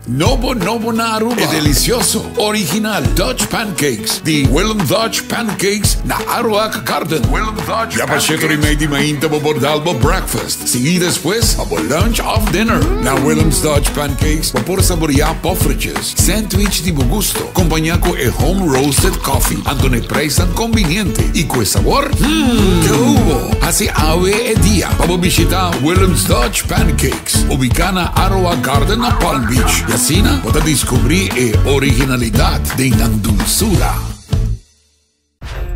Novo na Aruba. É delicioso. Original Dutch Pancakes. De Willem Dutch Pancakes na Aruac Garden. Willem Dutch ja, Pancakes. Ja, pa de mainta bo bordal bo breakfast. Seguir después a bo lunch of dinner. Na Willem's Dutch Pancakes bo por saborear poffertjes. Sandwich di bo gusto. Acompañado con el home roasted coffee. Antone preço conveniente. Y con sabor. Que hubo. Hace ave e dia. Para visitar Willem's Dutch Pancakes. Ubicada Aruac Garden na Palm Beach. Y así para descubrir la originalidad de la dulzura.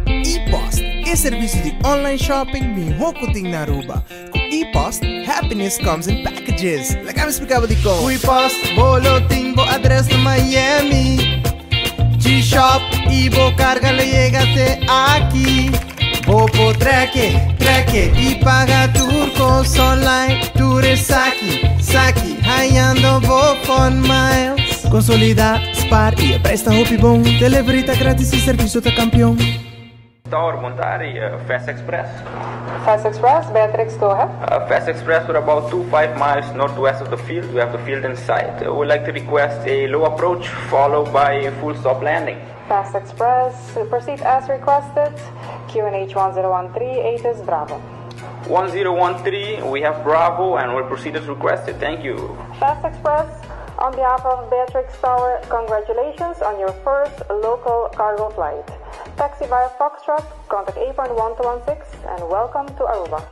ePost é serviço de online shopping em Hokuting na Aruba. Com ePost, happiness comes in packages. Like eu explicava de como. O ePost, bolo timbo address na Miami. G-Shop, e bo carga le llega até aqui. Bopo treque e paga turcos online. Ture saki, haiando Bofon Miles. Consolida, spar e presta hopi bom. Delivery grátis e serviço da campeão. Tower Montari, Fast Express. Fast Express, Beatrix, go ahead. Fast Express, we're about 2-5 miles northwest of the field. We have the field in sight. We'd like to request a low approach followed by a full stop landing. Fast Express, proceed as requested. QNH 1013, 8 is Bravo. 1013, we have Bravo and we'll proceed as requested. Thank you. Fast Express, on behalf of Beatrix Tower, congratulations on your first local cargo flight. Taxi via Foxtrot, contact 8.1216 and welcome to Aruba.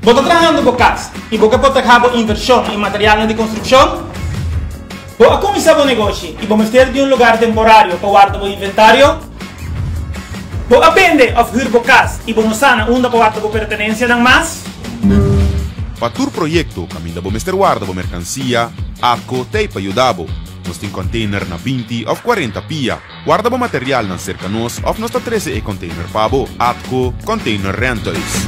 Você está trabalhando com casa e você pode ter inversão em material de construção? Você começar o negócio e você ter de lugar temporário para guardar o inventário? Você aprende a huir a casa e você sabe onde para guardar a pertenência de mais? Para o projeto, caminho para você guardar a mercancia, ACO te ajudar. Nós temos container na 20 ou 40 pia. Guarda o material na cerca nós ou nós 13 container para ATCO Container Rentals.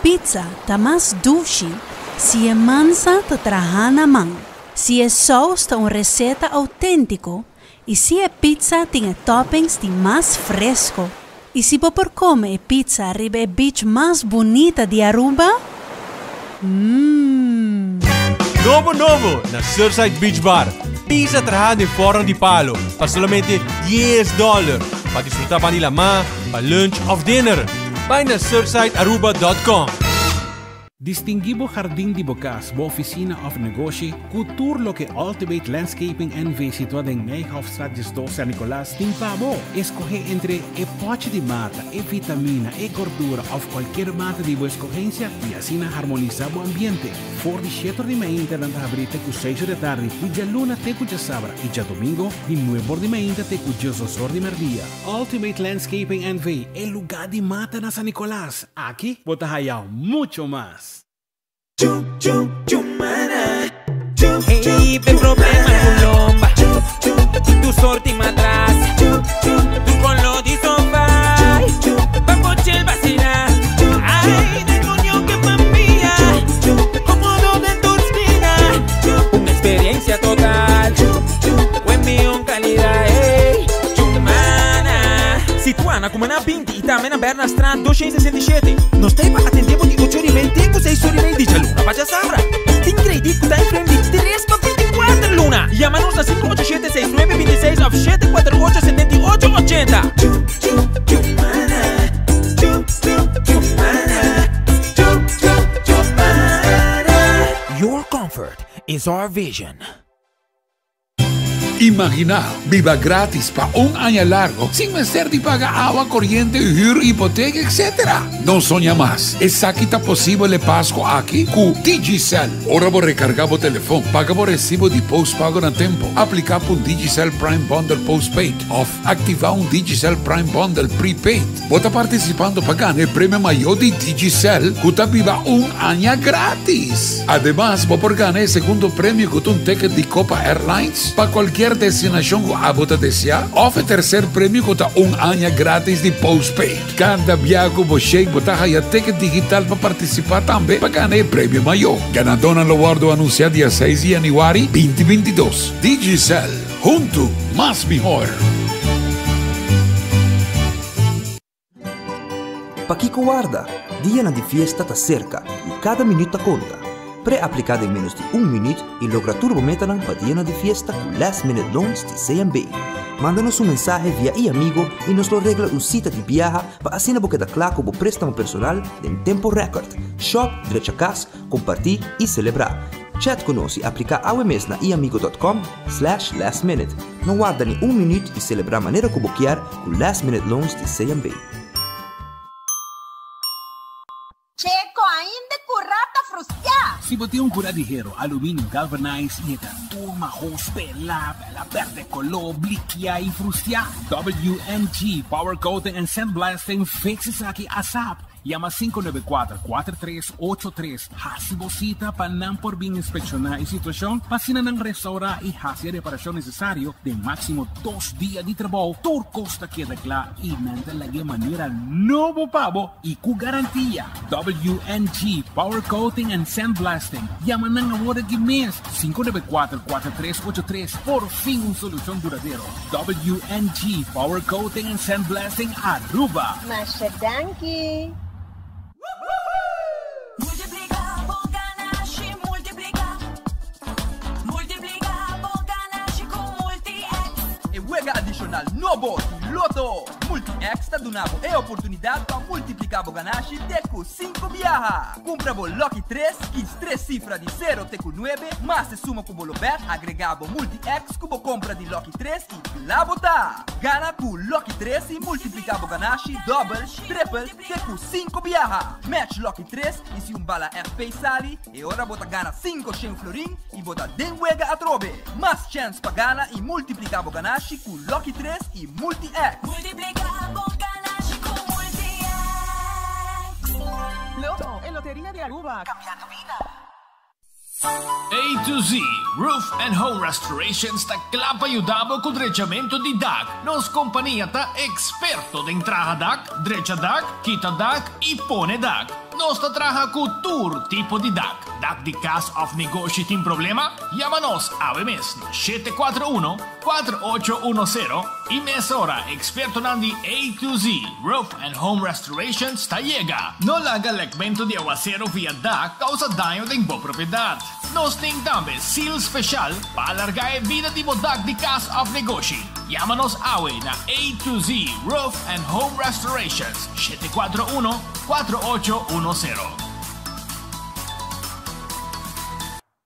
Pizza tá mais doce se a massa tá trajana man, se a sauce tá uma receita autêntico e se a pizza tem toppings de mais fresco. E se você come a pizza arriba a beach mais bonita de Aruba? Novo na Surfside Beach Bar. Pizza trajada em forno de palo para somente $10 para disfrutar vanilla ma para lunch of dinner. Vai na surfsidearuba.com. Distinguido Jardín de Bocas, bo oficina of negócio, cultura lo que Ultimate Landscaping NV situada em Nijhoffstraat 12 San Nicolás, tem pavo. Escoge entre e pote de mata, e vitamina, e gordura, of qualquer mata de boa escogencia e assim harmonizar o ambiente. For de 7 de manhã na abrita com 6 da tarde, e de luna te cuja sabra, e de domingo, de 9 de manhã te cuja sosor de merdia. Ultimate Landscaping NV, el lugar de mata na San Nicolás. Aqui, bota hayao mucho más. Hey, tem problema com lomba. Tu sorte matras. Tu colo de sofá. Vamos chel vacina. Ay, de coño que mambia. Cómodo de tu espina. Una experiencia total. Buen millón calidad. Hey, chumana. Situana come na 20 e também na Berna Strand 267. Nós temos atendemos de 8 h 20 6 h 20 luna. Paja sabra. Tem crédito com time frame de 3 para 24 luna. Llama-nos a 5876926 978787880. Your comfort is our vision. Imagina, viva grátis para un año largo, sin menester de pagar agua, corriente, huur, hipoteca, etc. No soña más. Es aquí está posible Pasco aquí con Digicel. Ahora vos recargar o teléfono, paga por recibo de postpago en tiempo, aplicar por Digicel Prime Bundle Postpaid, o activar un Digicel Prime Bundle Prepaid. Vos está participando para ganar el premio mayor de Digicel, que está viva un año gratis. Además, vos por ganar el segundo premio con un ticket de Copa Airlines para cualquier qualquer destinação que abota deseja, oferece terceiro prêmio com año grátis de postpaid. Cada viaje você botar a ticket digital para participar também para ganhar prêmio maior. Ganadora lo guardo anunciar dia 6 de janeiro 2022. Digicel, junto, mais mejor. Paquico guarda, dia de fiesta está cerca e cada minuto conta. Pré-aplicado em menos de 1 minuto e logra turbometanang para dia de fiesta com last minute loans de CMB. Manda-nos mensagem via e-amigo e nos lo regla cita de viaje para assim você dar claro como préstamo personal em tempo recorde. Shop, direito a casa, compartir e celebrar. Chat conosco e aplicar AWMS na iamigo.com/lastminute. Não guarda nem 1 minuto e celebrar a maneira como quer com last minute loans de CMB. Checo, ainda curata frustrar. Se você cura ligero, alumínio galvanized e a turma hospela, ela perde color, bliquear e frustrar. WNG Power Coating and Sandblasting fixes aqui ASAP. Llama 594-4383. Hasi bocita para não por bien inspeccionar a situação, pasina ng restaurar e hasi a reparação necessário de máximo 2 dias de trabalho. Tur costa queda clara e nanda lagi maneira novo pabo e com garantia. WNG Power Coating and Sandblasting. Llama ng agora de mês 594-4383. Por fim, solução duradoura. WNG Power Coating and Sandblasting Aruba. Masha danke. Multiplica bom ganache, multiplica. Multiplica bom ganache com Multi-X. E wega adicional novo Loto. Multi-X está donando a oportunidade para multiplicar o ganache teco 5 viaja. Compra o Lucky 3, que 3 cifras de 0 teco 9, mas se suma com o bet, agregava Multi-X com a compra de Lucky 3 e lá botar. Gana com Lucky 3 e multiplicar o ganache double, triple, teco 5 viaja. Match Lucky 3 e se bala FP sali, e ora bota gana 500 florin e bota den wega a trove. Mais chance para gana e multiplicar o ganache com Lucky 3 e Multi-X. Multiplica bom ganache com Multi-X. Loto, en Lotería de Aruba. Cambiando vida. A to Z Roof and Home Restoration sta clapa aiutavo con drecciamento di DAC. Nos compagnia ta esperto de entrada DAC, dreccia DAC, kita DAC e pone DAC. Nos ta traja con tour tipo di DAC. DAC di Cas of Negosci tin problema? Llámanos a AWMS 741-4810 y mesora experto nandi A to Z Roof and Home Restoration sta llega. No la haga legmento di aguacero via DAC causa daño de bo propiedad. Nos ting tambe seal special para alargar la vida de DAC di Cas of Negosci. Llámanos awe na A to Z Roof and Home Restorations 741-4810.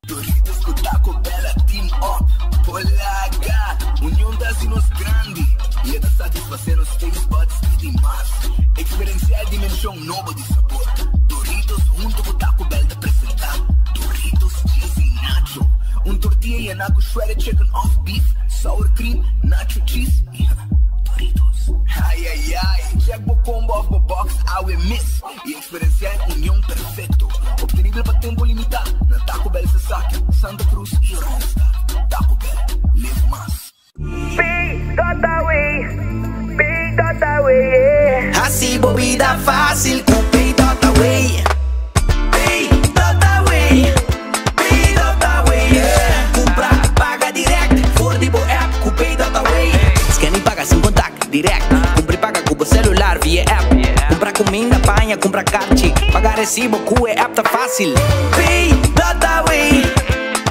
Doritos com Taco Bella Team Up, Polaga, união das inos grande. E é da satisfazer os taste buds e demais. Experienciar a dimensão nova de sabor. Doritos junto com Taco Bell de apresentar. Doritos cheesy nacho. Tortilla e naco shredded chicken off beef, sour cream, nacho cheese e Doritos. Ai, ai, ai. Check o combo of the box, AWMS. E experienciar união perfeito. Obtenível para tempo limitado. Na Taco Bell se saca, Santa Cruz e Rasta. Taco Bell, live mais. Pay.away. Así bebida fácil con Pay.away. Pay.away. Pay.away. Compra, paga direto. For the app com Pay.away. Scan e paga sem contato direto. Compra e paga com o celular via app. Compra comida, panha, compra carte. Pagar recibo com a app tá fácil. Pay.away.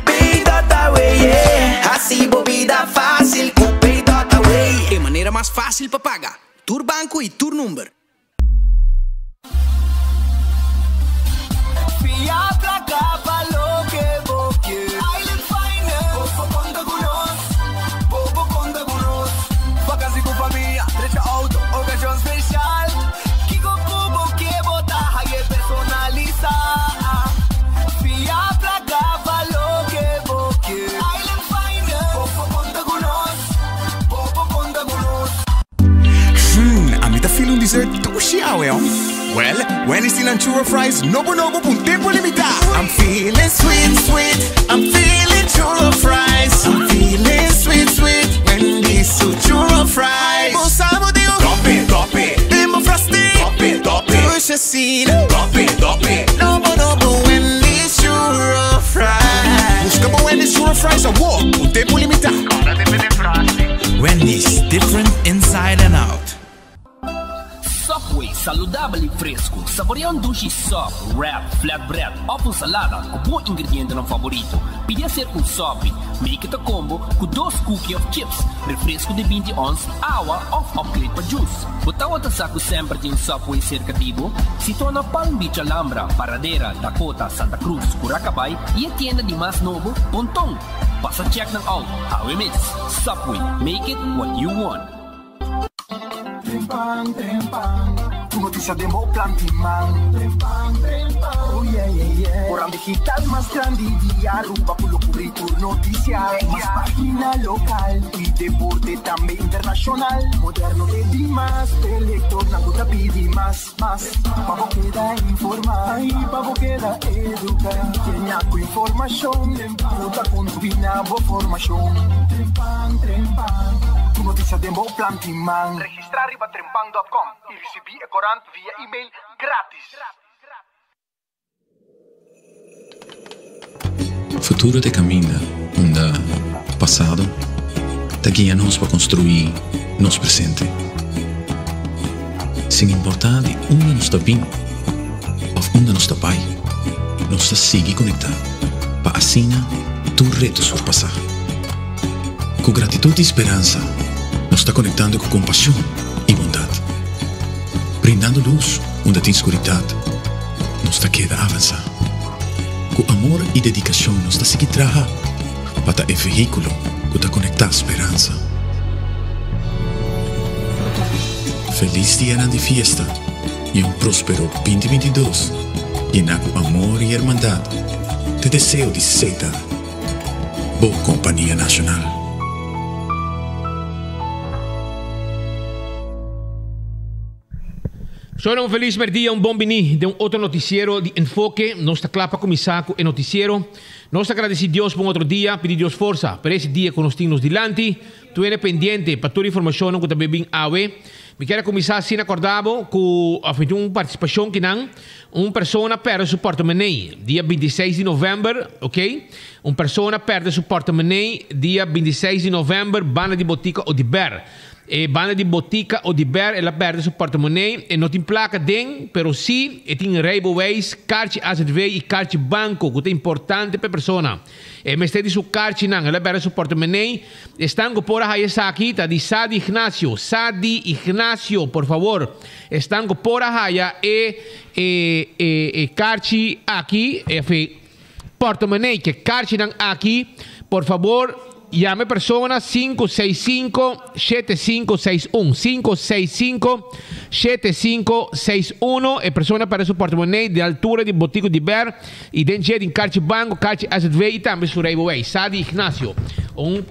Pay.away. Así bebida fácil com Pay.away. É maneira mais fácil para pagar. Tour banco e tour number. Fiat capa lo que vos quieres. Island Finance. Popo conta con nos. Popo conta con nos. Vacancy con familia. Derecha auto. Ocasión especial. Kiko Kubo que botaja y personaliza. Fiat capa lo que vos quieres. Island Finance. Popo conta con nos. Popo conta con nos. I'm feeling dessert sushi, well, when it's still on churro fries, nobo pun tempo limitado. I'm feeling sweet, I'm feeling churro fries. I'm feeling sweet. mean? Drop it. No, when this euro fries. Buscamos Wendy's Euro Fries a walk, un tempo limitato. Wendy's, different inside and out. Subway, saludable e fresco. Saboreia um sushi sub, wrap, flatbread ou com salada com bom ingrediente no favorito. Podia ser com sop, make it a combo com 2 cookies of chips, refresco de 20 ons, água ou upgrade para juice. Botar outra saco sempre de Subway cercativo, situa na Palm Beach, Alhambra, Paradera, Dakota, Santa Cruz, Curacabai e a tienda de mais novo, Pontong. Passa check ng out. How it is. Subway, make it what you want. Trempang, tu noticia de Mo Plantiman. Trempang, oh yeah. Orang digital más grande de Aruba, pulo cubrir noticias. Más página local y deporte también internacional. Moderno de Dimas, elector, Naguta pidi más. Pavo queda informar, pavo queda educar. Kenya con información, puta con tu binabo formación. Trempang. Tu noticia de Mo Plantiman. Registrar arriba trempang.com y recibí el corant vía email gratis. Futuro te camina, onda passado te guia-nos para construir nosso presente. Sem importar de onde nós está bem ou onde nós está pai, nós está seguir conectado para assim tu reto surpassar. Com gratitude e esperança, nós está conectando com compaixão e bondade. Brindando luz onde tem escuridão, nós está queda avançar. Com amor e dedicação, nós está seguir trabalhar para o veículo que está conectar a esperança. Feliz dia de fiesta e próspero 2022, lleno com amor e irmandade. Te desejo de seita. Boa Companhia Nacional. Sono un feliz merdia, un buon bini de un otro noticiero de enfoque. Nos está clapa con Misaco el noticiero. Nos agradecemos a Dios por otro día, pedir Dios fuerza para ese día con los tinos delante. Tú eres pendiente para toda información que también bien awe. Me quiero começar sin acordado con una participación que una persona perde su portemonnee día 26 de novembro, ok? Una persona perde su portemonnee día 26 de novembro, banda de botica o de ber. Banda de botica o de ber, ela perde seu portemonnee e não tem placa dentro, pero sim, tem rijbewijs, kaartje AZW e kaartje banco, que é importante para a pessoa. Mas tem seu kaartje não, ela perde seu portemonnee. Estão por aí aqui, tá de Sadi Ignacio, por favor. Estão por aí kaartje aqui, portemonnee que kaartje não aqui, por favor. Llame persona 565-7561. 565-7561. E persona para su portemonnee de altura de botico de ber. E dentro de kaartje banco, kaartje AZW e também su rijbewijs. Sadi Ignacio. Um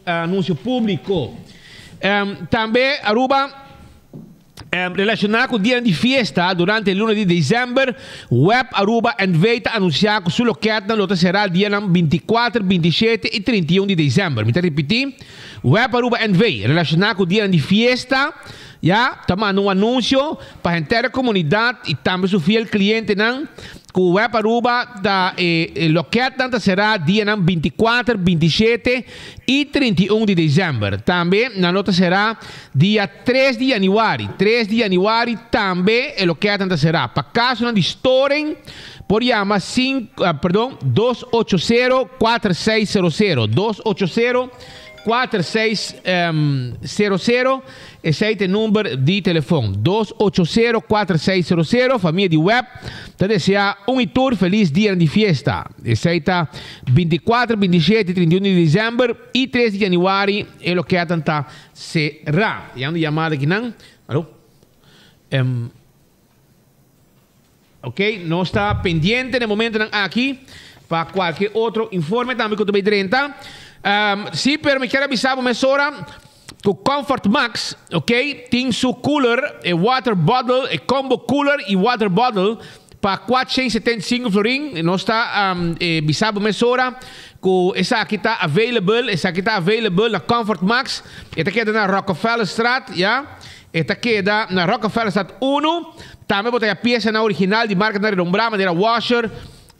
anúncio público. Também, Aruba. Relacionado com o dia de festa durante o lunes de dezembro, Web Aruba Enveita anunciou que sua locação será dia 24, 27 e 31 de dezembro. Me repetir, Web Aruba Enveita relacionado com o dia de festa, também um anúncio para a inteira comunidade e também o fiel cliente que o Web Aruba da locação será dia 24, 27 e 31 de dezembro. Também na nota será dia 3 de janeiro. 3 de janeiro também a locação será. Para caso não estourem, por chama 280-4600. 280-4600. Esse é o número de telefone. 280-4600. Família de web. Te deseja tour feliz dia de festa. Esse é 24, 27 e 31 de dezembro. E 3 de janeiro é o que a tanta será. E uma chamada aqui não. Alô? Ok? Não está pendente no momento aqui. Para qualquer outro informe também que eu também 30. Sim, pero me quero avisar uma hora que o Comfort Max, ok? Tem seu cooler, water bottle, combo cooler e water bottle para 475 florin. Nós está avisado uma hora que essa aqui está available na Comfort Max. Esta aqui é na Rockefeller Straat, Esta queda na Rockefeller Stad 1. Também bota a peça na original de marca na renombrada, maneira washer.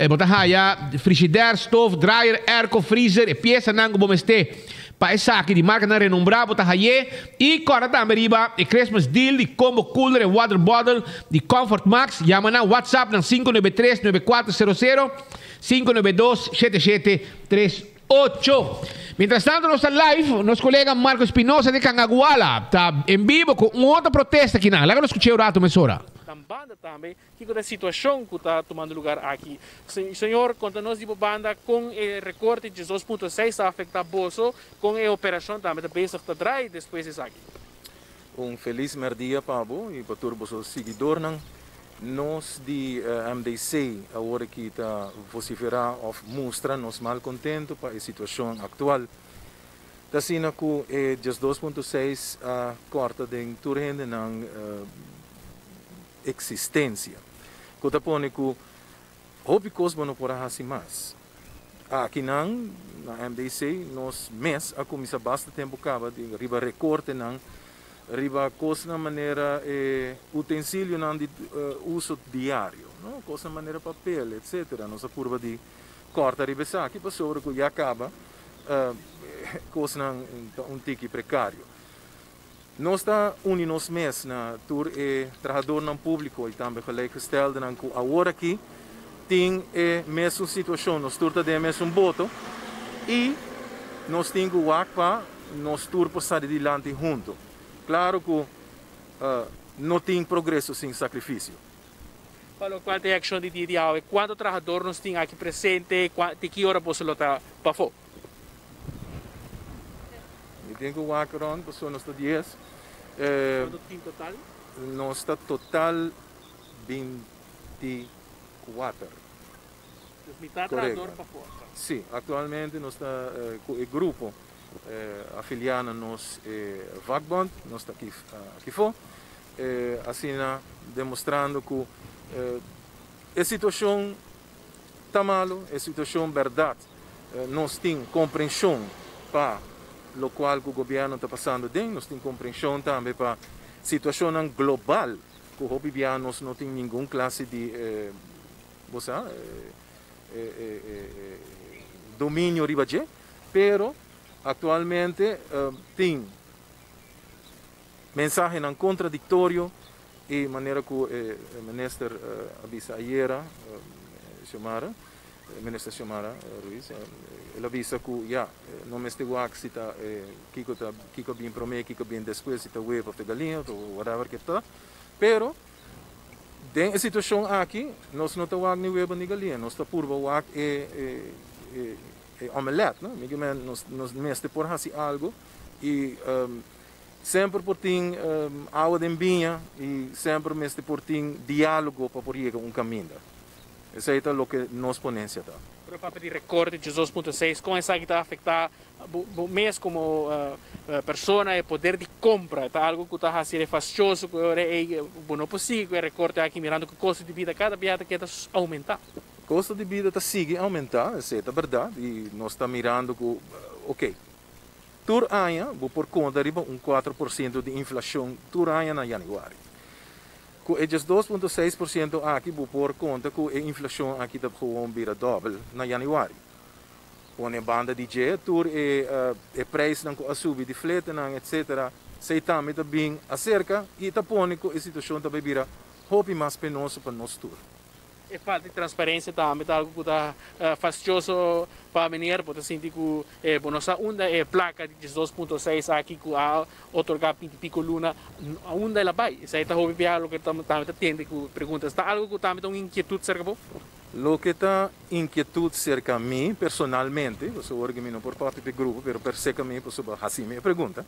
Bota a frigidaire, stove, dryer, airco, freezer. E peça nango bomeste. Pa essa aqui de marca na renombrada, bota a e cora também riba. E Christmas deal de combo cooler e water bottle de Comfort Max. Chama na WhatsApp na 593-9400 592-7738. Mientras tanto, no está live, nuestro colega Marco Espinosa de Cangaguala está en vivo con uma outra protesta aqui. Lá que nós escutei o rato, mesora. Banda também, que é a situação que está tomando lugar aqui. Senhor, conta-nos de banda com o recorte de 2.6 a afetar bolso, com a operação também da base of the depois disso aqui. Feliz merdia, Pablo, e para todos os seguidores. Nós de MDC, agora que está vociferar ou mostrar nos mal contento para a situação atual. Está sendo que o 2.6 corta de turrende na existência. Que está pondo que houve coisa não por assim mais. Aqui na MDC, nós mês a começar bastante tempo acaba de riba recorte não riba coisa na maneira utensílio não de uso diário, não coisa na maneira papel, etc. Nossa curva de corta riba aqui para sobre que já acaba coisa não tique precário. Nós está nos mês na tour trabalhador não público e também gelijkgestelde na que agora aqui tem mesma situação, nós tour tá de mesmo voto e nós temos o para nós tour passar adiante junto. Claro que não tem progresso sem sacrifício. Qual é a ação de dia? Quanto trabalhador nós temos aqui presente? De que hora você está para fora? Eu tenho que o Acron, passou nós 10. Quanto tem total? Nós está total 24. Metade trabalhador para fora? Sim, atualmente nós está com o grupo afiliado nos Vagbond, nós está aqui fora, assim demonstrando que a situação está mal, a situação verdade, nós temos compreensão para o qual o governo está passando dentro, nós temos compreensão também para a situação global, que o nós não tem nenhuma classe de domínio ribaje, pero atualmente tem mensagem não contraditório e maneira que o ministro avisa ayer, ministro Xiomara Ruiz, ele avisa que já não me estou a se tá kiko bem promete, kiko bem depois se tá web of galinha ou whatever que está, pero tem a situação aqui nós não estamos nem web nem galinha, nós está por o omelete, não? Nós mestre por fazer algo e sempre por ter água de vinha e sempre mestre por ter diálogo para poder chegar caminho. Isso é o que nós ponemos está. Para pedir recorte de 2.6, como essa que está afetar o mês como pessoa e poder de compra, está algo que está fazendo fastidioso, que não é possível, o recorte aqui mirando que o custo de vida cada dia está aumentar. O custo de vida está sigue aumentar, isso é verdade, e nós estamos mirando que, ok, por ano, por conta de 4% de inflação por ano na janeiro. Com esses 2.6% aqui, por conta que a inflação aqui está vira doble na janeiro. Com a banda de jeito, o preço não subir de frete, etc. Se também está bem acerca e está pondo que a situação também vira hobby mais penoso para nós todos. E falta de transparência também é algo que está fastidioso para a menina, porque sentir que nossa onda é placa de 2.6 aqui que a otorgar pico luna, a onda ela vai. Isso aí está algo que também atende que perguntas. Está algo que também tem inquietude cerca de Lo que está inquietude cerca de mim, personalmente, eu sou organizado por parte do grupo, mas per se a mim, posso fazer minha pergunta.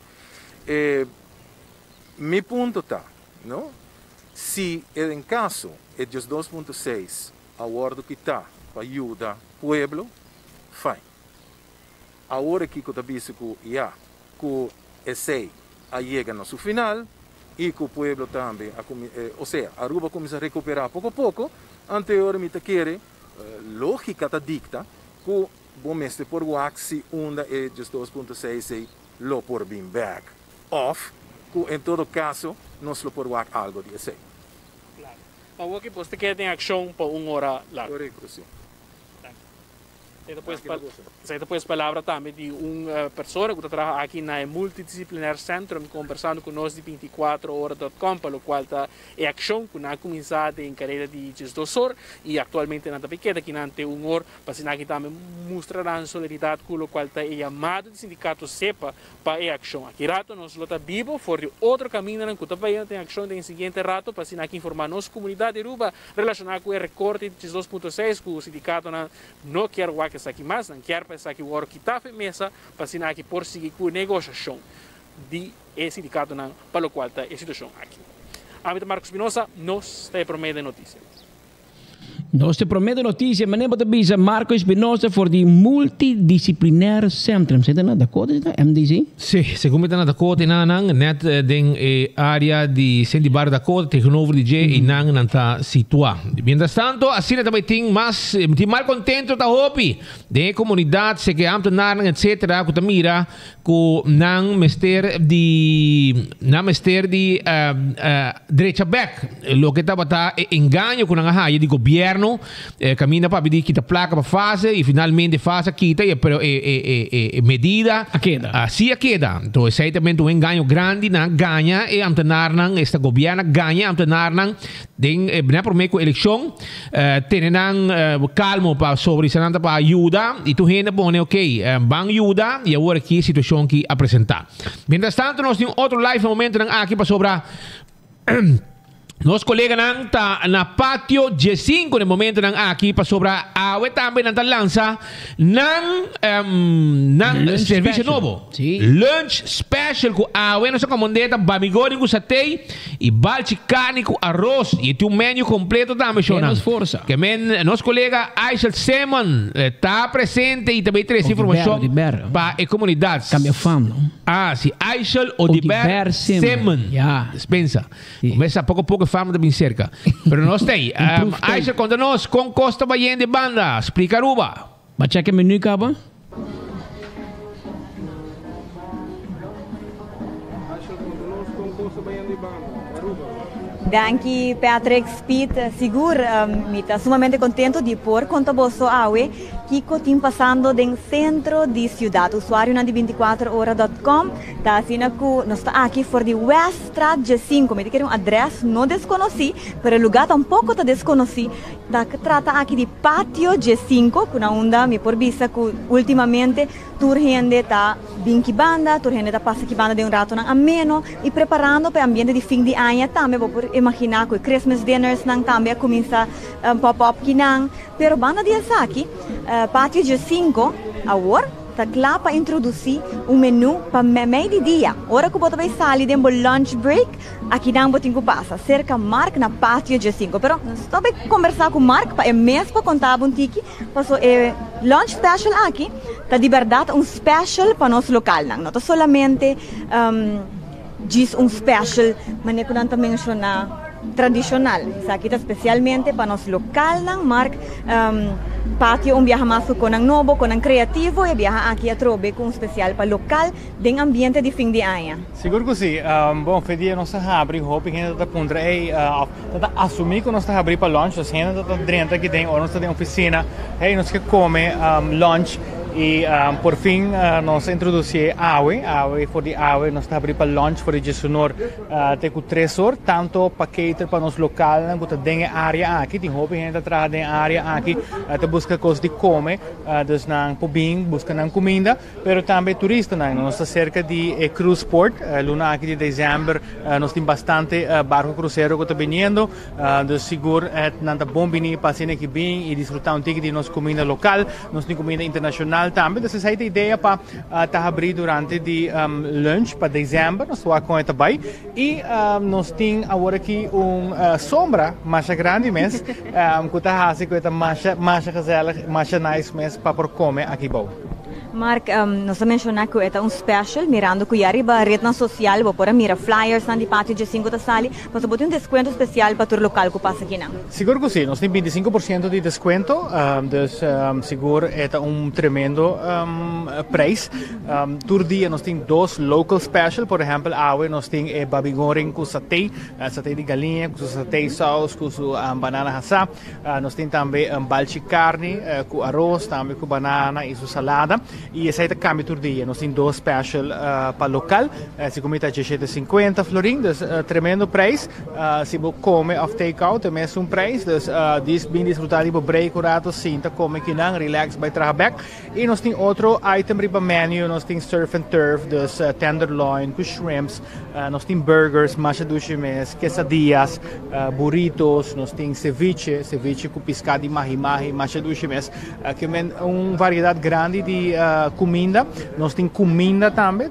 Meu ponto está, não? Se em caso é de 2.6 a hora que está para ajudar o pueblo, fine. A hora que eu disse que já que esse chega no seu final e que o pueblo também, ou seja, a Aruba começa a recuperar pouco a pouco, anteriormente quer lógica está dicta que o bom mestre por o axi onda é de 2.6 e lo por bem back off, que em todo caso nós lo por work algo de esse. Claro. Mas o que você quer ter ação por 1 hora lá. Correto, sim. Depois palavra também de uma pessoa que trabalha aqui na Multidisciplinar Centrum, conversando conosco de 24horas.com, pelo qual é ação que na começada em carreira de 2 horas e atualmente na pequena que não tem 1 hora, para que aqui também mostrará solidariedade com o qual é chamado de sindicato SEPA para a ação. Aqui rato nós lota vivo, for de outro caminho que também tem ação em seguinte rato, para que informar nossa comunidade de Aruba relacionada com o recorte de 2.6 que o sindicato não quer que está aqui mais, não quer pensar que o ouro que está em mesa para assinar que por seguir com a negociação de sindicato para o qual está a situação aqui. Amigo Marcos Espinosa, nós te promete notícia. Nós te promete notícia, mas nem para te Marco Espinosa for the Multidisciplinar Centrum. Você está na Dakota, MDC? Sim, segundo está na Dakota, net den área de Sendibar Dakota, tegenover de J, e não está situado. Mientras tanto, assim também tem mais contento da hopi, de comunidade, se que amto naran, etc., que mira, que não mester de direita back, lo que estava engano com a raia de governo, caminha para pedir que a placa para fazer e finalmente faz a quita e medida assim a queda. Então, exatamente um engano grande na ganha e amtenar esta governo ganha amtenar na prometo eleição tenan calmo para sobre sananta para ajuda e tu gente pone ok bang ajuda e agora aqui situação que apresentar. Mientras tanto nós temos outro live momento aqui para sobrar Nos colega nang ta na patio G5 no momento nang aqui para sobra awe também nang lança nang serviço novo. Lunch special com awe nossa comandeta bamigori com satay e balchi carne com arroz e tu menu completo também shona. Força. Que men nos colega Aishel Semon está presente e também traz informação para a comunidade. Cambia fam, não? Ah, sim, Aishel Odiber Semon. Dispensa. Começa pouco a pouco fama também cerca. Pero nós tem. Aisha, conta-nos com Costa Bayen de Banda. Explica Aruba. Bacha que menu acaba? Danke, Patrick Speed. Seguro, me está sumamente contento de por conta bosso awe que cotim passando do centro de cidade. Usuário na de 24horas.com está assim que nós está aqui for de Weststraat G5. Me quer um address não desconheci, pero o lugar tampouco está desconheci. Da trata aqui de patio G5, que na onda me por vista que ultimamente tur gente está vinki banda, tur gente está passa que banda de rato nang ameno e preparando para ambiente de fim de ano também vou por imaginar que Christmas dinners nang também começa pop-up kinang, pero banda de aqui patio G5 agora tá lá para introduzir menu para meio-dia. Hora que você vai sair de lunch break, aqui não botem que passa. Cerca Mark na patio G5. Pero estou bem conversar com Mark para mesmo para contar um tique. Passou lunch special aqui. Tá de verdade special para nosso local não. Não somente diz special, mas nem podemos também mencionar tradicional. Isso aqui está especialmente para nosso local não. Mark patio viaja mais com um novo, com um criativo e viaja aqui a trobe com especial para local de ambiente de fim de ano. Seguro que sim. Bom, foi dia nós abrir, hope que a gente pondra assumir que nós abrir para lunch, a gente está dentro aqui dentro, nós está em oficina, nós que come lunch. E por fim nós introduzimos awe for the awe nós está abrir para lunch for the sonor tem com 3 horas tanto para cater para nos local não que tem área aqui tem hobby gente atrás tem área aqui te busca coisas de comer dus não pobing busca não comida pero também turista não nós está cerca de cruise port luna aqui de dezembro nós tem bastante barco cruzeiro que está vindo dus seguro não tá bom vir para cena que bem e desfrutar tique de nossa comida local nós tem comida internacional também, então essa é a ideia para abrir durante de lunch para dezembro, nós vamos com essa também e nós temos agora aqui sombra mais grande mesmo, que está assim com essa mais gazela, mais nice mesmo para por comer aqui bom. Mark, nós mencionamos que é special, mirando que arriba a rede social, vou pôr mira flyers na de pátio de 5 da sali, mas botar desconto especial para o local que passa aqui não. Seguro que sim, nós temos 25% de desconto, seguro é tremendo preço. Todo dia nós temos 2 local special, por exemplo, nós temos babigoring com satay de galinha, com satay sauce, com banana hassá. Nós temos também balde carne, com arroz, também com banana e salada. E esse é o câmbio todo dia. Nós temos 2 special para local, se comida de 750 florim, tremendo preço. Se você come off take-out, também é preço. Diz bem desfrutar de break, curato, sinta, come aqui não, relax, vai trabalhar. E nós temos outro item riba menu, nós temos surf and turf, tenderloin, com shrimps, nós temos burgers, machaduchimes, quesadillas, burritos, nós temos ceviche com pescado de mahi-mahi, machaduchimes, que é uma variedade grande de comida. Nós temos comida também,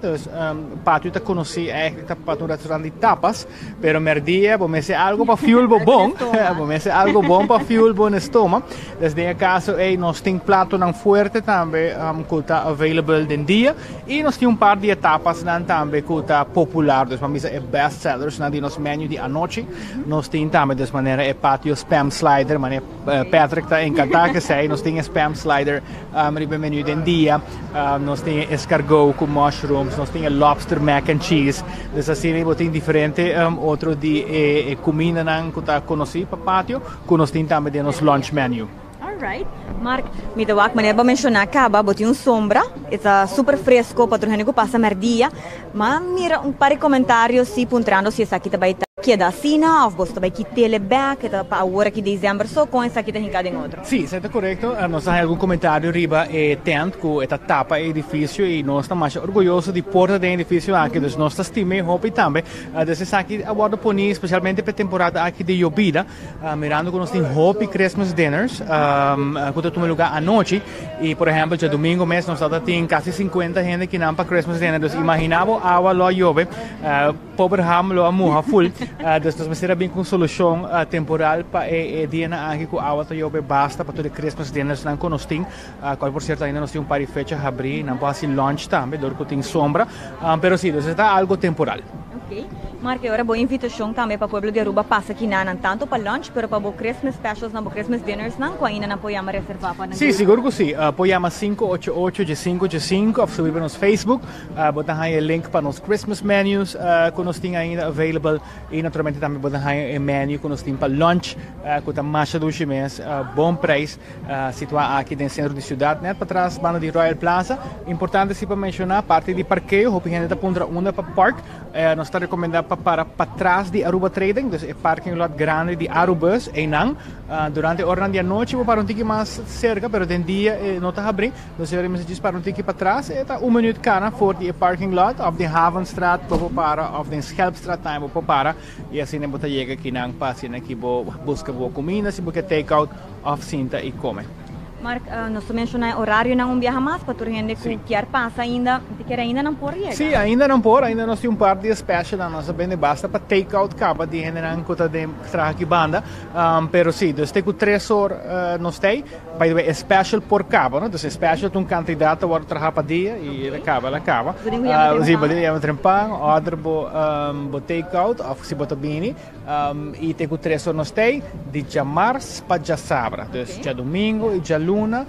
pátio está conhecido, está para um restaurante de tapas, pero merdia, vamos ser algo para fuel bom, vamos ser algo bom para fuel bom no estômago. Desde o caso, nós temos prato não forte também, que está available den dia, e nós temos par de etapas também que está popular, dus vamos é best sellers na de nosso menu de a noite. Nós temos também dessa maneira é pátio spam slider, mas Patrick está encantado que sei, nós temos spam slider no menu den dia. Nós temos escargot com mushrooms, nós temos lobster mac and cheese. Dus assim, nós temos diferente outro de comida que está conhecido para pátio, que nós temos também de nosso lunch menu. Alright. Mark, me tawag man ba mencionar acaba boti um sombra, está super fresco para o que passa merdia, mas mira um par de comentários se puntrando se essa aqui também que é da Sina, ou você também que teleback, que é para a hora que dezembro só com essa aqui está hincada em outro. Sim, está correto. Nós temos algum comentário riba tent que esta tapa é edifício e nós estamos mais orgulhosos de porta do edifício aqui, dus nós estimamos hope também. Desse aqui aguardo poni especialmente para a temporada aqui de Yobida, mirando que nós temos hope Christmas dinners, que toma lugar à noite e por exemplo, já domingo mês nós temos quase 50 gente que não para Christmas dinner, dus imaginava água lá Yobe, pobre ham lá morra full. Dus nós vamos bem com solução temporal para dia aqui com a água Yobe basta para todo o Christmas dinners não nós temos, qual por certo ainda nós temos um par de fecha abrir, não pode ser lunch também, dor que tem sombra, pero sim, dus está algo temporal. Ok. Marque, agora boa invitação também para o povo de Aruba passa aqui não tanto para lunch, pero para o Christmas specials, não Christmas dinners, não que ainda não podemos reservar para sim, seguro que sim. Podemos 588-585, subir para nosso Facebook, botar aí o link para os Christmas menus, que nós temos ainda available, e naturalmente também botar aí o menu que nós temos para lunch, que está mais de mês, bom preço, situado aqui no centro da cidade, né, para trás, banda de Royal Plaza. Importante se para mencionar, parte de parqueio, hope que ainda está para uma para park, nós está recomendado para trás de Aruba Trading, dus é parking lot grande de Arubus, não. Durante a hora da noite, vou para um tique mais cerca, mas de dia não está abrindo. Então, se eu diz para um tique para trás, está minuto cana for de parking lot, of de Havenstraat, vou para, of de Schelpstraat, vou para, e assim não vou chegar aqui não, para assim aqui vou buscar boa comida, se vou take out, of sinta e come. Mark, nós mencionamos horário não viaja mais para a gente que quer passar ainda, que ainda não pode chegar. Sim, ainda não pode, ainda nós temos par de special na nossa banda basta para take out capa de gente não conta de traga aqui banda, pero sim, dus tem 3 horas nós tem, by the way, special por capa, não? Dus special um candidato vai trabalhar para dia e ela acaba. Sim, podemos trempar, outro bo take out, of se bota bini, e tem 3 horas nós tem de já março para já sabra, dus já domingo e já luna,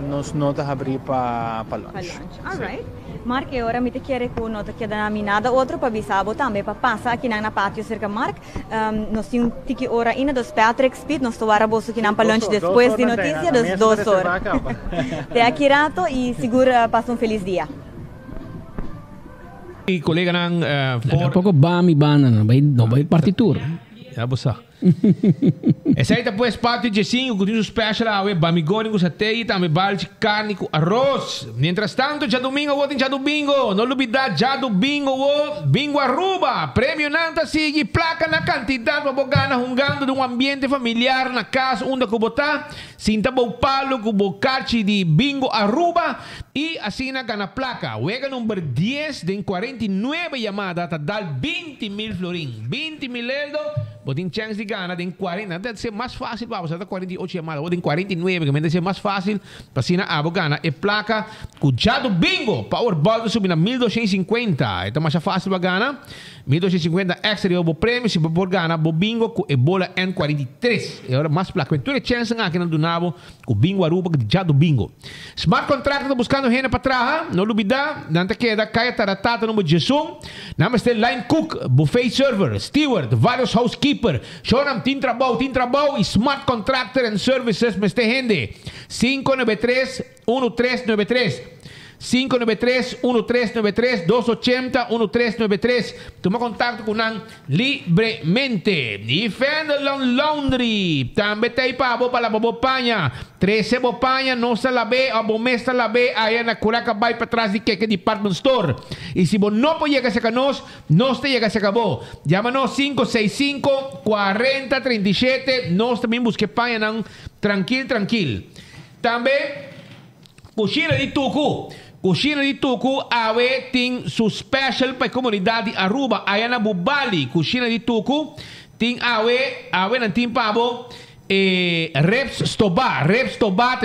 nós não está abrir para lunch. Alright. Mark, agora me te quero que nota que da minada outro para bisabo também para passar aqui na pátio cerca Mark. Nós temos tiki hora ainda dos Patrick Speed, nós estou a bolsa aqui na para lunch depois de notícia das 2 horas. Até aqui rato e segura passa feliz dia. E colega nang for pouco bami bana não vai partitura. Já bossa. Essa aí depois parte de 5 com o special awe bamigori com satay também balde carne com arroz. Mientras tanto, já domingo votem já domingo. Não olvidar já domingo bingo Aruba. Prêmio nanta sigue placa na quantidade para bogana jungando de um ambiente familiar na casa onde que botar. Sinta bo palo com bo carchi de bingo Aruba e assina na placa. Wega número 10 de 49 chamada tá dar 20 mil florim. 20 mil euros. Botín chance de gana de 40. Debe ser más fácil, vamos a 48 llamadas. Botín 49, que debe ser más fácil. Pasina abo gana. E placa, cuidado bingo. Powerball subir a 1250. Então mais fácil para gana. 1250 extra o prêmio. Se por gana, bo bingo com e bola N43. E agora mais placa. Então é chance aqui no Dunabo com bingo Aruba, cuidado bingo. Smart contract tá buscando gente para trás. Não duvida. Nanta queda, caia taratata no Jesum. Namaste line cook, buffet server, steward, vários housekeeper. Shonam tin trabaho e smart contractor and services me este gente. 593-1393. 593-1393, 280-1393. Toma contacto con Nan libremente. Y Fendelon Laundry. También te hay pavo para la bobopaña. 13 bopaña, no se la ve, o bomesta la ve, allá en la curaca va para atrás de que department store. Y si vos no puedes llegar a secanos, no te llega a se acabó. Llámanos 565-4037. Nos también busque paña, tranquil. También, Cucina de Tucu. Cucina de Tucu, ave tem su special para a comunidade de Aruba, aí na Bubali. Cucina de Tucu, tem ave não tem pavo, Reps Stoba,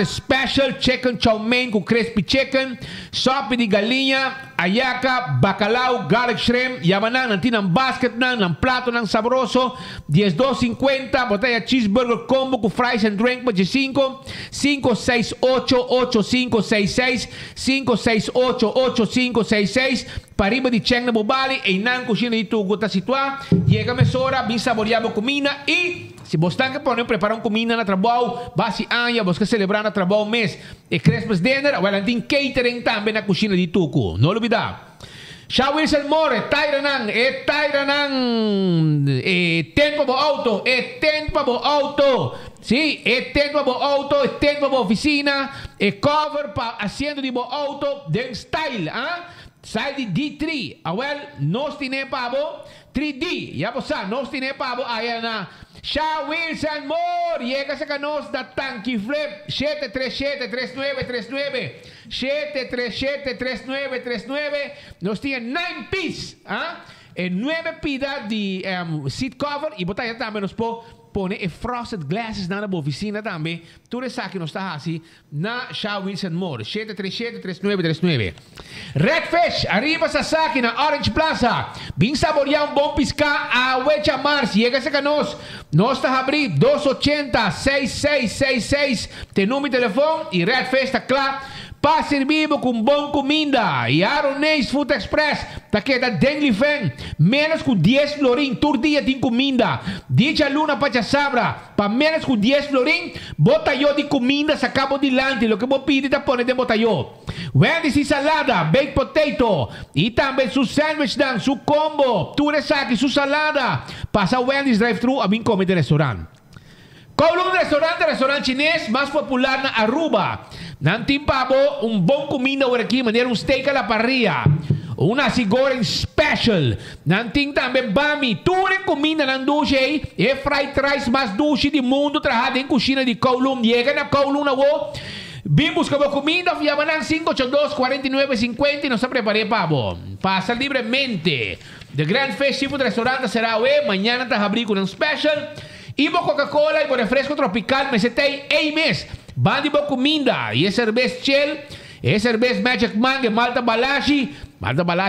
special chicken chow mein com crispy chicken, sopa de galinha, ayaca, bacalhau, garlic shrimp, yamanang, nanti ng basket ng plato ng sabroso, 10-2.50, botella cheeseburger combo com fries and drink, pa 568-8566, 568-8566, pariba de Cheng na Bubali, e nang kusina dito guta sitwa, llega mesora, bin saboreamos comida e se você está querendo preparar comida na trabalho, base anya, você quer celebrar na trabalho mês, e Christmas dinner, well, tem catering também na cozinha de Tucu. Não olvidar. Shaw Wilson More, Tairanang, tempo bo auto, sim, tempo bo auto, tempo bo oficina, cover para asiento de bo auto, den style, Style de D3, well, nós temos pavo, 3D, ya bosa, nós temos pavo, aí na Shaw Wilson More, llega sa canos da Tanky Flip 737-3939 737-3939. Nos tiene 9 piece, en 9 pida de seat cover y botella también nos pone frosted glasses na oficina também. Tudo isso aqui nós está assim na Shaw Wilson More 737-3939. Redfish, arriba sa saki na Orange Plaza. Bin saborear bom pisca a Wecha Mars. Llega sa canos. Nós está abrir 280-6666. Tem número de telefone e Redfish está claro. Para servir com bom comida. E Aronês Food Express. Tá que da Dengli Feng. Menos com 10 florim. Todo dia tem comida. Dicha luna para sabra. Para menos com 10 florim. Bota eu de comida. Se acabou de lante. Lo que vou pedir tá pone de bota eu. Wendy's e salada. Baked potato. E também su sandwich dan. Su combo. Tudo isso aqui. Su salada. Passa Wendy's drive-thru. A mim come de restaurante. Kowloon restaurante chinês mais popular na Aruba. Nantim pavo, bom comida por aqui, maneira steak a la parrilla. Nasi goreng special. Nantim também bami. Tudo comida ng duche. E fried rice mais duche do mundo. Trahada em cozinha de Kowloon. Llega na Kowloon na wo. Bim busca comida. Fiaman 582-4950 e nos preparei pavo. Passa livremente. The Grand Festival Restaurante será hoje. Mañana está abrir com special. Ibo Coca-Cola, ibo refresco tropical, mesetei mes. Bandi bo comida. E cerveja Shell, cerveja Magic Mangue, Malta Balashi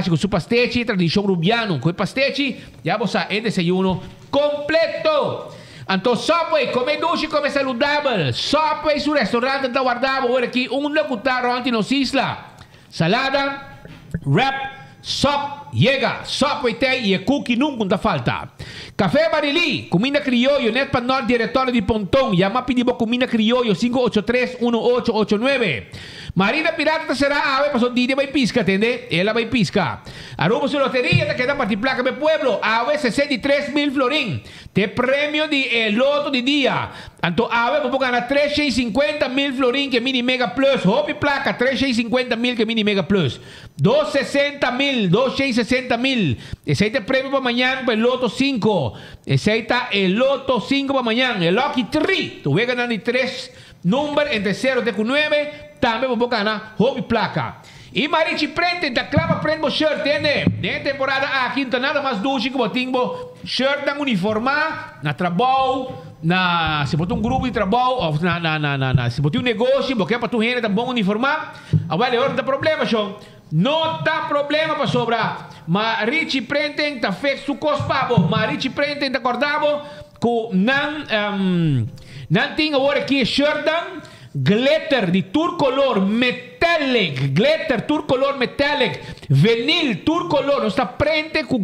com su pastechi, tradição rubiano, com pastechi. Já você desayuno completo. Então, Subway, come duche, come saludável. Subway, su restaurante está guardado. Agora aqui, locutar antes nos isla. Salada, wrap, Sop, llega, Subway e cookie nunca falta. Café Barili, comida criollo, net para nord diretório de Pontón. Llama pedibo comida criollo 583-1889. Marina Pirata será ave, pasó Didi vai pisca, entende? Ela vai pisca. Aruba su lotería, te queda para placa de pueblo. Ave 63,000 florín. Te premio de loto de día. Anto ave, vamos ganar 350,000 florín que mini mega plus. Hopi placa, 350,000 que mini mega plus. 260,000. Ese es el premio para mañana para el loto 5. Ese está el loto 5 para mañana. El Lucky 3. Tú vas a ganar 3 números entre 0 y 9. También vamos a ganar hobby placa. E Marichi prende, da clava prende o shirt, entende? Dentro temporada aqui não nada mais doce que botinho shirt na uniforma, na trabalho, se botou grupo de trabalho, ou se botou negócio, porque para tu renda tá bom uniformar, agora é hora de problema, show. Não tá problema para sobrar. Marichi prende, tá feito su cospabo. Marichi prende, tá acordado, com não tem agora aqui shirt glitter de turcolor metallic, glitter turcolor metallic, vinil turcolor, está prende com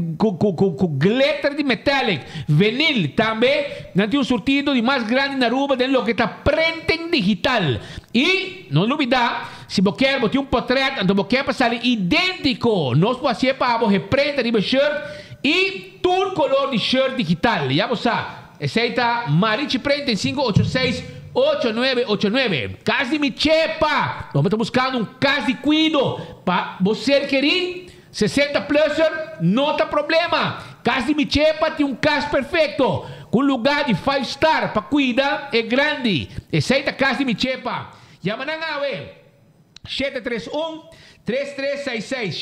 glitter de metallic, vinil também, não tem surtido de mais grande na Aruba de lo que está prende digital. E não olvidar, se você quer botar portrait, então você quer passar idêntico, nós podemos fazer para você prende de shirt e turcolor de shirt digital. Já você sabe, aceita Marichi prende 586 8989. Casa de Michepa. Vamos estar buscando um casa de cuido. Para você querer 60 pluser, não tem problema. Casa de Michepa tem um casa perfeito. Com lugar de 5 star para cuidar é grande. Aceita Casa de Michepa. Chama na Ngawe. 731-3366.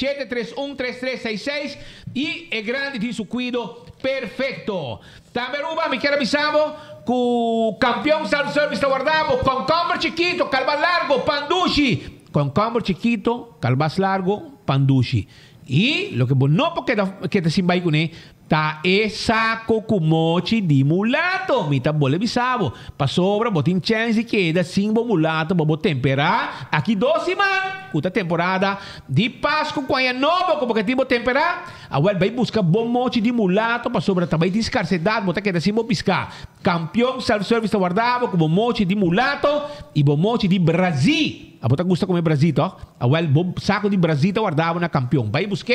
731-3366. E é grande, tem seu cuido perfeito. Também, Ruba, me quero avisar com campeão self-service da Guardabo, com Concombre Chiquito, Calvas Largo, Pandushi. Concombre Chiquito, Calvas Largo, Pandushi. E, lo que não porque te simbay com ele, tá é saco com mochi de mulato. Me tá bole bisabo. Pa sobra, botin chance que da simbo mulato, bobo temperar. Aqui 12 man, cuta temporada de Páscoa com a nova, como que tipo temperar. Agora vai buscar bom mochi de mulato, pa sobra também de escarcedade, botar que da simbo piscar. Campeão self-service da Guardabo, com bom mochi de mulato e bom mochi de Brasil. A bota gusta comer Brasil, tá? Agora bom saco de Brasil da Guardabo na campeão. Vai buscar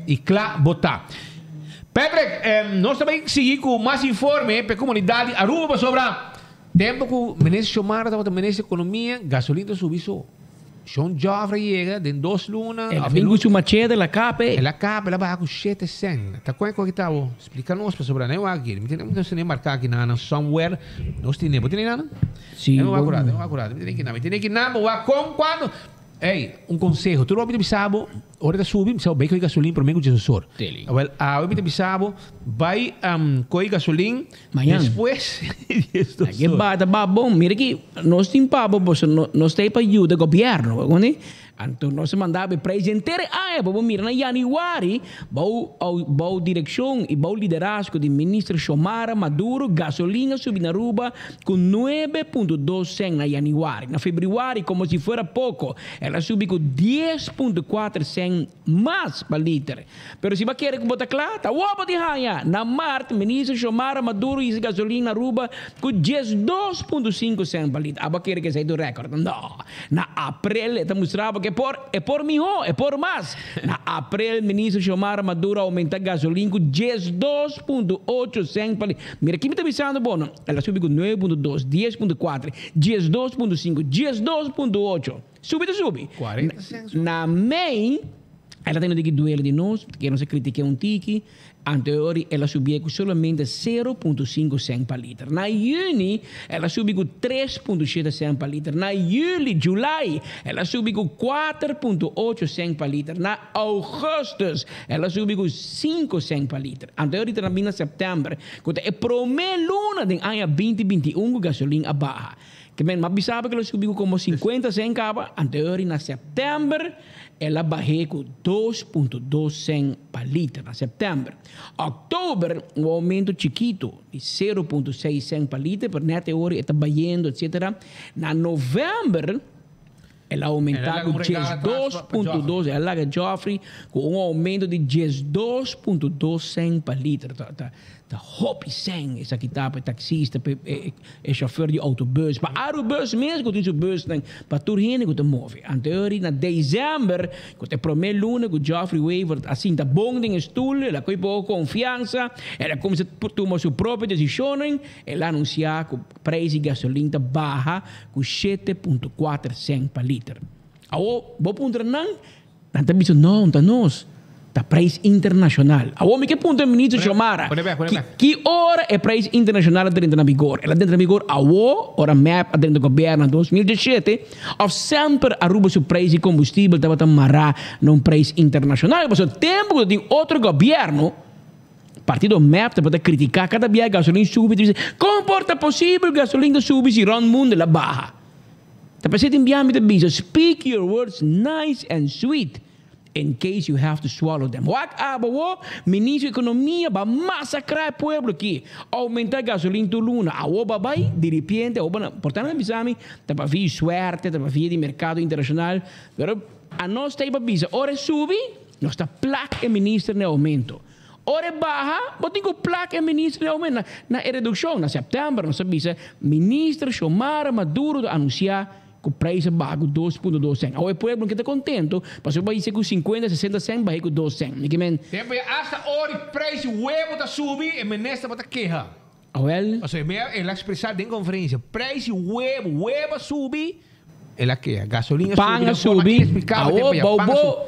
e claro, botar. Pedro, nós também seguimos com mais informe para a comunidade. Aruba sobre tempo que o ministro Xomara estava também nessa economia, gasolina subiu. Sean Joffrey chega de 2 lunas. Ela vem com sua machete, ela cape. Ela vai com 7 cent. Está com que está? Explica-nos para sobre não aqui. Não sei nem marcar aqui na somewhere. Nós temos nada? Sim. Não é acurado. Tem que nada. Com quando? Ei, conselho. Tu não vai saber, hora de subir, vai com gasolina para o meio de Jesus. Well, a hora de saber, vai com gasolina, depois. Aqui é bom. Mira que nós temos nós temos para ajuda do governo, não é? Então, nós mandamos apresentar vamos mirar em januário, a direção e o liderazgo do ministro Xomara Maduro, gasolina subiu na Aruba com 9,2 cent em januário. Na fevereiro, como se fosse pouco, ela subiu com 10,4 cent mais para litro. Mas se você quer que botar claro, tá o de raia. Na março, o ministro Xomara Maduro e gasolina na Aruba com 12,5 cent para litro. Você quer que seja do recorde? Não. Na abril, está mostrando que é por melhor, é por mais. Na abril, o ministro Xomara Maduro aumenta a gasolina com 12,8 cent para litro. Mira, aqui me está avisando, bom, ela subiu com 9,2, 10,4, 12,5, 12,8. Sube. 40 cents. Na May, ela tem que duelo de nós, porque não se critica um tique. Anterior, ela subia com somente 0,5 cent para litro. Na Juni, ela subiu com 3,7 cent para litro. Na Julho, ela subiu com 4,8 cent para litro. Na Augustus, ela subiu com 5 cent para litro. Anterior, também na setembro, quando é primeira luna de ano 2021, a gasolina baixa. Que men, mas sabe que ela subiu como 50 cent capa. Anterior, na setembro, ela baixou com 2,2 cent para litro na setembro. Outubro, um aumento chiquito de 0,6 cent para litro, por neta hora está baixando, etc. Na novembro, ela aumentou com 12,2, ela é Joffrey, com um aumento de 12,2 cent para litro. Tá hobby sem essa aqui tá para taxista, é chofer de autobus, para aerobus mesmo, que tem bus para turhine que te move. Anterior na dezembro, que te primeira luna que Joffrey Waver assim tá bom em stoel, ela com pouco confiança, ela começa a tomar sua própria decisão, ela anuncia que o preço de gasolina baixa com 7,4 cent para litro. Ao bom ponto não tá bicho não tá nós. da preço internacional. A homem que ponto é o ministro Xomara. Que hora é preço internacional dentro da vigor? Ela dentro da vigor a hora map dentro do governo em 2017 ou sempre aruba o preço de combustível estava marrar num preço internacional. Mas o tempo de outro governo partido map para criticar cada dia a gasolina sube e diz como porta possível gasolina sube se o mundo la barra. Tapi saya timbiam itu bisa speak your words nice and sweet in case you have to swallow them. Wak abawo ministro economia ba massacrar pueblo aqui. Aumentar gasolina tu luna. Awo babai de repente, portanto bisami, tapa vi suerte, tapa vi de mercado internacional. Pero a nós tem ba bisa ora subi, nós está placa e ministro ne aumento. Ora baja, botin ko placa e ministro ne aumento na redução na setembro, nós sabia ministro Xomara Maduro anunciar que o preço baixo 2.2 cents. Ao pueblo que está contento, passou para isso com 50, 60 cents, baixo com 2 cents. Tempo hasta hora o preço huevo está subir e menesta para queja. Well, o sea, ela expressar em conferência, preço huevo subir, ela queja, gasolina panga subir,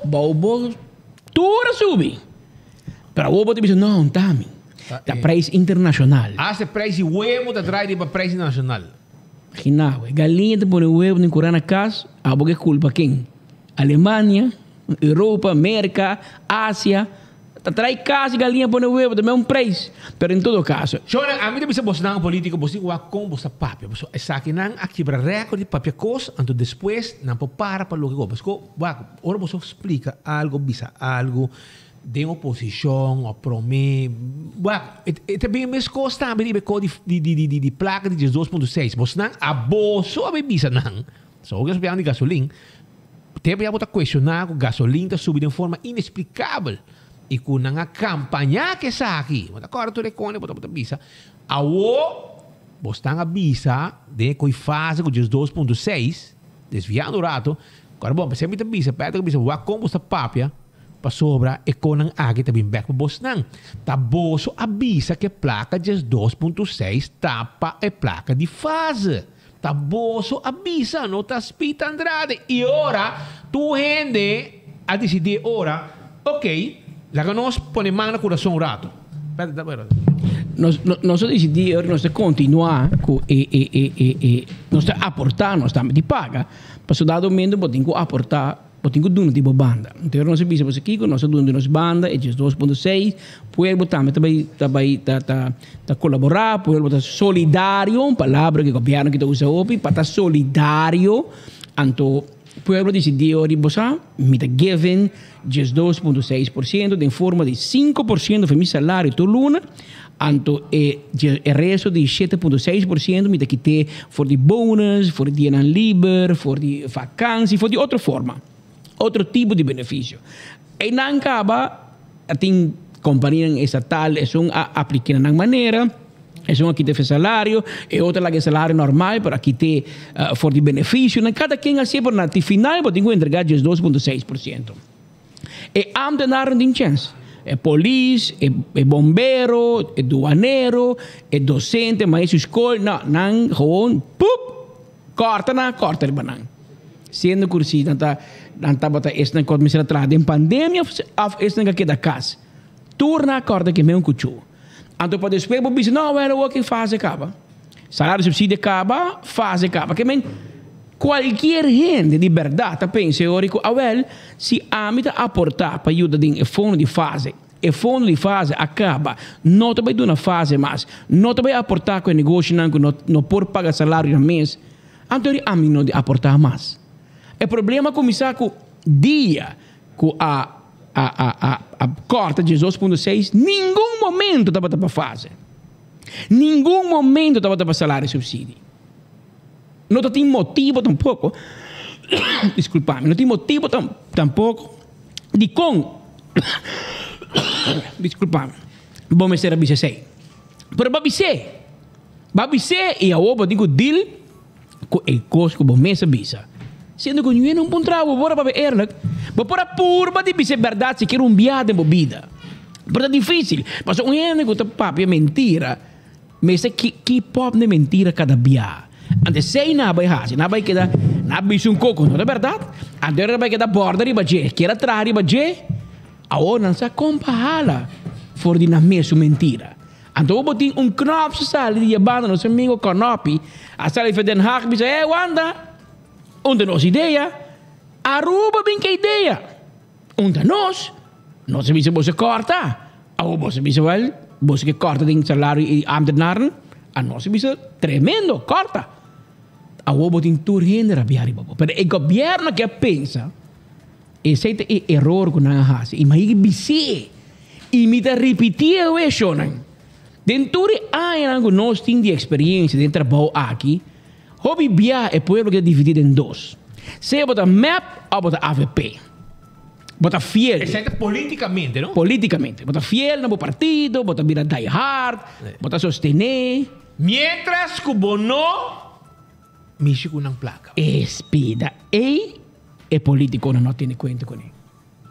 bobo, tudo subir. Pero o bobo te diz não, tami. Da preço internacional. Hasta preço huevo está atrás para preço nacional. Imagina, galinha te põe huevo em curana casa, a boca culpa quem? Alemanha, Europa, América, Ásia. Traz casa e galinha põe huevo, também é um preço. Pero em todo caso. Chora, a mim também se você não é político, você não vai com você papel. Você sabe não aqui para recorde papel coisa, então depois não pode parar para logo. Porque agora você explica algo, bisa algo de oposição, ou promê. Também mais coisa também de placa de 2.6. Você não abuso a bebida não. Só que você de gasolina, tem que questionar que gasolina está subindo de forma inexplicável. E com a campanha que está aqui, mas agora tu recone, você bisa, você está a bisa de que faz com 2.6, desviando o rato. Agora bom, você me bisa, pede que bisa, como você papia para sobra e com a água também back para você não. Tá bolso avisa que placa de 2.6 tapa é placa de fase. Tá bolso avisa, não tá spita Andrade. E ora, tu rende a decidir ora, ok, já que nós põe mão no coração um rato. Nós decidimos, nós continuar com nós aportar, nós também de paga, para o dado momento, podemos aportar. Botinho duna tipo banda. Então nós sabemos aqui que nós duna nos banda é 2.6. Pueblo também tá colaborar, pueblo tá solidário, uma palavra que o governo que tá usa hoje, para tá solidário. Então pueblo decidiu ribosa, me tá giving 2.6% em forma de 5% do meu salário todo luna. Então, o resto de 7.6% me tá quitando for de bônus, for de dia livre, for de vacância, for de outra forma. Outro tipo de benefício. E não acaba, tem companhia estatal, é um aplicar de maneira, é um aqui tem salário, e outra lá que é salário normal, para aqui tem for de benefício. Cada quem assim, por na final, pode entregar 2.6%. E antes não tem chance. É polícia, é bombeiro, é doaneiro, é docente, mas escola, não, gewoon, corta de banana. Sendo cursi, não bata esta quando me será trade em pandemia, esta que da casa. Turna a corda que me um cuchu. Então para depois o bicho não era o que faz acaba. Salário subsídio acaba, faz acaba. Que men qualquer gente de verdade pensa teórico, se a mim aportar para ajuda de fundo de fase. E fundo de fase acaba, não te vai dar uma fase mais, não te vai aportar com o negócio, não por pagar salário no mês. Então a mim não de aportar mais. O problema começar com dia, com a corta de 2.6, nenhum momento estava para fazer. Nenhum momento estava para salário e subsídio. Não tem motivo tampouco. Desculpa-me, não tem motivo tampouco de com. Desculpa-me. Vou ser a BCC. Pero babise e a oba digo deal com o cosco bom mesa bisa. Sendo que não um trabalho, bora para ver eerlijk. Mas para purba de ser verdade, se quer viagem de vida. Pero é difícil. Mas um negócio papi é mentira. Mas é que pop de mentira cada dia. Antes sei na vai hasi, na vai queda, na bicho coco, não é verdade? Antes vai queda borda riba je, que era trás riba je. Agora não se compahala voor die na mesma mentira. Então eu botei knop se sale die banda no seu amigo Konopi. A sale van Den Haag bisa, Wanda, onde nos ideia, Aruba bem que ideia. Onde nós se bisa você corta. Ou você bisa wel, você que corta den salário e ambtenaren, a nós bisa tremendo, corta. Ou botei tour hinder a biari babo. Pero o governo que pensa, esse é o erro que nós fazemos. E mas bisi, e me tá repetir o isso, não? Dentro de nós temos de experiência de trabalho aqui, hobby bia é pueblo que é dividido em dois. Se bota MAP ou bota AVP. Bota fiel. Exceto politicamente, não? Politicamente. Bota fiel no partido, bota virar die hard, bota sostener. Mientras que bono, mixe com uma placa. Espida. E político não tem conta com ele.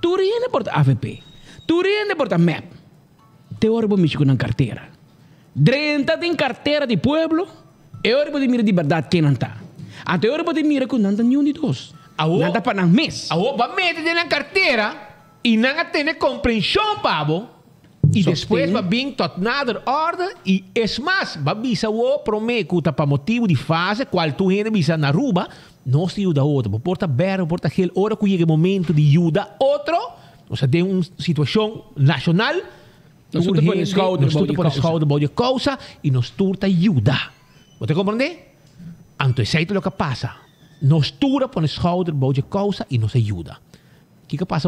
Tu riende bota AVP. Tu riende bota MAP. Te orbo mixe com uma carteira. 30 tem carteira de pueblo, e ora pode mirar de verdade quem não está. Até ora pode mirar com não está nenhum de dois. Não está para não mês. Vai meter na carteira e não tem compreensão, pavo. E depois vai vir tot nader orde e es mais, vai bisa o prometo que para motivo de fase, qual tu ainda bisa na Aruba, nós te ajuda outro. Porta berro, porta aquele hora que chega o momento de ajuda outro, ou seja, tem uma situação nacional. Nós estamos por schouder bij de causa e nós turta ajuda. Você compreende? Então, isso é o que passa. Nós turta por schouder bij de causa e nos ajuda. O que passa?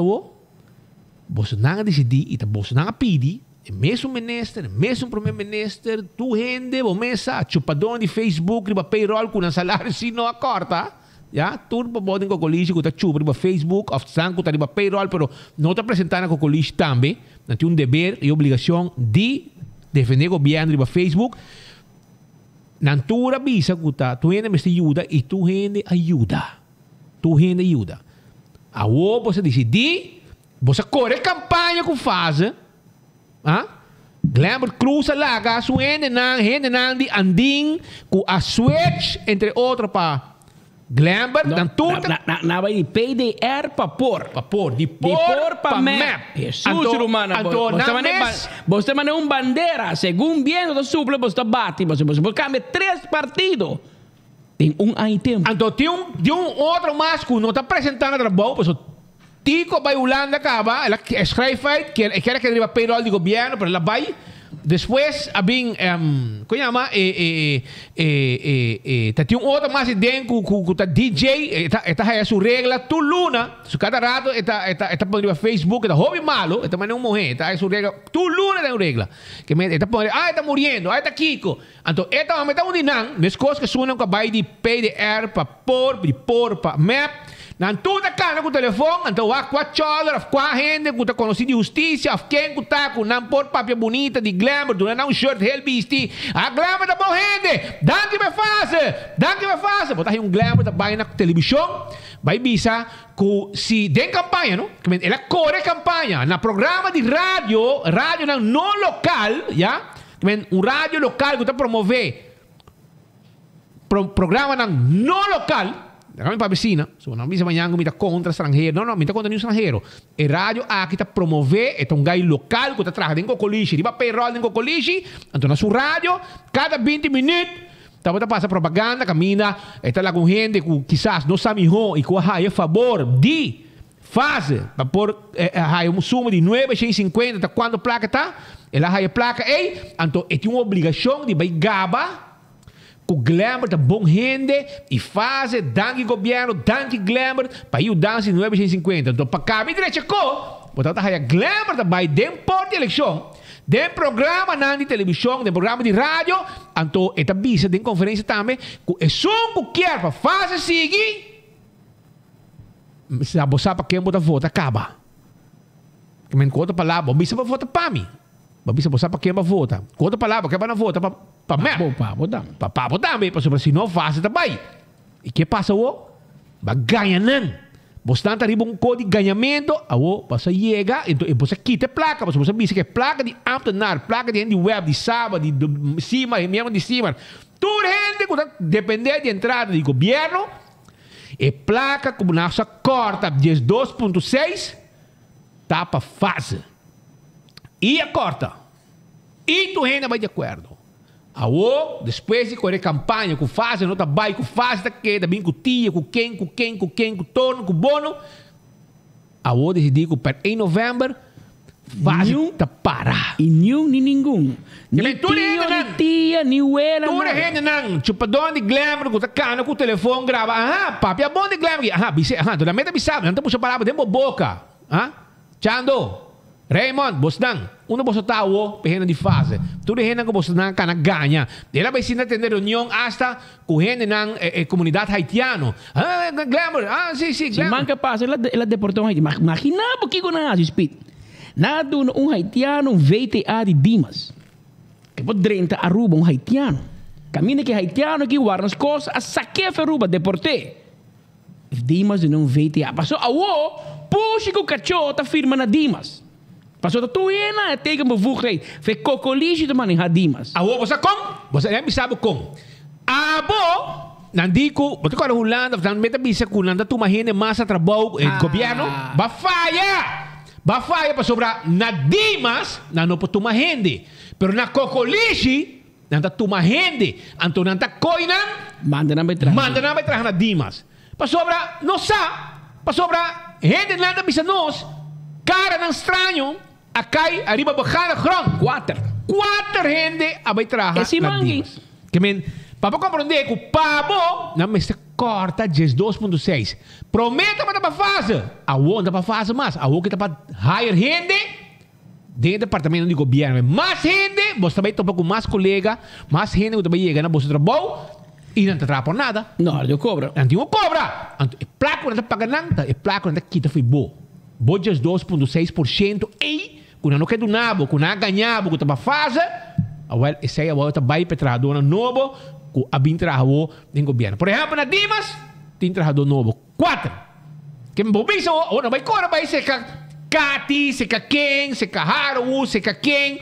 Você não decide e você não pede. O mesmo ministro, o mesmo primeiro-ministro, tu rende, você chupadão de Facebook, riba payroll com um salário se não acorda. Ja, tudo pode com o colégio que está chupa no Facebook, of sangue que está no payroll, pero não está apresentando com o colégio também. Não tem dever e obrigação de defender o governo no Facebook. Não tu avisa que tu rende me ajuda e tu rende ajuda. Tu rende ajuda. Agora você decide, você corre campanha com fase, Glamour cruza lá, su rende não de anding com a switch entre outros para Glamour, dan tudo. Na vai PDR para por. De por para map. Jesus, Romana. Você manda bandeira. Segundo bem, você suple, você bate. Você cambia 3 partidos. Tem item. Então, tem outro mais que não está apresentando trabalho. Porque Tico vai Holanda, acaba. Ela escreve que quer que deriva payroll do governo, mas ela vai. Depois, abing, como chama? Tem outro mais dentro que DJ, esta é a sua regra, tu luna, su cada rato, esta pode ir Facebook, esta hobby malo, esta não morrer, esta é a sua regra, tu luna tem uma regra, que esta pode, está morrendo, está Kiko, então, esta vai meter dinang, nas coisas que suonam com a baia de PDR, para por, para map, Nan tudo cá no telefone, então há 4 horas, 4 gente que está conhecido de justiça, quem que está com não por papel bonita de glamour, do não shirt hell beastie, a glamour da boa gente, dan que me faz, botar glamour da baia na televisão, vai bisa que se tem campanha, não? Ela corre campanha, na programa de rádio não local, já, rádio local que está promover programa não local. Kami pa vecina, so não bisa manhã mita contra estrangeiro, não, mita contra nenhum estrangeiro. E rádio aqui tá promover, é um gai local que tá trabalhando com colégio, riba payroll com colégio, então na sua rádio, cada 20 minutos, tá passa propaganda, camina, está lá com gente que quizás não sabe how e que vai a favor de fazer, para pôr um sumo de 9,50, tá quando placa tá, ela vai a placa, então é uma obrigação de vai gaba o glamour da bom gente e faz danke governo, danke glamour para ir dançar 950. Então, para cá, me direito, portanto, a glamour da vai dentro de eleição, de programa de televisão, de programa de rádio, então, esta bisa de conferência também, que é só que quer para fazer seguir, se a bolsa para quem bota voto, acaba. Que me conta palavra, bisa para votar para mim. Bisa bolsa para quem vai votar. Conta palavra, quem vai na vota para mim. Para votar, para se não faz também. E que passa o? Vai ganhando. Você está arriba código de ganhamento, você chega, então você quita a placa, você vê que placa de Amtenar, placa de web, de sábado, de cima, mesmo de cima. Tudo gente que depende de entrada do governo, e placa como nossa corta de 2.6, etapa fase. E a corta. E tu ainda vai de acordo. Depois de correr campanha, com fase, não tá bem, com fase, tá que, também com tia, com quem, com torno, com bono. Decidi que em novembro, fase tá parar. E nenhum, nem ninguém. Nem tia, nem uela. Tu ainda não. Chupadão de glamour, com a cana, com o telefone, grava. Papi, é bom de glamour. Tu também tá bisado, não tá puxando palavra dentro da boca. Chando. Raymond, Bosdan, uno boso tao, pehena de fase. Tu rehena ko Bosdan ka ganha. Ela vai sinta atender reunião hasta kuhene ng comunidade haitiano. Glamour, sim, glamour. Se manca passa, ela deportou um haitiano. Imagina por que eu não speed. Nada haitiano, VTA de Dimas. Que pode drenta Aruba haitiano. Camina que haitiano que guarda as coisas, a saque a Aruba, deportei. Dimas não VTA. Passou puxa que o cachorro tá firma na Dimas. Passou da tuena, tegen bevoegdheid. Foi kokolisje de manejar Dimas. Você como? Você nem sabe como. Nandiko, você quando Holanda, você meta bisa com nanda tu mahine massa trabalho em governo, bafaya para sobrar na Dimas, na no tu mahende. Pero na kokolisje, nanda tu mahende, anto nanda coinan, manda na betrahan na Dimas. Para sobra, não sa, para sobra, gente nanda bisa nos, cara não estranho. Acai, arriba bajada, grond. 4 gente abay traha. Esse mangi. Que men, para compreender que o pabo não me se corta 2.6. Prometa para a fase. A onda para fase mais. A outra para hire gente dentro do departamento de governo. Mais gente, você também topa com mais colega, mais gente que também chega na bolsa de trabalho e não te trata por nada. Não, eu cobro. Não cobra. E placo não te paga nada. E placo não te quita foi bom. Bojas 2.6% e quando não quer do nabo, quando não ganhava, quando estava fase, esse aí está bem petrador novo, que a bem trabalhou no governo. Por exemplo, na Dimas, tem trabalhador novo. 4. Que me bobisa, ou não vai correr, vai ser Kati, se quem, se Haru, se quem.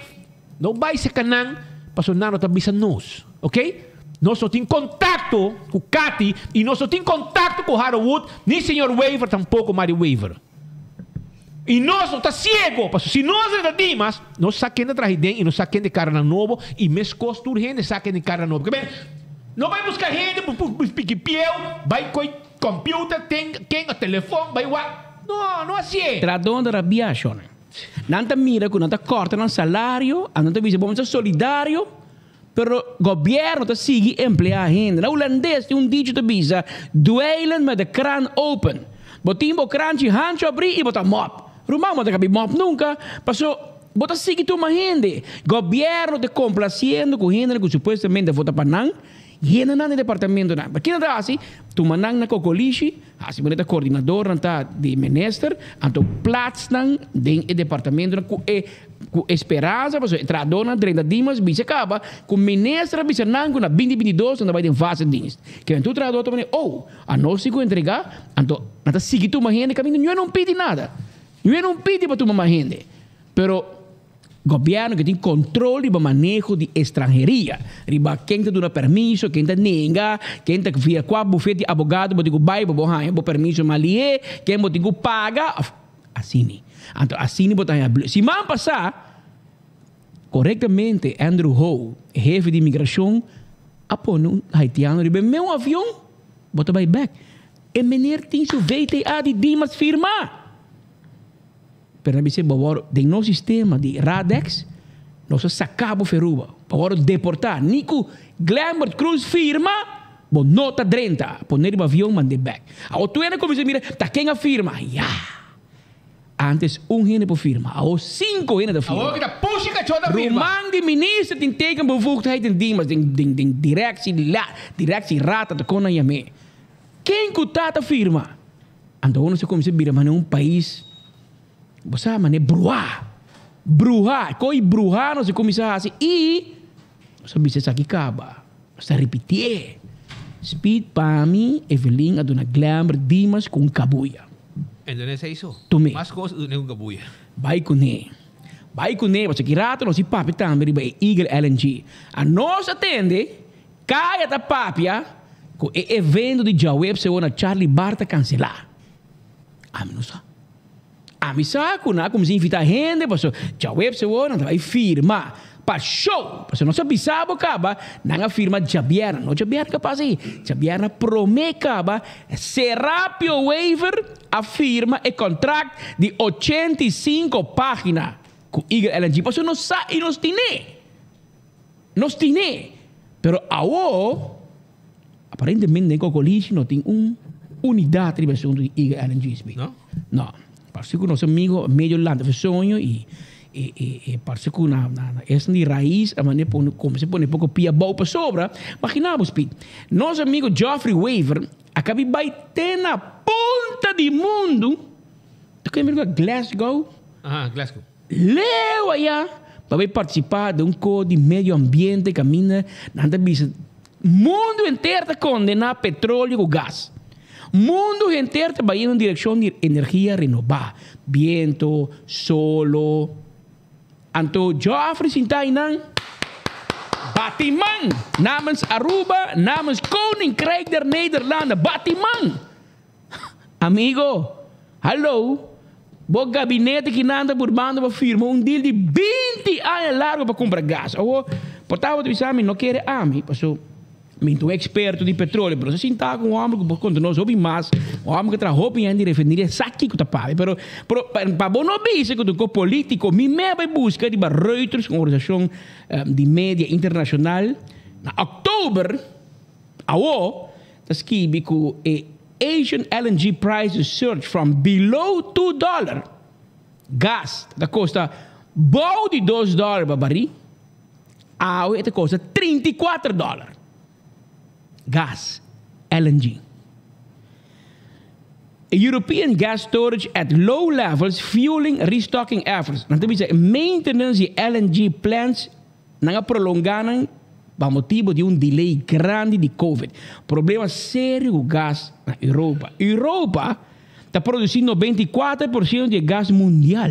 Não vai ser Kanan, para sonar outra bisa nós, ok? Nós só temos contato com Kati e nós só temos contato com Haru, nem senhor Waver, tampouco Mari Waver. E nós não está cego, porque se nós não Dimas, nós saquemos de tragédia e nós saquemos de cara novo e mesmo costura gente saquemos de cara novo. Não vai buscar gente por pique-piel, vai com computer, tem quem o telefone, vai lá. Não é assim. Tradonda da viagem. Não te mira que não te corta no salário, não te diz vamos ser solidário, pero o governo te sigue emplear gente. Na holandês tem dígito visa, duelen met de kraan open. Botimbo krantje, handje abrir e botar mop. Rumang mo tabi mop nunca. Passou, bota sigue tu uma gente. Governo te complaciendo com gente que supostamente vota para não. Gente não no departamento não. Porque não assim, tu manang na kokolishi, assim bonita coordenador não tá de minister, anto plats não den e departamento com esperança, passou trador na drenda Dimas, bisa acaba com ministra bisa não com na 2022 não vai ter fase de dienst. Que tu trador também, a nós se entregar, anto não sigue tu uma gente, caminho não pede nada. Eu não pedi para tu uma gente, pero governo que tem controle do manejo de estrangeria, riba quem te dá permisso, quem te nega, quem te via qua bufete abogado, botigo bai, bo permisso malie, quem botigo paga, assim. Então assim botar se man passar corretamente Andrew Ho, chefe de imigração, apone um haitiano riba meu avião, bota vai back. E meneer tem su VTA de Dimas firma. Pero nabise bawaro de no sistema de Radex nós sacabo feruba bawaro deportar niku Glamour Cruz firma bo nota 30 poner o avião mande back a tu ena como se mira tá quem a firma antes gente por firma a 5 gente da firma que tá puxa cachorro da firma Rumang de ministro tem teken bevoegdheid in Dimas den directie rata te kona yame quem kutata firma ando não se como se mira mas um país você mane bruha, coi bruha não se começa assim e você bisa aqui acaba, você repetir, speed para mim, Evelyn a dona Glamour Dimas com cabuia. Então é isso. Tome. Mais coisas do que com cabuia. Vai com ele, você que rato não se papi também vai Eagle LNG. A nossa atende, caia da papia, com o evento de Jaweb se ona Charlie Barta cancelar. A mim não sabe. A mi saco, na como se invita gente, passo, já web se vou, não vai firma. Pa show, passo não sabe sabo caba, não firma Jabier, não Jabier capaz aí. Jabier promete caba, Serapio waiver a firma e contrato de 85 páginas com Eagle LNG. Passo não sa e nos tiene. Pero awo aparentemente com coliche não tem unidade de assunto de Eagle LNG. Não. Parece que nosso amigo meio lado de sonho e parece que essa de raiz a maneira como se põe pouco pia bom para sobra. Imaginamos, Pete. Nosso amigo Geoffrey Weaver acaba de bater na ponta do mundo. Tu quer ver Glasgow? Glasgow. Leu aí para participar de código de meio ambiente que caminha nada bisa. Mundo inteiro está condenado petróleo e gás. Mundo inteiro está indo em direção de energia renovável. Viento, solo. Então, Geoffrey Sintainang, Batiman, namens Aruba, namens Koninkrijk der Nederlanden, Batiman. Amigo, hallo. O gabinete que nanda por banda para firmar deal de 20 anos largo para comprar gás. Portanto, eu não quero a mim, passou. Minto experto de petróleo, pero se sinta com um homem que conta nós ouve mais, um homem que trabalha em de refineria, sabe que tá pago, pero para bom não bisa que o político me vai buscar de Reuters, uma organização de mídia internacional, na outubro, tá escrito que Asian LNG prices surge from below $2. Gas, da custa bom de $2 para baril, esta custa $34. Gas, LNG. European gas storage at low levels fueling restocking efforts. Nanti bisa maintenance de LNG plants nanga prolongaram por motivo de delay grande de COVID. Problema sério com gas na Europa. Europa está produzindo 24% de gas mundial.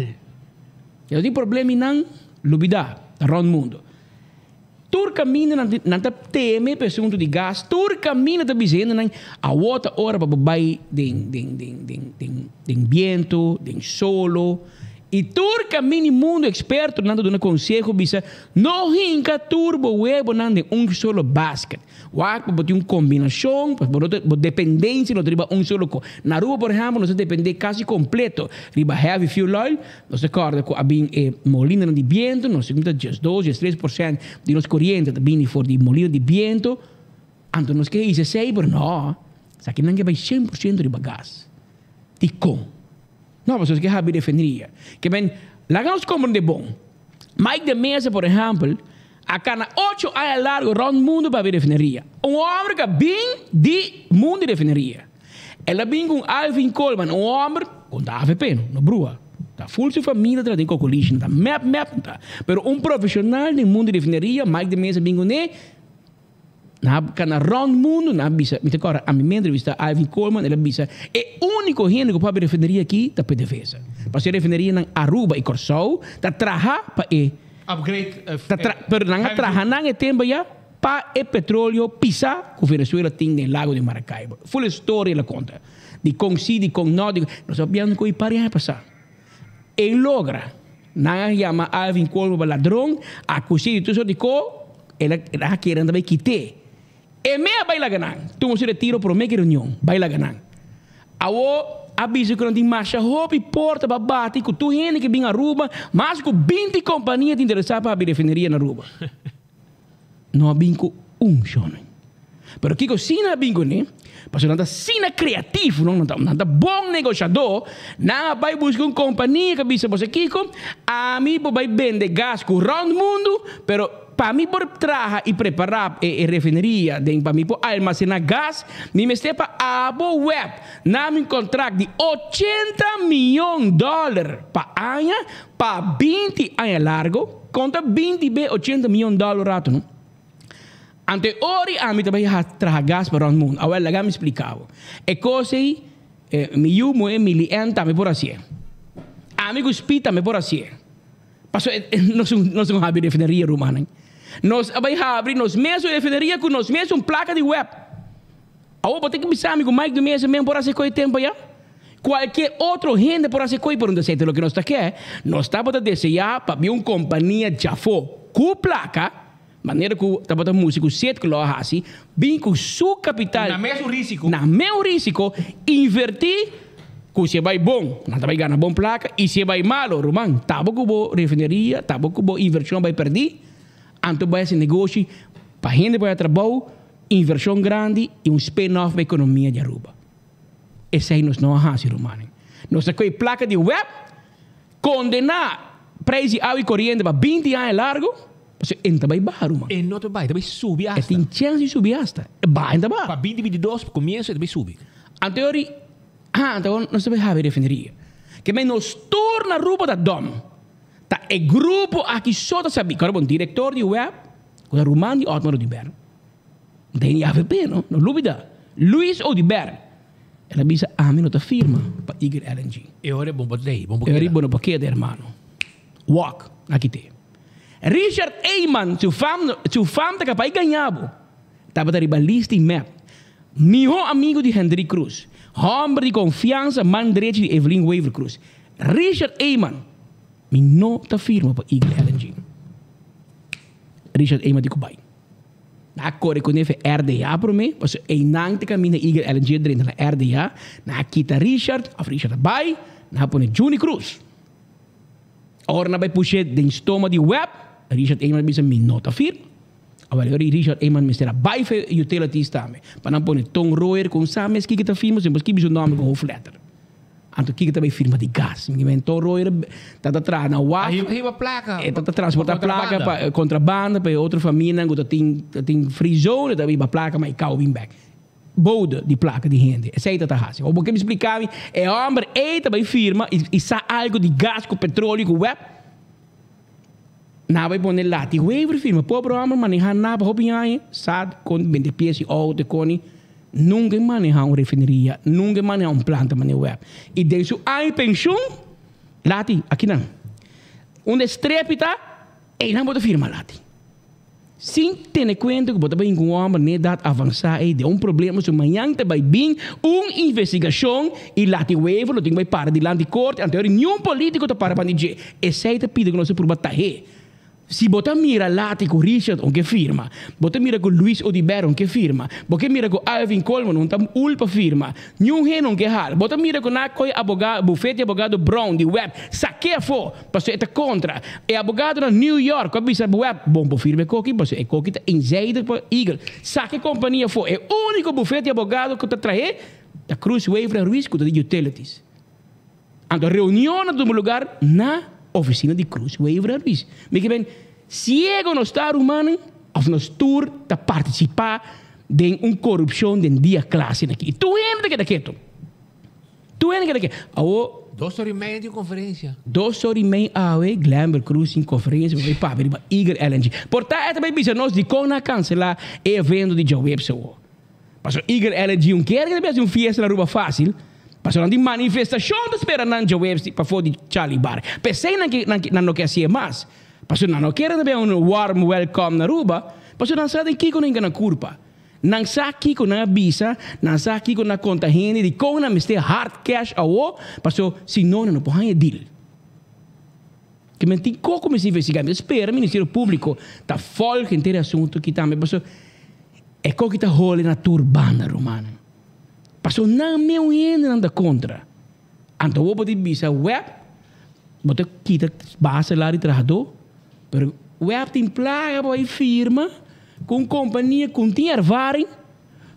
E tem problema não lubida around mundo. Turcamina não teme assunto de gás. Turcamina está dizendo a outra hora para babai de viento, de solo. E Turcamina mundo experto não dá um conselho bisa não hinca turbo web não de solo basket. Wak para ter uma combinação, para dependência não riba solo co. Na rua por exemplo nós depende quase completo. Riba heavy fuel oil, nós acorda com a bem molina de viento, nós segunda just 2-3% de nos corrente também for de molina de viento. Então nós que isso sei por não. Sa que não que vai 100% riba gás. Ticom. Não, mas que a refineria. Que bem, lá nós compramos de bom. Mike de Mesa, por exemplo, a cana 8 anos largo round mundo para a refineria. Homem que vem de mundo de refineria. Ela vem com Alvin Coleman, homem com a AVP, no Brua. Tá full sua família, tem cocolation, tá map, tá. Pero profissional no mundo de refineria, Mike de Mesa vem com ele, na round mundo na bisa me agora a minha entrevista Alvin Coleman ela bisa é único gente que pode refineria aqui da PDVSA para ser refineria na Aruba e Corsou tá traha para upgrade pero não traha não é tempo já para petróleo pisa que Venezuela tem no lago de Maracaibo full story ela conta de coincide com nós sabíamos que ia passar e logra não chama Alvin Coleman ladrão acusado tudo de co ela querendo também quitar. E meia baila ganang. Tu se retiro por meia reunião. Baila ganang. Awo aviso que não tem marcha roupa porta para bater com tu gente que vem a Aruba, mas com 20 companhias te interessar para abrir refineria na Aruba. Não abrir com chone. Pero aqui com sina bingo né? Porque não está sina criativo, não está bom negociador, não vai buscar uma companhia que bisa você aqui com a mim vai vender gás com round mundo, pero para mim por trabalhar e preparar a refineria, para mim por armazenar gás, me mete para a web, na meu contrato de $80 milhões para ano, para 20 anos largo, conta 80 milhões de dólares rato, não? Ante ori a mim também trabalhar gás para o mundo. Agora lá me explicava. E coisa me yumo e milian também por assim. Amigos pita também por assim. Passo nós não abrir refineria romana. Nós vai abrir nós mesmo refineria com nós mesmo placa de web. Agora tem que pensar amigo Mike do mesmo por assim com o tempo já. Qualquer outro gente por hacer coi por onde aceita lo que nós está quer, nós estamos a desejar para ver uma companhia já for com placa, maneira que estamos a músico certo que lo assim, bem com seu capital. Na mesmo risco. Na mesmo risco, invertir, que se vai bom, não vai ganhar bom placa, e se vai malo, Roman, tabo que boa refineria, tabo que boa inversão vai perder, então vai esse negócio, para gente vai trabalhar, inversão grande e spin-off para a economia de Aruba. Esse aí nós não arrasamos, Romano. Nós temos placa de web, condenar preço de água e corrente para 20 anos largo, você entra vai baixo, Romano. E não vai subir hasta. Tem chance de subir hasta. Vai entra baixo. Para 2022, começa, vai subir. Anterior, então nós temos a refineria. Que me nos torna a Aruba da DOM. Tá é grupo aqui só da saber. Cara, bom, diretor de web, o Romano de Otmar Odiber. Tem AVP, não? Não dúvida. Luiz Odiber. Ela diz, mim não firma para Eagle LNG. E ora é bom para daí, bom para quê? Bom para quê, irmão? Walk, aqui tem. Richard Eyman, seu fam tá capaz de ganhar. Estava da ribalista em map. Meu amigo de Henry Cruz. Homem de confiança, man direito de Evelyn Waver Cruz. Richard Eyman, me não firma para Eagle LNG. Richard Eyman de Kubai. Na corre com ele RDA para mim, porque é não te caminha Eagle LNG dentro da RDA, na quita Richard vai, na põe Juni Cruz. Ora na vai puxar den estômago de web, Richard Eyman bisa me nota firme. Agora Richard Eyman me será vai for utilities também, para não pôr Tom Royer com sames que kita firma, sempre que biso nome com flatter. Anto que também firma de gás, me Tom Royer tá atrás na WAF. Aí uma placa. É tá transportar a placa para contrabando para outra família, que tem free zone, também a placa mais cau bem back. Boda de placa de gente. Essa aí tá assim. O que me explicava é homem aí também firma e sa algo de gás com petróleo com web. Na vai poner lá, ti waiver firma, pobre homem manejar nada, hobby sad com 20 pies e auto com nunca manejar uma refineria, nunca manejar uma planta manejar web. E de sua pensão, lati, aqui não. Onde estrepita, e não pode firma lati. Sem ter conta que você com um homem na idade avançada e de problema, se amanhã te vai vir uma investigação e lati waiver, não tem que parar de lá de corte, anterior nenhum político te para dizer, esse aí te pede que não se por batalhar. Se você mira lati com Richard, onde firma. Você mira com Luiz Odiber, onde firma. Você mira com Alvin Coleman, onde ulpa firma. Nenhum rei não quer hal. Você mira com aquele abogado, bufete de abogado Brown, de web. Saqueia for, porque é contra. É abogado na New York, que bisa web. Bom, por firma coqui, porque é coqui tá inzeido para Eagle. Saque companhia for. É o único bufete de abogado que está trazendo da Cruz Waiver Risco de Utilities. Então, reunião no lugar na oficina de Cruz Waiver Risco. Me que bem, se ego no estar humano, of nos tour a participar de uma corrupção de dia classe aqui. Tu entra que daquilo. Tu entra que daquilo. 2 horas e meia de conferência. 2 horas e meia, Glamber Cruz em conferência, para Eagle LNG. Portanto, é também bisa nós de como cancelar o evento de Joe Webster. Porque Eagle LNG não quer que tenha uma fiesta na rua fácil. Porque não tem manifestação de espera na Joe Webster para fora de Charlie Bar. Pensei não quer ser mais. Porque não quer também warm welcome na Aruba, porque não sabe que não é na curva. Não sabe que não é visa, não sabe que não é conta gente, de como não é hard cash a o, porque se não pode deal. Que me tem como se investigar, mas espera, o Ministério Público está folga inteiro assunto que também, porque é como que está role na turbana romana. Porque não me entende nada contra. Então, eu vou visa web, vou quitar base lá de trabalhador, pero web tem plaga para firma com companhia com tem ervaring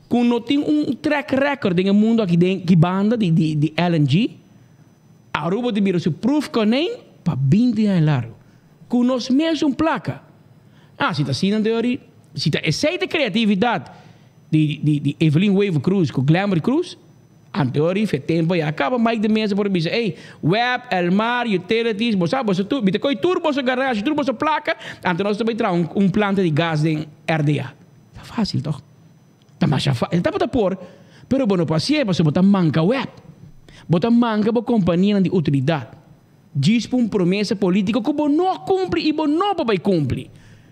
com não tem track record no mundo aqui que banda de LNG a Aruba de miro se proof com nem para 20 anos largo com nós mesmo placa se está assim teoria se está essa criatividade de Evelyn Wave Cruz com Glamour Cruz anterior foi tempo e acaba mais de mês por dizer, web, Elmar, utilities, você tu, bita coi turbo sua garagem, turbo sua placa, então nós também traz planta de gás em RDA. Tá fácil, toch? Tá mais fácil. Tá para pôr, pero bueno, paciência, você botar manca web, botar manca para companhia de utilidade. Diz para promessa política que você não cumpre e você não vai cumprir.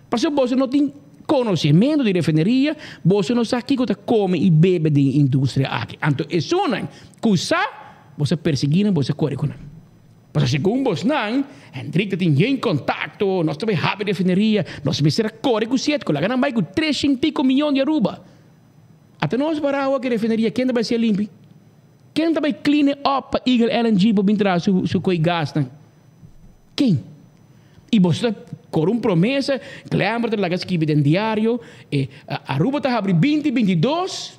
Porque você não tem conhecimento de refineria, você não sabe o que come e bebe de indústria aqui. Então, isso não é que você perseguir, você corre com ele. Mas segundo você não, Hendrik tem geen contacto, nós também have refineria, nós também será corre com sete, com a gana vai com 3,5 milhões de aruba. Até nós para a refineria, quem vai ser limpo? Quem vai clean up para Eagle LNG para entrar su coi gas? Quem? E você com promessa, lembra da que escreve no diário, Aruba está abre 2022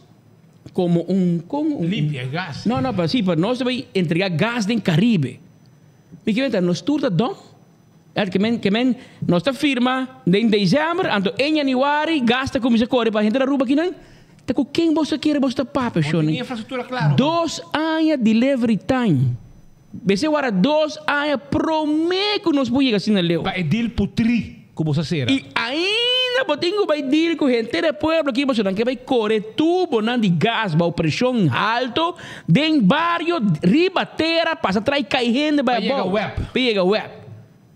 como limpia gas. Não, sim, para nós vai entregar gás do Caribe. E que nós turta dom? Que men nós firma em dezembro, então em januário gasta como se corre para entrar Aruba aqui não? Tá com quem você quer você papo, Tem infraestrutura claro. 2 anos delivery time. Você agora 2 anos promete que nós podemos assim na leu. Vai deal putri, como você será. E ainda botinho vai deal com gente do pueblo que você não que vai correr tubo não de gás, vai pressão alto, den barrio ribatera passa atrás cai gente vai pega web.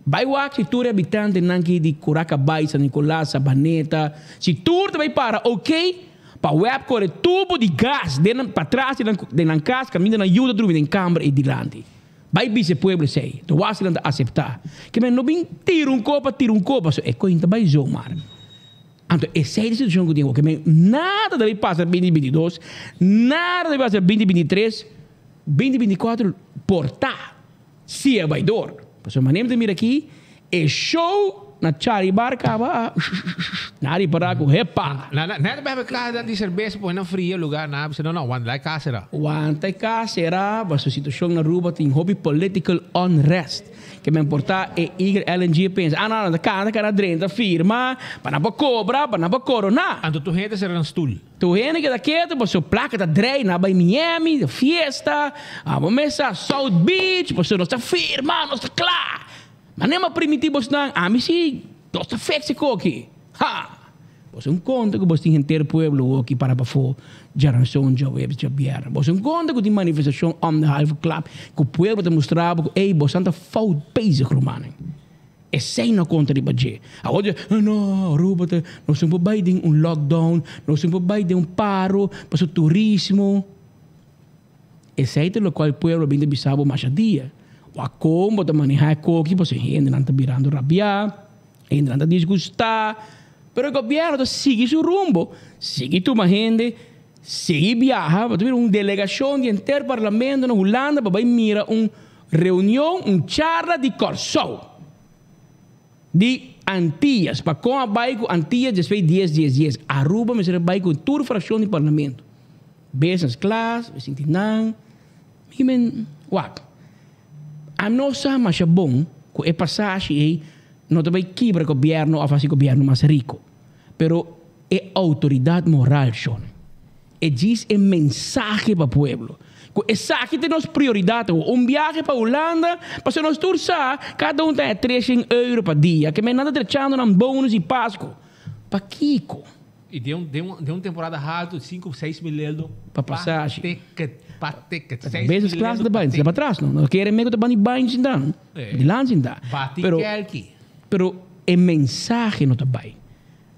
Vai o se tu habitante não que de Curacabá, San Nicolás, Sabaneta, se tu vai para, ok? Para web correr tubo de gás, para trás de casa, caminho na ajuda do em câmara e dilante. Vai vice pueblo sei, tu vas a aceitar. Que men não vem tira um copo, é coisa vai zomar. Então, essa é a situação que eu digo, que men nada deve passar 2022, nada deve passar 2023, 2024 portar, se é vaidor. Por maneira de mirar aqui, é show na Charlie Bar acaba nada para com repa. Nada vai ficar de cerveja por não frio lugar nada, você não want like casera. Want like casera, mas a situação na Aruba tem hobby political unrest. Que me importa é Eagle LNG pensa, não, da cara drenta firma, para não cobra, para não corona. Então tu gente será no stool. Tu gente que daqui, tu sua placa da drei na Miami, fiesta, a começa South Beach, você não está firma, não está claro. Mas nem mais primitivo não, me sim, tosta fexo aqui. Ha! Você conta que você tem inteiro pueblo aqui para fora, geração de web de biara. Você conta que tem manifestação on the half club, que o pueblo te mostrava que ei, você anda falta peso romano. É sem na conta de baje. Agora, não, Aruba, nós somos para de lockdown, nós somos para de paro, para o turismo. Esse é o qual o pueblo vem de bisabo mais a dia. O como de manejar coque, você ainda não está virando rabia, ainda não está disgustar. Pero o governo sigue seu rumbo, sigue tua gente, sigue viaja, vai ter uma delegação de interparlamento na Holanda, vai mirar uma reunião, charla de Corsou, de Antillas, para com a bairro Antillas, después 10. Aruba, mas era bairro toda fração de parlamento. Business class, não, a nossa mais bom, que é passagem, não vai quebrar o governo a fazer o governo mais rico. Pero é autoridade moral, Sean. É diz é mensagem para o povo. Essa aqui tem nossa prioridade. Viagem para a Holanda, para nós turçar, cada tem 300 euros por dia, que me nada trechando um bônus e Páscoa. Para Kiko. E deu uma temporada rápido, 5, 6 mil euros. Para passagem. Pateca. Vezes classe de banho, para trás, não querem meio de banho sem dar. De lá sem dar. Pero é mensagem no trabalho.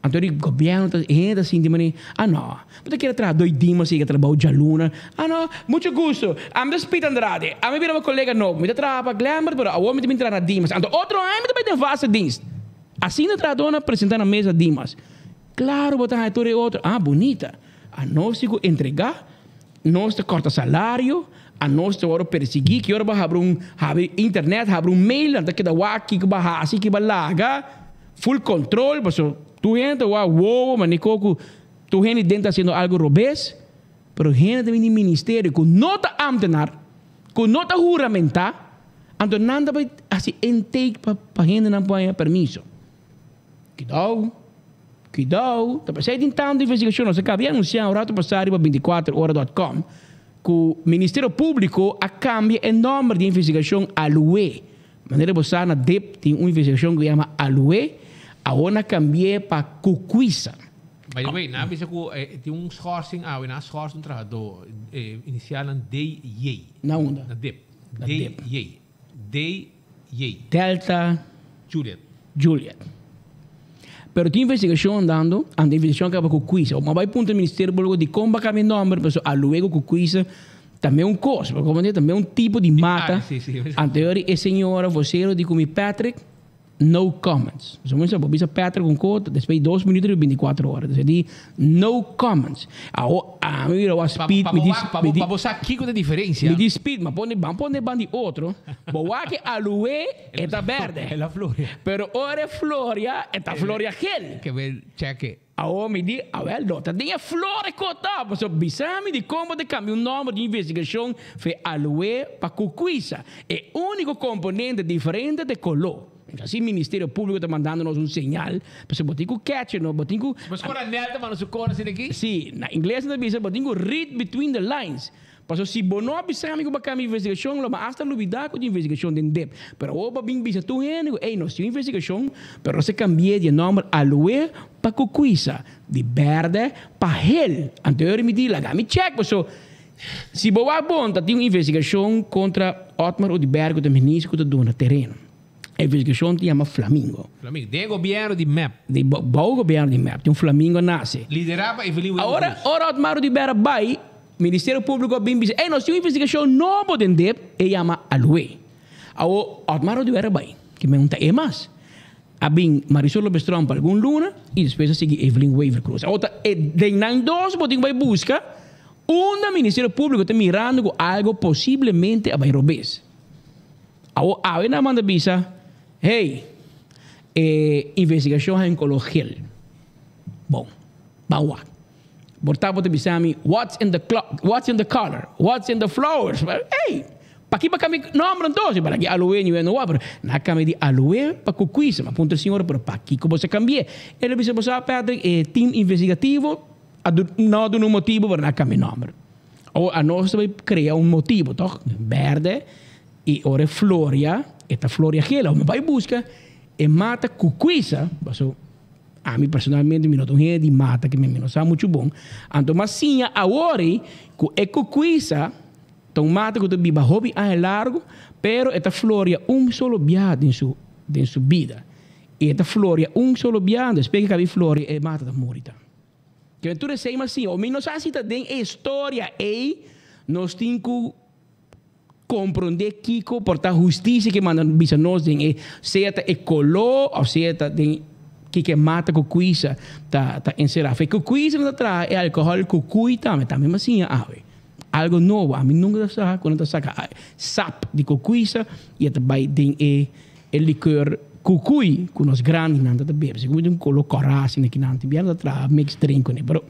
Então o governo está assim de maneira, não, você quer trabalhar 2 dias, você quer trabalhar de aluna, não, muito gosto, I'm the Speed Andrade, a mim vira uma colega novo, me trabalha para Glamour, pero a homem me entrar na Dimas, então outro ano me também faz dienst. Assim na tradona apresentar na mesa Dimas. Claro, botar a torre outro, bonita, a nós entregar, nós corta salário, a nós agora perseguir, que agora vai abrir internet, abrir mail, até que da waki, que vai assim, que vai larga, full control, porque tu gente, mas Nicoco, tu gente dentro fazendo algo robês, pero gente também no ministério, com nota amtenar, com nota juramentar, então nada vai assim, intake para gente não pode permisso. Cuidado, tá passando em tanto de investigação, nós acabamos de anunciar o rato passado para 24horas.com, que o Ministério Público a cambia o nome de investigação ALUE. De maneira que você na DEP tem uma investigação que chama ALUE, a ona cambia para Cucuisa. By the way, nabi sa ko tem schorsing na schorsing trabalhador inicial ng DEA. Na onda? Na DEP. DEA. Delta Juliet. Pero tem investigação andando, a investigação acaba com Cucuisa. Mas vai punto do Ministério Público de como vai cambiar o nome, mas a luego Cucuisa Também um coisa, porque também um tipo de mata. Sim. Anterior, e senhora, você diz como Patrick, no comments. Zo mensen hebben bij Patrick een code, dat is bij 2 minuten en 24 horas. Dus die no comments. Mira, o speed, Para você aqui com a diferença. Me diz speed, mas pone bandi outro. Boa que alue está verde. É a Floria. Pero ora Floria, está Floria gel. Que ver, cheque. Me diz, dota, tem Floria cota. So bisami de como de cambio o nome de investigação foi alue para cucuisa. É o único componente diferente de color. Assim, o Ministério Público está mandando-nos um sinal para você botar o catcher, não botar o... Mas quando a neta vai nos cor assim aqui? Sim, na inglês não bisa botar o read between the lines. Para se não bisa amigo para a investigação, mas hasta novidade com a investigação de DEP. Pero o bem bisa tu enigo, nós temos investigação, pero se cambia de nome aloe para cucuisa, de verde para gel. Anterior me diz, me check, so se boa bom, tem uma investigação contra Otmar Oudberg, o ministro que está no terreno. A investigação se chama Flamingo. Flamingo, de governo de MAP. De bom governo de MAP. Tem um Flamingo nasce. Liderava Evelyn Williams. Ora, Otmar de Bera vai, Ministério Público bem diz, nós temos uma investigação nova dentro de e chama Alue. Otmar de Bera vai, que me pergunta, mais? Abin Marisol Lopes Trump algum luna e depois a seguir Evelyn Waver Cruz. De nan dos, botem vai buscar, Ministério Público está mirando com algo possivelmente a vai robes. A na manda bisa, hey, investigação em cologel. Bom, bawa. Bortabo te bisami, what's in the color? What's in the flowers? Hey, pa aqui para kami nombram todos, para que aloe ni no abro. Na kami di aloe pa kukuisa, ma punto senhor, pero pa aqui como se cambie. Ele bisa bosa Patrick, team investigativo, não do motivo para na kami nombro. Ou a nós vai criar um motivo, toch? Verde e ora Floria, esta Floria gela, me vai buscar e mata cucuisa, a mim personalmente me noto de mata que me não sabe muito bom. Então mas sim, agora que é cucuisa, então mata que tu biba hobby a largo, pero esta Floria solo biado em sua vida. E esta Floria solo biado, espera que a Floria é mata da morita. Que tu sei mas sim, o menos assim tá tem história e nós temos compreender Kiko por a justiça que manda bisa nós tem seja é color ou seja tem que mata com cuisa tá encerrado. Foi com cuisa não traz é álcool com cuita também mas sim algo novo a mim nunca sabe quando tá saca sap de cuisa e também tem é licor cucui com os grandes não tá bebe se como um color coração que não tem bem atrás mix drink né bro.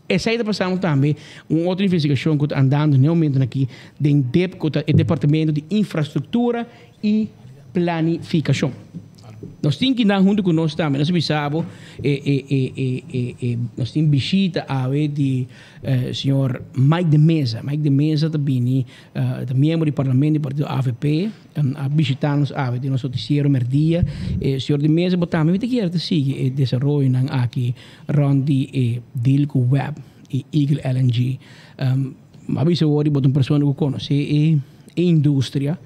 Essa aí está passando também uma outra investigação que está andando no momento aqui dentro do Departamento de Infraestrutura e Planificação. Nós temos que andar junto com nós também. Nós sabemos, nós temos visita a de senhor Mike de Mesa. Mike de Mesa também é membro do Parlamento do Partido AVP. A visitar-nos de nosso noticiero merdia. Senhor de Mesa, também tem que seguir o desenvolvimento aqui rond deal com web e Eagle LNG. Mas eu vou botar uma pessoa que conhece indústria,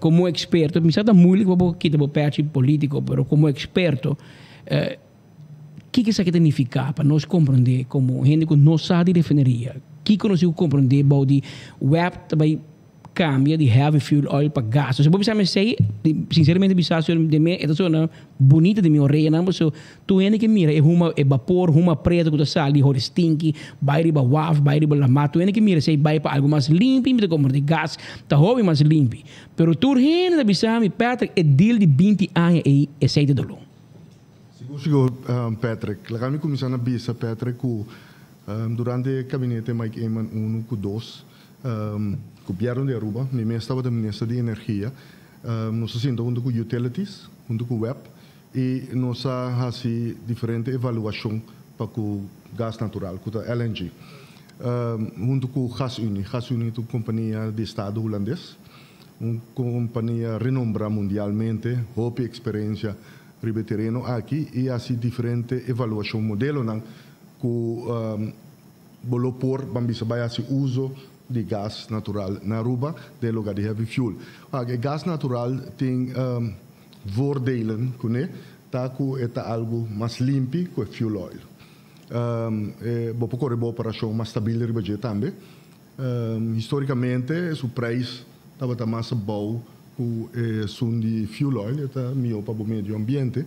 como experto, me sabe muito que te parte político, mas como experto, que isso significa para nós compreender como gente que não sabe de refineria, que consigo compreender about the web também cambia de heavy fuel oil para gás. Se você me sei, sinceramente, de mim é uma bonita de minha orelha, não, mas tu ainda que mira, é uma vapor, uma preta que tu sai, hor stinky, vai riba waf, vai riba lama, tu ainda que mira, sei vai para algo mais limpo, me como de gás, tá hobby mais limpo. Pero tu ainda de bisami, Patrick, é deal de 20 anos e é sei de dolor. Sigur, Patrick, la kami começando a bisa, Patrick, durante o gabinete Mike Eman 1 com 2, governo de Aruba, me estava da ministra de energia, nós fazendo junto com utilities, junto com web, e nós fazemos diferente avaliação para o gás natural, com a LNG, junto com GasUnie é uma companhia de estado holandês, uma companhia renombrada mundialmente, houve experiência ribe terreno aqui e assim diferente avaliação modelo não com bolopor bambisa vai assim uso de gás natural na Aruba, de lugar de heavy fuel. O gás natural tem voordelen, tá com algo mais limpo que o fuel oil. Vou procurar uma operação mais estável também. Historicamente, o preço estava mais bom que som de fuel oil, está melhor para o meio ambiente,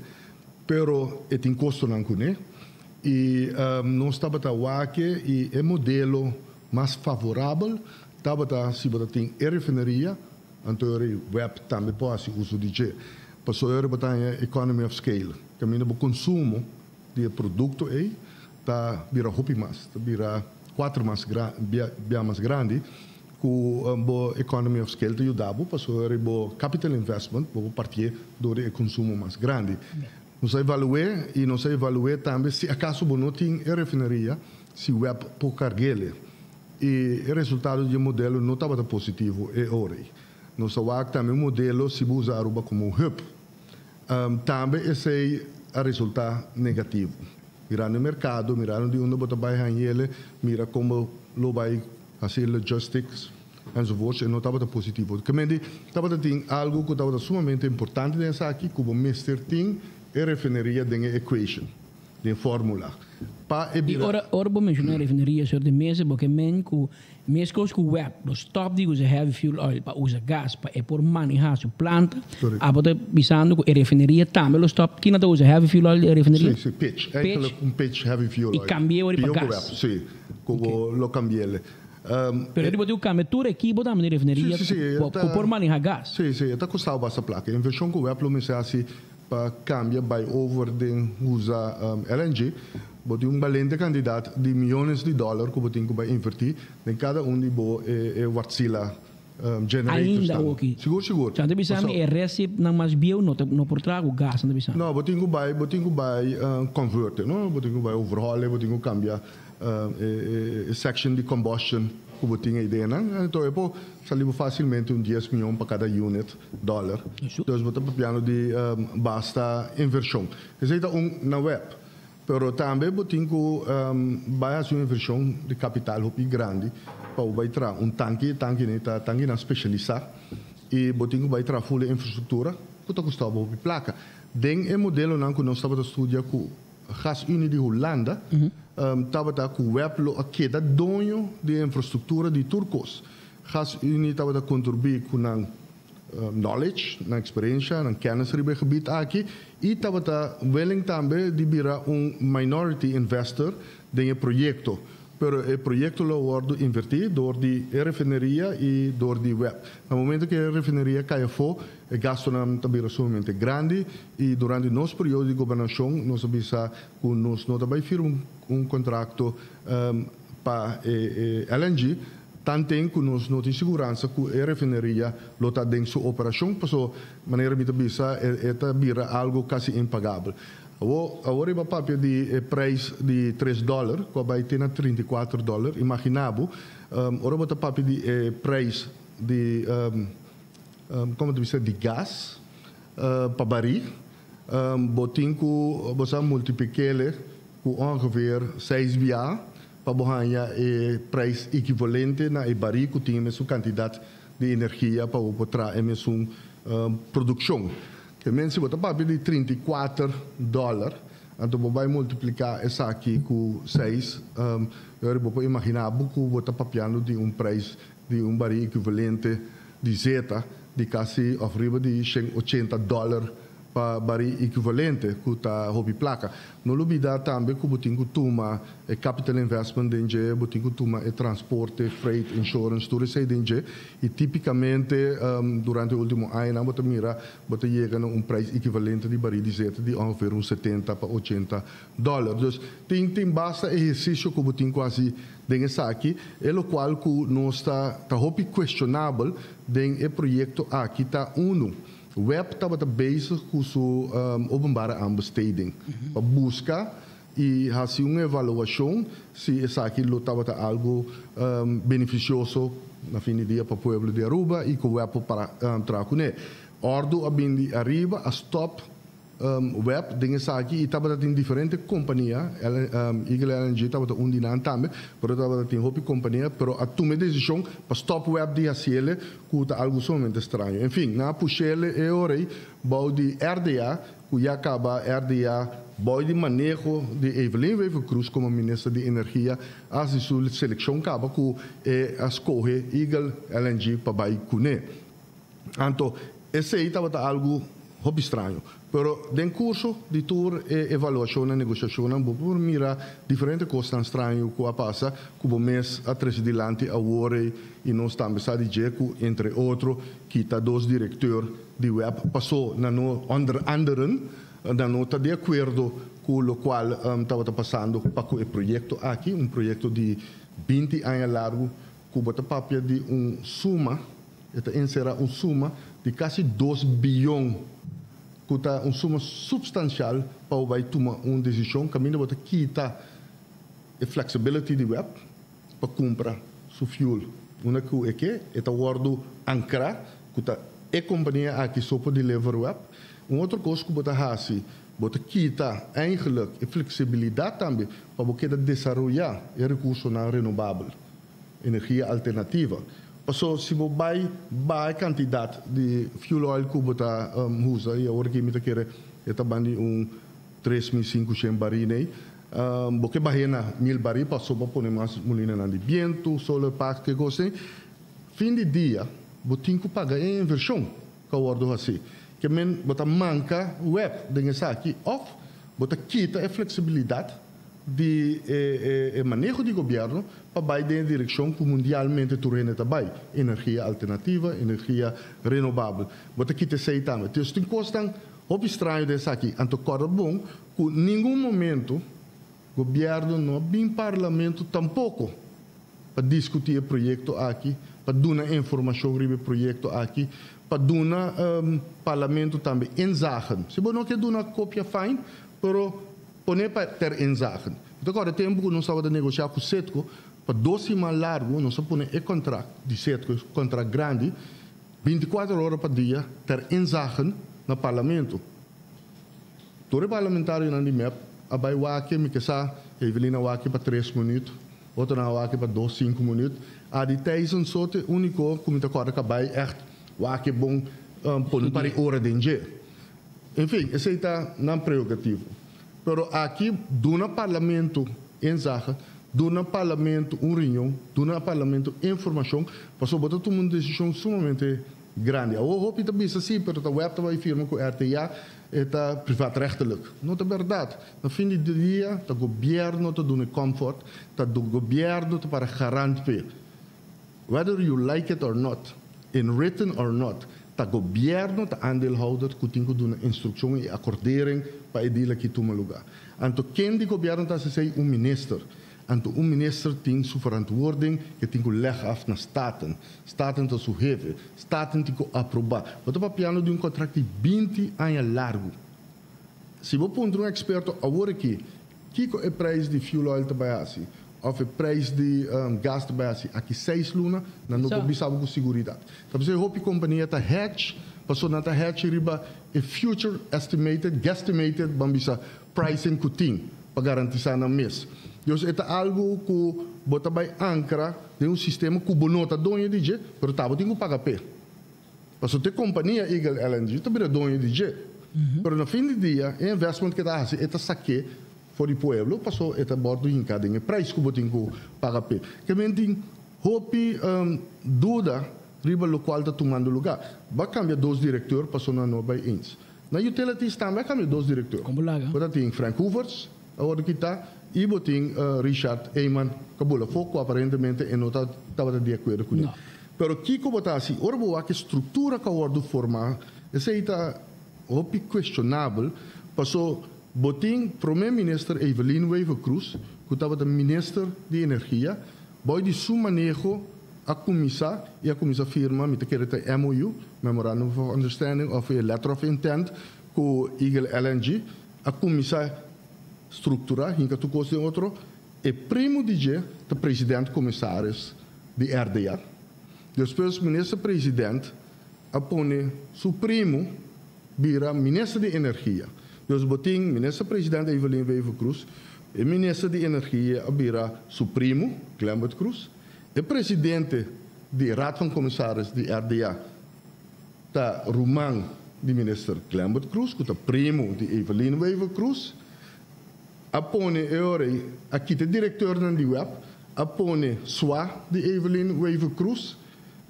pero tem custo não né? E nós estava aqui e é modelo mais favorável, estava se você tem refinaria, então o web também pode uso de G. Passou a botar economy of scale, caminho do consumo de produto aí, tá vira hopi mais, tá vira 4 mais grande, com a economy of scale te ajudava, passou a o capital investment, para partir do consumo mais grande. Nós evaluamos e nós evaluamos também se acaso não tem refinaria, se o web pode carregar. E o resultado do modelo não estava positivo e ora. Nós temos também um modelo se usa a Aruba como hub. Também esse é o resultado negativo. Mirando o mercado, mirando de onde você vai ganhar, mira como lo vai fazer logistics, enzovoort, e não estava positivo. Quindi, estava tem algo que estava sumamente importante nessa aqui, como Mr. Ting e refineria de equation, de fórmula. E ora vou mencionar refineria sobre de mesa, porque mesmo com o web, o stop de usar heavy fuel oil para usar gás, para por manejar sua planta, a botar pisando com a refineria também, o stop que não usa heavy fuel oil, a refineria? Sim, pitch. É um pitch heavy fuel oil. E cambiou ele para gás? Sim, como lo cambiei. Pero ele botou cambio tudo aqui, botar na refineria por manejar gás? Sim, está custando bastante placa. Em versão com o web, me assim, para cambiar by over de usar LNG, boti balente candidato de milhões de dólares que botinho vai invertir em cada de bo Wärtsilä generators. Ainda aqui. Seguro. Então, bisami é recipe não mais bio não por trago gás não bisami. Não, botinho vai converter, não, botinho vai overhaul, botinho cambiar section de combustion que botinho ideia, não. Então é por salir facilmente 10 milhões para cada unit dólar. Então botar para piano de basta inversão. Isso é na web. Pero também botinho vai fazer uma inversão de capital muito grande para vai trazer tanque na especializar e botinho vai trazer full infraestrutura que está custando muito placa. Den é modelo não que nós estava estudando com Gas Unie de Holanda, estava com o web lo aqui da dono de infraestrutura de turcos. Gas Unie estava contribuir com knowledge, na experiência, na kennis ribe gebied aqui e estava willing também de virar minority investor em projeto. Pero o projeto lo wordt invertido door die refineria e door die web. No momento que a refineria cai fora, o gasto não está sumamente grande e durante nosso período de governação nós avisa que nós não vai firmar contrato para LNG. Tanto que nós não temos segurança que a refineria está dentro da sua operação, porque maneira de bisa vira algo quase impagável. Agora o papel de preço de $3, que vai ter na $34, imaginavo. Agora o papel de preço de como dizer de gás para baril, botinho que você multiplica com ongeveer 6 via para ganhar preço equivalente na baril que tem a sua quantidade de energia para trazer a sua produção. Que se você paga de $34, então você vai multiplicar essa aqui com 6, eu vou imaginar que você está pagando de preço de baril equivalente de zeta de quase arriba de $80 para baril equivalente que está hobby placa. Não olvidar também que você tem que tomar capital investment dentro, você tem que tomar transporte, freight, insurance, tudo isso dentro. E tipicamente durante o último ano você mira, você chega a preço equivalente de baril de zeta de ongeveer $70 para $80. Então basta exercício que você tem quase dentro aqui, é o qual que não está hobby questionável dentro do projeto aqui está O web estava bezig com sua openbare aanbesteding. Para buscar e fazer uma avaliação se essa aquilo estava algo beneficioso na fim de dia para o povo de Aruba e que o web para trabalhar. Ordo a bindi arriba, a stop web dingen aqui e tava em diferente companhia Eagle LNG tava undinan também pero tava em hopi companhia pero a tomar decisão para stop web de acele que tá algo somente estranho enfim na puxele é hora bau de RDA que já acaba RDA bau de manejo de Evelyn Wever Cruz como ministra de energia a sua seleção acaba que é escolher Eagle LNG para vai cune então esse aí tava algo hobby estranho. Pero den curso de tour e evaluação e negociação, por mira diferente coisas estranho que passa, que o mês a três dilante a hora e nós também sabe dizer que entre outros que tá dois diretores de web passou na no anderen na nota de acordo com o qual estava passando para o projeto aqui, projeto de 20 anos largo, que bota papel de suma, será suma de quase 2 bilhões que está suma substancial para vai tomar decisão caminho para quitar a flexibility de web para comprar su fuel uma que é o guardo ancra que está a companhia aqui só para deliver web outra coisa que bota assim bota quitar eigenlijk a flexibilidade também para você desenvolver o recurso na renovável energia alternativa. Passou se você vai quantidade de fuel oil que você usa e agora que me quer é também 3.500 barris você vai na 1.000 barris passou para pôr mais molina de vento solar park que gosta fim de dia você tem que pagar em inversão que o ordo assim que men você manca web dengan aqui off você quita a flexibilidade de manejo de governo para ir em direção que mundialmente turena também energia alternativa, energia renovável. Você quita sei também. Então tem coisas muito estranhas dessa aqui. Então corre bom que em nenhum momento o governo não tem parlamento tampouco para discutir o projeto aqui, para dar informação sobre o projeto aqui, para dar parlamento também inzagen. Se você não quer dar uma cópia fine, pero poner para ter inzagen. Então agora tempo que nós estamos a negociar com o Setco para 12 mais largo, nós põe o contrato de Setco, contrato grande, 24 horas por dia, ter inzagen no parlamento. Todo o parlamentário na MEP, a vai wake, me que sa, Evelina wake para 3 minutos, outra na wake para 5 minutos. A de Tyson sote único, como está agora que vai echt wake bom, põe para hora de dia. Enfim, esse está não prerrogativo. Pero aqui, do parlamento inzagen, do parlamento reunião, do parlamento informação, passou a tomar uma decisão sumamente grande. Eu hoop dat bisa sim, pero a web vai firma com a RTA é privaatrechtelijk. Não é verdade. No fim do dia, o governo está dando comfort, o governo está para garantir. Whether you like it or not, in written or not, o governo está aandeelhouder que tem que dar instrução e acordering para ele que toma lugar. Então, quem do governo está a ser minister? Então, minister tem sua verantwoording que tem que leggen af na staten. Staten está sua hefe. Staten tem que aprovar. Wat op piano de contrato de 20 anos largo. Se você põe experto agora aqui, que é o preço de fuel oil também assim? Of o preço de gas também assim? Aqui 6 lunas, não sabe com segurança. Então, você hope companhia está hedge, passou na hedge riba a future estimated, guesstimated, bambisa pricing que tem para garantir na mês. Então, é algo que você vai ancrar em sistema que você não está dono de jeito, mas você tem que pagar pé. Porque a companhia Eagle LNG também é dono de jeito. Mas no fim do dia, o investimento que está fazendo é saque for o povo, passou a bordo em cada o preço que você tem que pagar pé. Que tem hope dúvida riba o qual está tomando lugar. Vai cambiar 2 diretores, passou na nova ins. Na utilities também vai cambiar 2 diretores. Como lá? Você tem Frank Hoovers, agora que está, e você tem Richard Eyman, que pouco aparentemente não estava de acordo com ele. Mas o que está assim, ora boa que estrutura que o formar, esse está hope questionável, passou botin primeiro-ministro Evelyn Wever Cruz, que estava de ministro de energia, vai de seu manejo a comissão e a comissão firma, me quer ter MOU, Memorandum of Understanding of a Letter of Intent, com Eagle LNG, a comissão estrutura, hinca tu costa em outro, e primo dia o presidente comissários de RDA. Depois o ministro-presidente apone seu primo vira ministro de energia. Dus boting, minister-president Evelyn Wever Cruz, e minister de Energia Abira Supremo, Clement Cruz, e presidente de Raad van Commissaris de RDA, ta Roemang, de minister Clement Cruz, que ta primo de Evelyn Wever Cruz, apone eore, aqui te diretor dan die web, apone SWA de Evelyn Wever Cruz,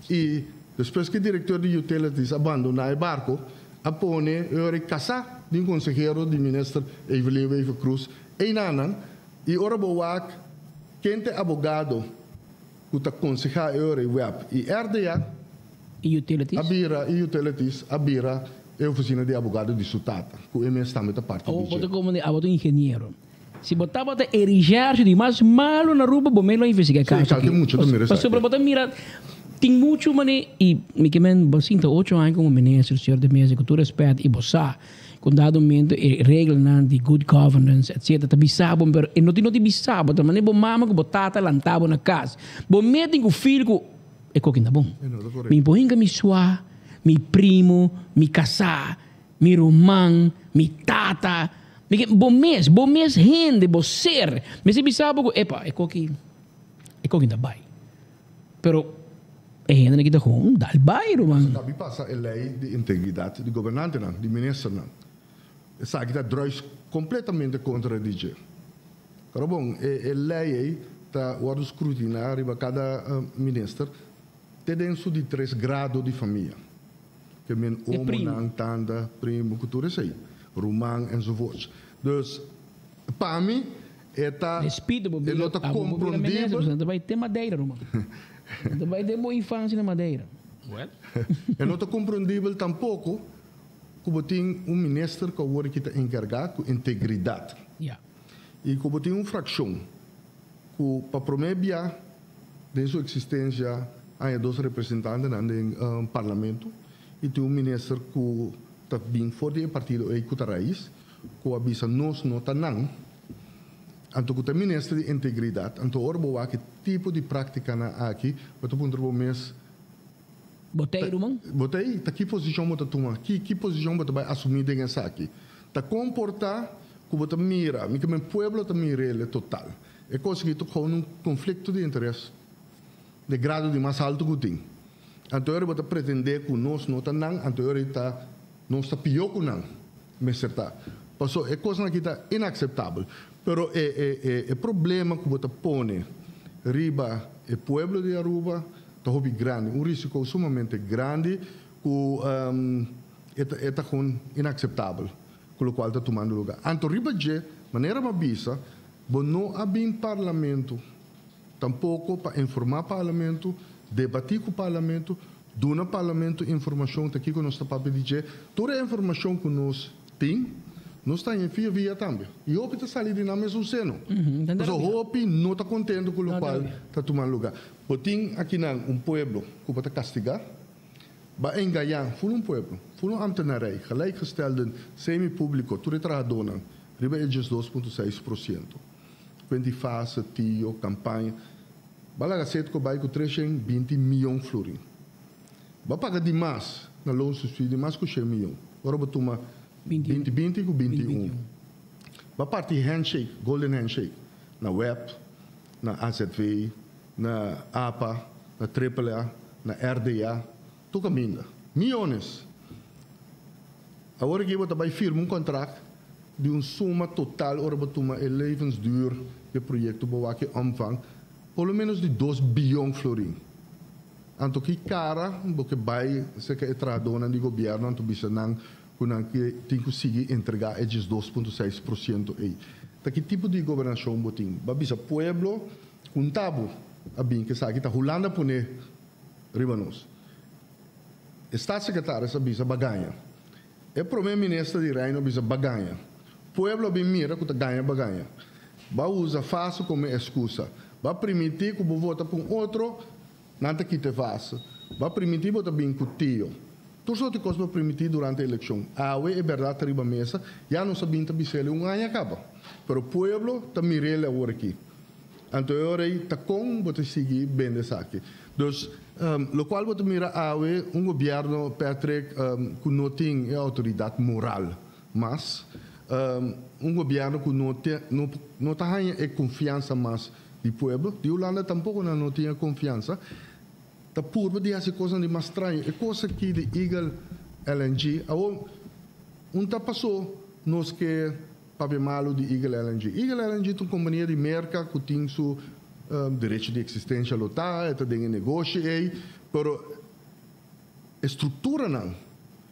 e depois que diretor de utilities abandona o barco, apone eore casa de consejero de minister Evelyn Wever Cruz, e nanan, e ora boak, quente abogado, que ta conseja eore web, e RDA, e utilities, abira a oficina de abogado de Sutata, que é está met a parte do budget. Como de aboto engenheiro. Se botar bota eriger de mais malo na rua, bom melhor investigar caso. Sim, muito também. Mas sobre botar mira, tem muito mané e me que men bocinta 8 anos como ministro, senhor de mesa, cultura respeito e bossa. Com dado momento regras de good governance, etc. Tabi sabon pero e não te bisabo, mas nem bom mama que botata lantabo na casa. Bom metem com o filho é coquinha bom. Me põe mi sua, mi primo, mi casa, mi román, mi tata. Bom mês rende, bom ser. Mas se bisabo epa, é coquinha da bai. Pero é rende que tá com dal bai, román. Tabi passa a lei de integridade de governante não, de ministro não. Essa aqui está drois completamente contra a DJ. Pero bom, a lei está o escrutinar para cada ministro tem dentro de 3 grados de família. Que men omo, nang, tanda, primo, cultura sei, rumang enzovoorts. Dus para mim está não está compreendível. Não vai ter madeira, rumang. Não vai ter boa infância na madeira. Não está compreendível tampouco como tem ministro que agora que está encarregado com integridade. E como tem fração que para promover de sua existência há 2 representantes no parlamento e tem ministro que está bem forte do partido e que está raiz que avisa nós não está não. Então que o ministro de integridade, então orbo que tipo de prática na aqui para tu ponto mês. Botei, irmão? Botei, tá que posição você toma? Que posição você vai assumir dessa aqui? Tá comportar que você mira, que meu povo tá mira ele total. É conseguir tocar um conflito de interesse de grado de mais alto que tem. Então eu vou pretender que nós não tá não, então eu não está pior que não, mas certa. Passou é coisa que está inaceitável. Pero é problema que você põe riba o povo de Aruba é grande, risco sumamente grande que é inaceitável, com o qual está tomando lugar. Então, de maneira mabisa, não há bem parlamento, tampouco para informar o parlamento, debater com o parlamento, dar no parlamento informação aqui que nós estamos para pedir. Toda a informação que nós temos, nós estamos em via também. E o Hopi está saindo de nós mesmo seno. Mas o Hopi não está contente com o qual está tomando lugar. Botim aqui um povo que vai castigar, vai enganar, foi um povo, foi um ambtenarij, gelijkgestelde semi-público, tudo trabalhador, riba é 2,6%. Quando fase, tio, campanha, balaga cedo que vai com 320 milhões de florins. Vai pagar demais na loan subsídio, demais que 100 milhões. Agora vai tomar 2020 com 21. Vai partir handshake, golden handshake, na web, na AZV, na APA, na AAA, na RDA, tu caminha. Milhões. Agora que você vai firmar contrato de soma total, ora você toma o levensduur do projeto, que omvang, pelo menos de 2 bilhões de florins. Então, que cara, porque vai ser que é trabalhador do governo, então, bisa nang que tem que conseguir entregar esses 2,6% aí. Então, que tipo de governação botim? Bisa pueblo, um tabu, abin que sabe que está rolando por ne ribanos. Estado secretário bisa baganha. É primeiro-ministro de Reino bisa baganha. Pueblo bem mira que ganha baganha. Vai usar fácil como excusa. Vai permitir que você vote por outro, nada que te faça. Vai permitir que você bem com o tio. Tudo isso que vai permitir durante a eleição. É verdade, riba mesa, já não sabia que bisele ganha acaba. Mas o pueblo está mirando agora aqui. Então, eu está com você seguir bem dessa aqui. Então, o qual você mira governo, Patrick, que não tem autoridade moral, mas um governo que não tem confiança mais do povo. De Holanda tampouco não tinha confiança. Da curva de essa coisa de mais estranha. É coisa que de Eagle LNG, tá passou nos que para malo de Eagle LNG. Eagle LNG é uma companhia de mercado que tem seu direito de existência local, tem negócio aí, mas a estrutura não.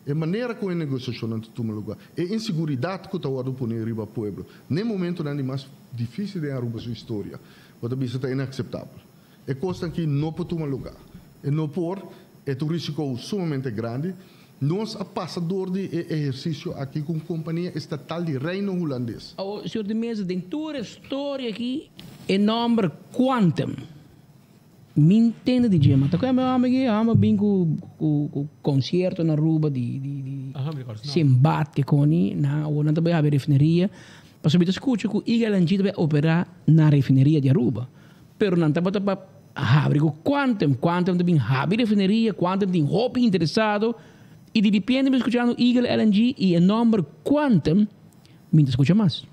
A maneira como a negociação não toma lugar. A insegurança que está pondo em riba povo. Nem momento não é mais difícil de arrumar sua história. Mas isso é inaceitável. É coisa que não pode tomar lugar. E não por, é um risco sumamente grande. Nós, a passador de exercício aqui com a companhia estatal de Reino Holandês. O senhor de mesa tem toda a história aqui, em nome Quantum. Me entende de gema. Tá com a minha amiga, bem com o concerto na Aruba de Simbate com ele, na ou não também a refineria. Mas eu escuto que o IGLNG deve operar na refineria de Aruba. Pero não estava para abrir o Quantum também abre refineria, Quantum tem roupa interessado. E depende de escutar o Eagle LNG e o nome Quantum, me escuta mais.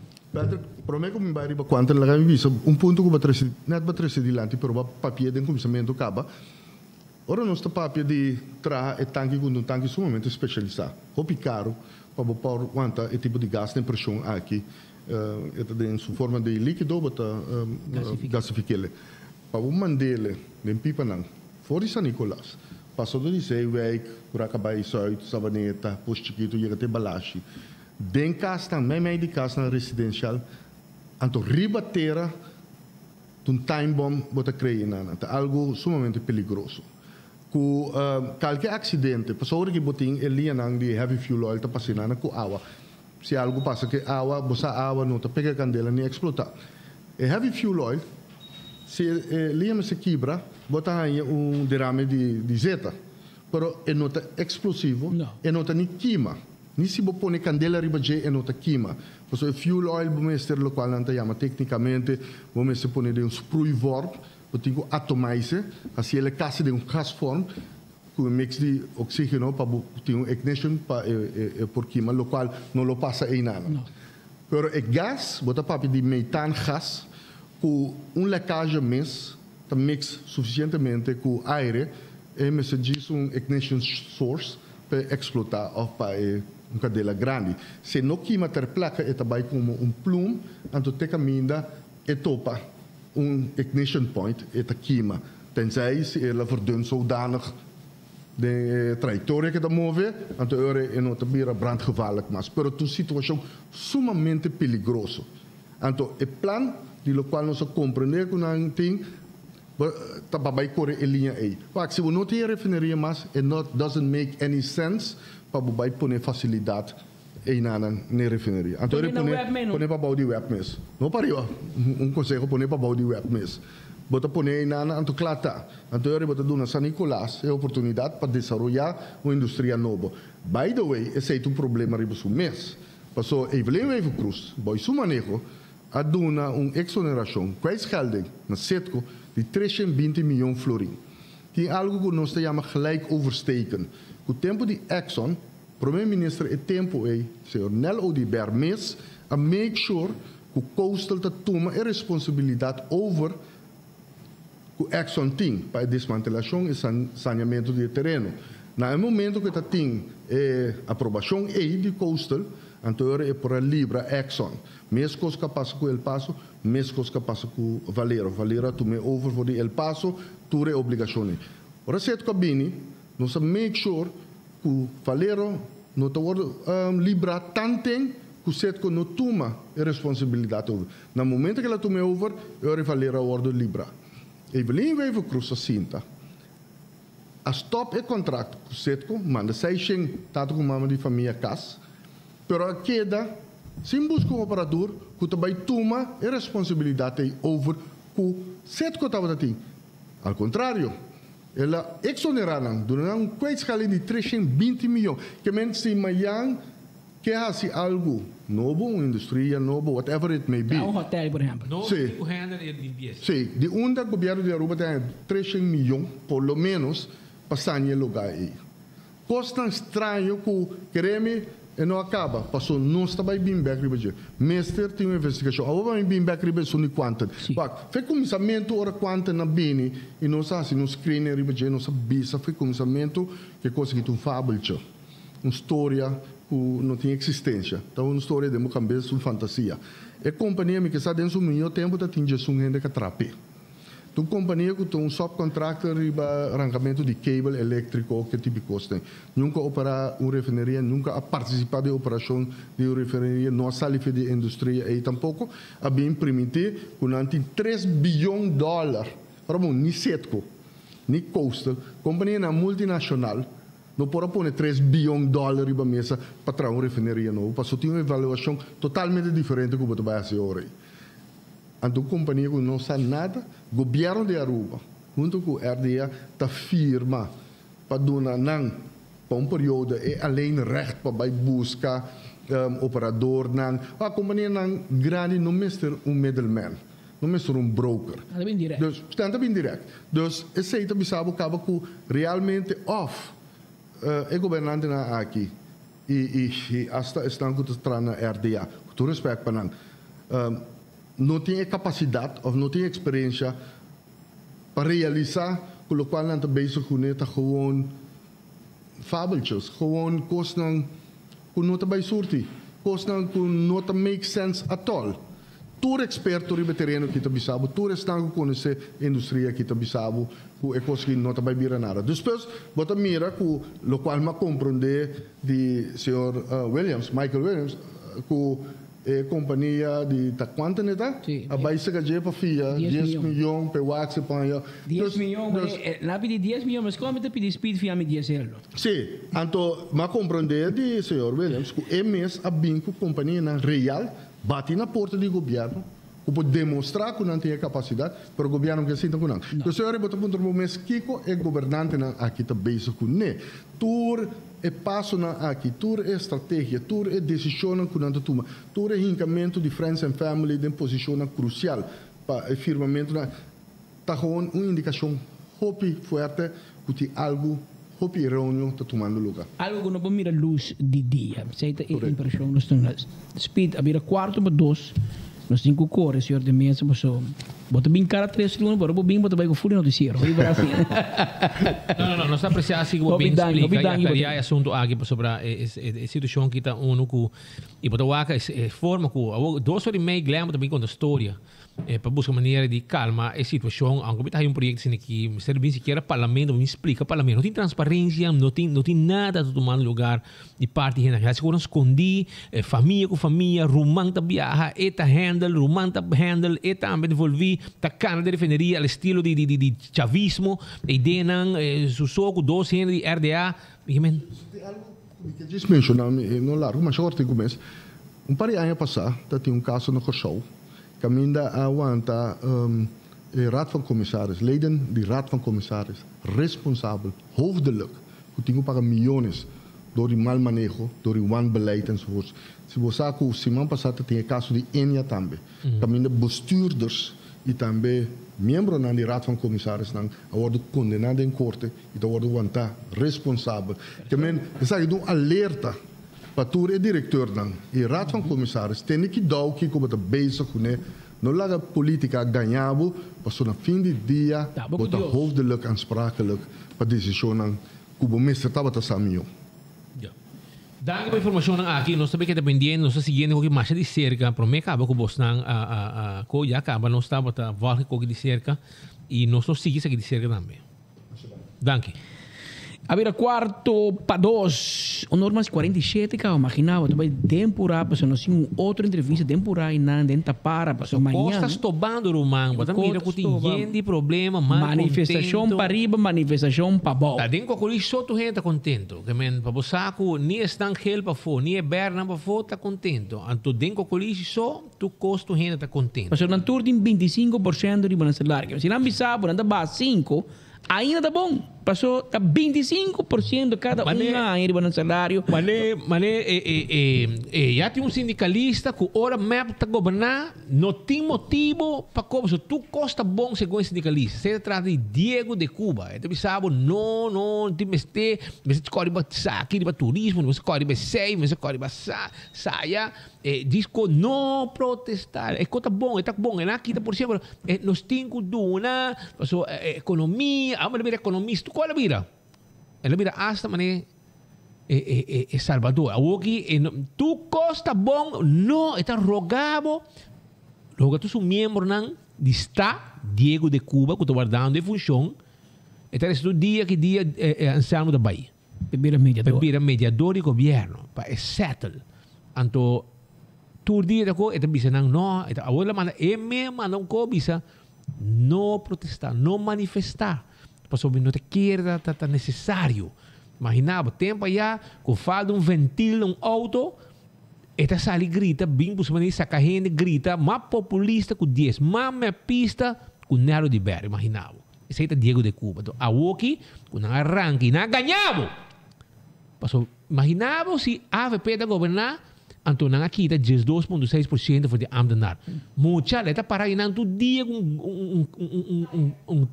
Prometo que me vai arribar Quantum, lá me visa ponto que não vai trazer adiante, mas o papel de começamento acaba. Ora, nosso papel de trazer tanque com um tanque sumamente especializado. Roupa caro, para pôr quanta é tipo de gás de pressão aqui. Em sua forma de líquido, gasificá-lo. Para mandá-lo em pipa não. Fora de São Nicolás. Passou do Zeewijk, Curacabai Zuid, Savaneta, Posto Chiquito, chega até Balachi. Den casa, meio de casa residencial, anto ribateira, um time bomb, bota creio nana, algo sumamente perigoso. Com qualquer acidente, passou que botin ele nang de heavy fuel oil, tá passando com água. Se algo passa que água, bossa água, não tá pega candela nem explotar. E heavy fuel oil, se ele se quebra, bota aí derrame de zeta, pero é nota explosivo, é nota nem queima. Nem se você põe candela riba de é nota queima. Porque o fuel oil, vamos ter local não te chama tecnicamente, vamos se põe de spruivorp, você tem que atomize, assim ele caça de gas form, com mix de oxígeno para ter ignition para por queima, lo qual não lo passa aí nada. Pero o gás, bota papi de metano gas, com lecagem mês, mix suficientemente com aire, e me se diz ignition source para explotar ou para cadela grande. Se não queima ter placa, é também como plume, então te caminha e topa ignition point, e te queima. Tenzij se ela verdun zodanig de trajectoria que te move, então é não te bira brandgevaarlijk, mas pero tu situação sumamente perigoso. Então, o plan de lo qual nós compreender que não tem tababai corre a linha aí. Mas se você não tem refineria mais, it doesn't make any sense para você pôr facilidade aí na refineria. Então ele põe para baú de web mesmo. Não pariu. Conselho põe para baú de web mesmo. Bota põe aí na então claro tá. Então ele bota dona São Nicolás é oportunidade para desenvolver uma indústria nova. By the way, esse é um problema riba su mês. Passou Evelyn Cruz, boy su manejo a dona exoneração, kwijtschelding na Setco de 320 miljoen florin. Tem algo que nós chamamos gelijk oversteken. O tempo de Exxon, primeiro-ministro é tempo aí, senhor Nel Odiber, mês, a make sure que o coastal toma a responsabilidade over que o Exxon tem para a desmantelação e saneamento do terreno. No momento que tem aprovação aí de coastal, então é para Libra Exxon. Mesmo coisa que passa com El Paso, mesmo coisa que passa com Valero. Valero tome over for El Paso, tudo é obrigação. Ora, certo cabine, nós make sure que o Valero não está Libra tanto que o certo não toma a responsabilidade over. No momento que ela tome over, o Valero ordem Libra. Evelyn vai cruzar cinta. A stop é contrato com o certo, manda 600 tanto com mama de família casa. Pero a queda, sem buscar um operador, que também toma a responsabilidade over o certo que estava tendo. Ao contrário, ela exoneraram durante um kwijtschelding de 320 miljoen. Que men se amanhã quer fazer algo novo, uma indústria nova, whatever it may be. Um hotel, por exemplo. No, sim. Sim, de onde o governo de Aruba tem 300 milhões, por lo menos, para sair lugar aí. Coisa tão estranho que queremos E não acaba. Passou, não está bem bem back riba. Mestre tem uma investigação. Agora vai bem back riba só de quanto. Foi começamento ora quanto na bini e não sabe se no screen riba não sabe bisa. Foi começamento que coisa que tu fábula. Uma história que não tem existência. Então uma história de Moçambique uma fantasia. E a companhia que está dentro do meu tempo está tendo um rende que atrape. Tu companhia que tem um subcontractor riba arrancamento de cable elétrico que tipo de custo. Nunca opera uma refineria, nunca a participar de operação de uma refineria, não sale de indústria e tampouco a bem permitir que não tem $3 bilhões. Para bom, ni Setco, ni Coastal, companhia na multinacional, não pode pôr $3 bilhões riba mesa para trazer uma refineria novo, para só ter uma avaliação totalmente diferente do que você vai fazer hoje. A companhia que não sabe nada, o governo de Aruba, junto com a RDA, está firma para dar para um período e além recht para buscar operador. A companhia grande não é um middleman, não é um broker. Está bem direto. Está bem direto. Então, esse aí também sabe que realmente off é governante aqui e hasta estão com na RDA. Com todo respeito para não tem capacidade ou não tem experiência para realizar, com o qual não está bem sucuneta gewoon fabeltjes, gewoon coisas que não está bem surti, coisas que não está make sense at all. Todo experto riba terreno que está bisabo, todo está com conhecer indústria que está bisabo, que é coisa que não está bem vira nada. Depois, bota mira que o qual me compreende de senhor Michael Williams, que companhia de quanto neta? A baixa que para FIA 10 milhões para o Axel para 10 milhões, lá pedi 10 milhões, mas como te pedi speed FIA me 10 euros? Sim, então, me compreender de senhor Williams que é mês a binco companhia na real bate na porta do governo para demonstrar que não tem capacidade para o governo que sinta que não. Então, o senhor bota ponto no mês Kiko é governante aqui também isso que não. Tur é passo aqui, tur é estratégia, tur é decisão que não toma, tur é rincamento de friends and family de posição crucial para o firmamento está com uma indicação hopi forte que tem algo hopi reunião está tomando lugar. Algo que não pode mirar luz de dia, seita é impressão nós temos speed a vira quarto para 2. Nós temos que correr, senhor de mesa, bota bem cara 3 segundos, bora bem bota vai com fúria noticiero. Não está apreciando assim como bem explica e aí assunto aqui sobre a situação que está e bota waka forma que 2 horas e meia glema também conta história para buscar maneira de calmar a situação. Aunque está um projeto assim que o serviço que era parlamento me explica parlamento não tem transparência, não tem nada de tomar lugar de parte de gente. Se escondi família com família, rumang ta viaja, eta handle, rumang ta handle, eta também envolvi ta cana de refineria al estilo de chavismo, e denan susoco 2 de RDA, men. Que diz mencionar no largo, mas agora tem começo. Par de anos passado, tinha caso no Kosovo. Caminda aguanta raad van commissaris, leden die raad van commissaris, responsabel, hoofdelijk, que tinham pagar milhões door die mal manejo, door die wanbeleid enzovoorts. Se você sabe que semana passada tinha caso de Enya também. Caminda bestuurders e também membros na raad van commissaris não worden condenados em corte e dan worden aguantar responsável. Também, sabe, um alerta para o diretor e raad van commissaris tem que dar o que como está bezig com não laga política ganhado para no fim de dia botar hoofdelijk aansprakelijk para decisão que o ministro estava a saber. Danke pela informação aqui, nós também que dependendo, nós seguindo o que mais de cerca, para mim acaba com você a coisa acaba nós estava a voltar com de cerca e nós seguimos aqui de cerca também. Danke. A ver, quarto para 2. O normal 47, que eu imaginava. Também temporada, para nós tínhamos outra entrevista temporada e não dentro para para amanhã. Costa estobando, Romão. Bota mira que tem gente problema, manifestação para riba, manifestação para baixo. Tá dentro com isso só tu gente tá contento. Que men para bosaco nem estão gel para fora, nem berna para fora tá contento. Anto dentro com isso só tu custo gente tá contento. Mas na tour tem 25% de riba na salário. Se não bisabo, não dá 5, ainda tá bom. passou a 25% cada ano no salário. Mas já tem sindicalista que ora mesmo está governar, não tem motivo para como tu costa bom segundo sindicalista. Você trata de Diego de Cuba. Então, sabe, não, tem mestre, você escolhe para aqui, para turismo, você escolhe para sei, você escolhe para saia. Diz que não protestar. É coisa bom, é bom. É aqui, por exemplo, nós temos duna, economia, a mulher economista, qual é a vida? Ela vira hasta mané Salvador. Aqui, tu costa bom, não, está rogado. Logo, tu és membro de está Diego de Cuba, que estou guardando de função. Então, esse dia que dia anciano da Bahia. Bebida mediador de governo, para settle. Então, tu dia da coisa, bisa nang no, agora manda mesmo não ko bisa não protestar, não manifestar, porque não te quer tá necessário. Imaginava tempo já com falta ventil auto, eta sali grita, bem por cima saca gente grita, mais populista com 10, mais pista com Nero de Ber, imaginava. Esse é Diego de Cuba. Então, a Woki, com arranque, na ganhava. Passou, imaginava se a AVP da governar. Então, nang kita 12.6% foi de amdanar. Mucha leta para inang tu dia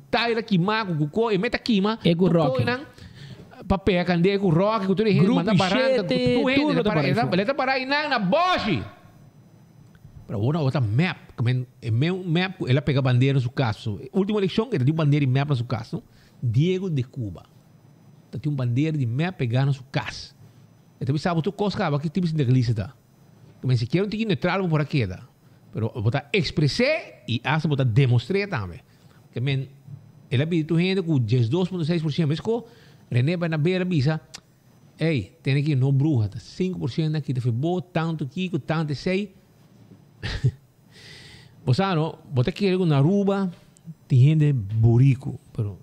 tayo kima kuko e meta kima. Ego rock. Papel kande ego rock ku turi manda baranga tudo para leta para inang na boshi. Para outra map, kamen map ela pega bandeira no seu caso. Última eleição que tinha bandeira e map no seu caso. Diego de Cuba. Tinha bandeira de map pegar no seu caso. Então, sabe, tu coscava que tipo de sindicalista. Mas se quer um tiquinho neutral por aqui, mas botar expressar e hasta botar demonstrar também. Que men, ela pediu tu gente com 12.6%, mas com René vai na beira bisa, ei, tem aqui não bruxa, 5% aqui te foi bom, tanto aqui, tanto sei. Você não, botar aqui na Aruba, tem gente burico, pero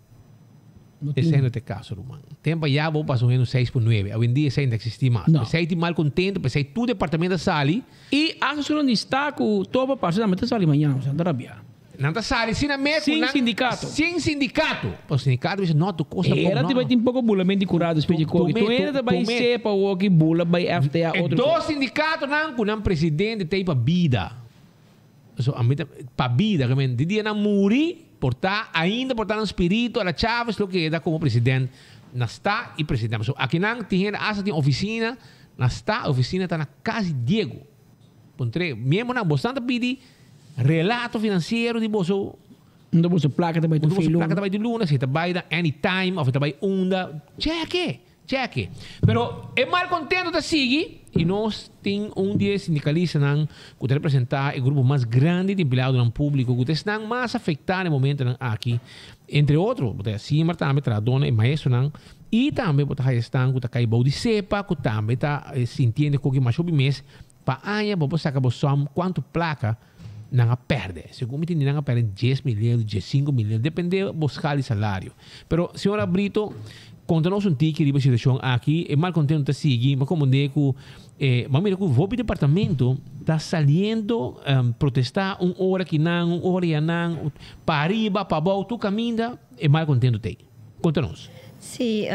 esse é o caso, Romano. Tempo já vou passar no 6.9. Hoje em dia, isso ainda existe mais. Você está mal contente, porque tu departamento sali. E a sua destaque, toda a parte da meta sali amanhã, Santa Arábia. Não está sali, sem sindicato. Sem sindicato. O sindicato diz, não, tu custa bom. Era tipo um pouco bula, bem curado, espécie de coisa. Tu ainda vai ser para o que bula, vai FTA, outro. Dois sindicatos, não, presidente tem para vida. Para vida, que de dia não morrer. Ainda portar no espírito a Chávez lo que era como presidente está e presidente. So, aqui não tem asa tem oficina, a oficina está na casa Diego. Pontre, mesmo na bastante pedi relato financeiro de bolso. Não bolso placa também do filho. Placa também de luna, se trabalha da anytime, ou trabalha onda, cheque. Pero é mal contento de seguir e nós temos dia sindicalista que representar o grupo mais grande de empregados no público que estão mais afetados no momento aqui. Entre outros, assim, também tradona e maestro e também estão que está de cepa, que também está se entende com que mais sobre mês para anha, para sacar quanto placa não perde. Segundo me não perde 10 milhões, 15 milhões, depende do buscar de salário. Pero, senhora Brito, conta-nos tique de situação aqui, é mal contento de seguir, mas como digo, mas mira que o departamento está saliendo protestar hora que não, hora e não, para arriba, para baixo, tu caminha, é mal contento de. Conta-nos. Sim,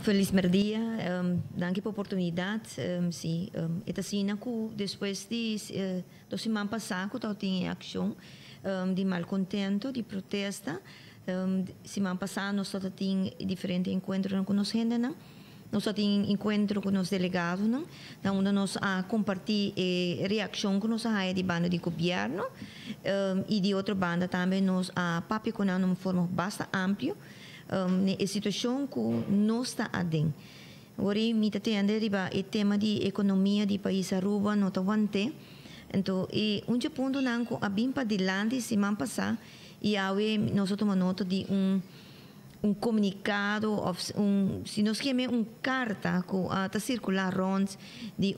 feliz dia, danke pela oportunidade. Sim, esta cena que depois de 2 semanas passadas, que eu tinha ação de mal contento, de protesta. Semana passada nós só tínhamos diferentes encontros com nós gente, nós só tínhamos encontro com os delegados, onde nós compartilhamos a reação que nós temos de banda de governo e de outra banda também nós papi com uma forma bastante ampla a situação que nós está adem. Agora me está tendo o tema de economia de país Aruba, não está aguante. Então, ponto não a bem para adelante semana passada. E aí nós tomamos nota de comunicado, se nós queremos carta que está circular de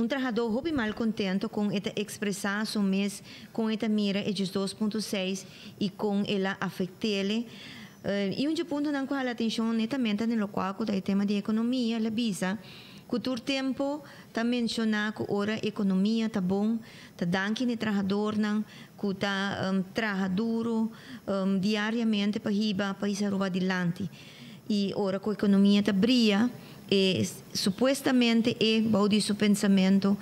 trabalhador muito mal contente com esta expressão mês, com esta mira de 2.6 e com ela afetá-le. E ponto não com a atenção netamente no local com o tema de economia, ela visa Cultura tempo tá mencionar que ora economia tá bom, tá danke ne trabalhador não, que tá trabalha duro diariamente para riba país Aruba adiante. E ora que a economia tá brilha, supostamente bom de seu pensamento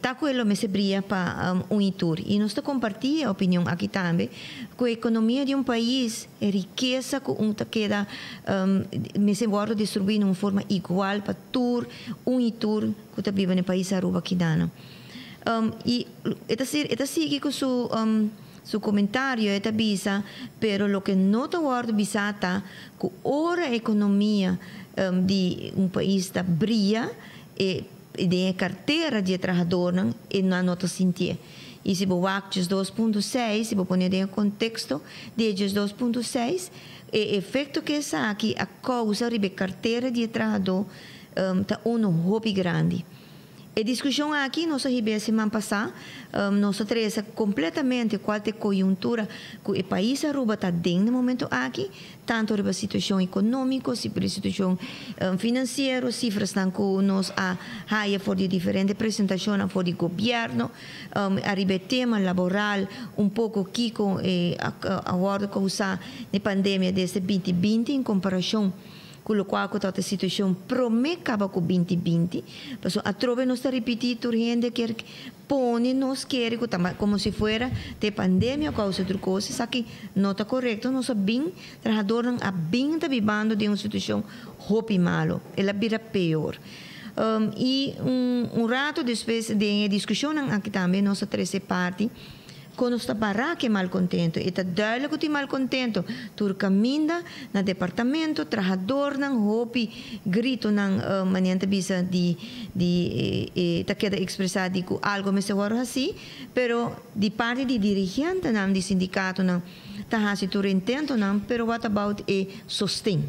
tá com ele me se brilha para unitur. E nós compartilhamos a opinião aqui também que a economia de país é riqueza que queda me se guarda distribuir de uma forma igual para tur unitur que está vive no país Aruba aqui dano. E esta sigue com su comentário esta bisa, pero lo que no te guardo bisata que ora a economia de país está brilha de carteira de trabalhador e não nota sentir. E se você olhar 2.6, se você pôr em contexto de 2.6, o efeito que está aqui, a causa de carteira de trabalhador está hobby grande. A discussão aqui, nós a semana passada, nós trazemos completamente qual é a conjuntura que o país Aruba está dentro no momento aqui, tanto a situação econômica, a situação financeira, cifras que nós há por diferentes apresentações por o governo, a tema laboral, pouco aqui com a causa da pandemia desde 2020 em comparação com o qual a situação promete acabar com 2020. Mas a trova não está repetindo, gente que põe nos quer como se fosse de pandemia ou causa de outra coisa. Isso aqui não está correto. Nós sabemos que o trabalhador está vivendo de uma situação muito malo. Ela vira pior. E rato depois de discussão aqui também, nós temos parte quando está para que malcontento, e está duidelijk que malcontento, tu caminha no departamento, trabalhador não hopi grito não maniente bisa de tá queda expressar de que algo me se agora assim, pero de parte de dirigente não de sindicato não tá assim tu intento não, pero what about sostém.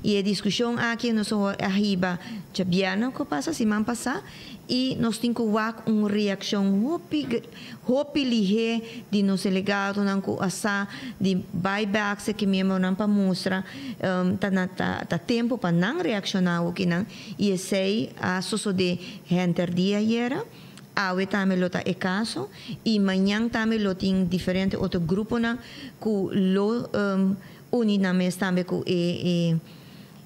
E a discussão aqui nós arriba chabiana que passa semana passada e nós temos uma reação hopi ligeira de nos delegados não com essa de buybacks que mesmo não para mostrar tá tempo para não reaccionar o que não e sei a suceder gente dia era hoje também lo tá caso e amanhã também lo tem diferente outro grupo não que lo unidamente também com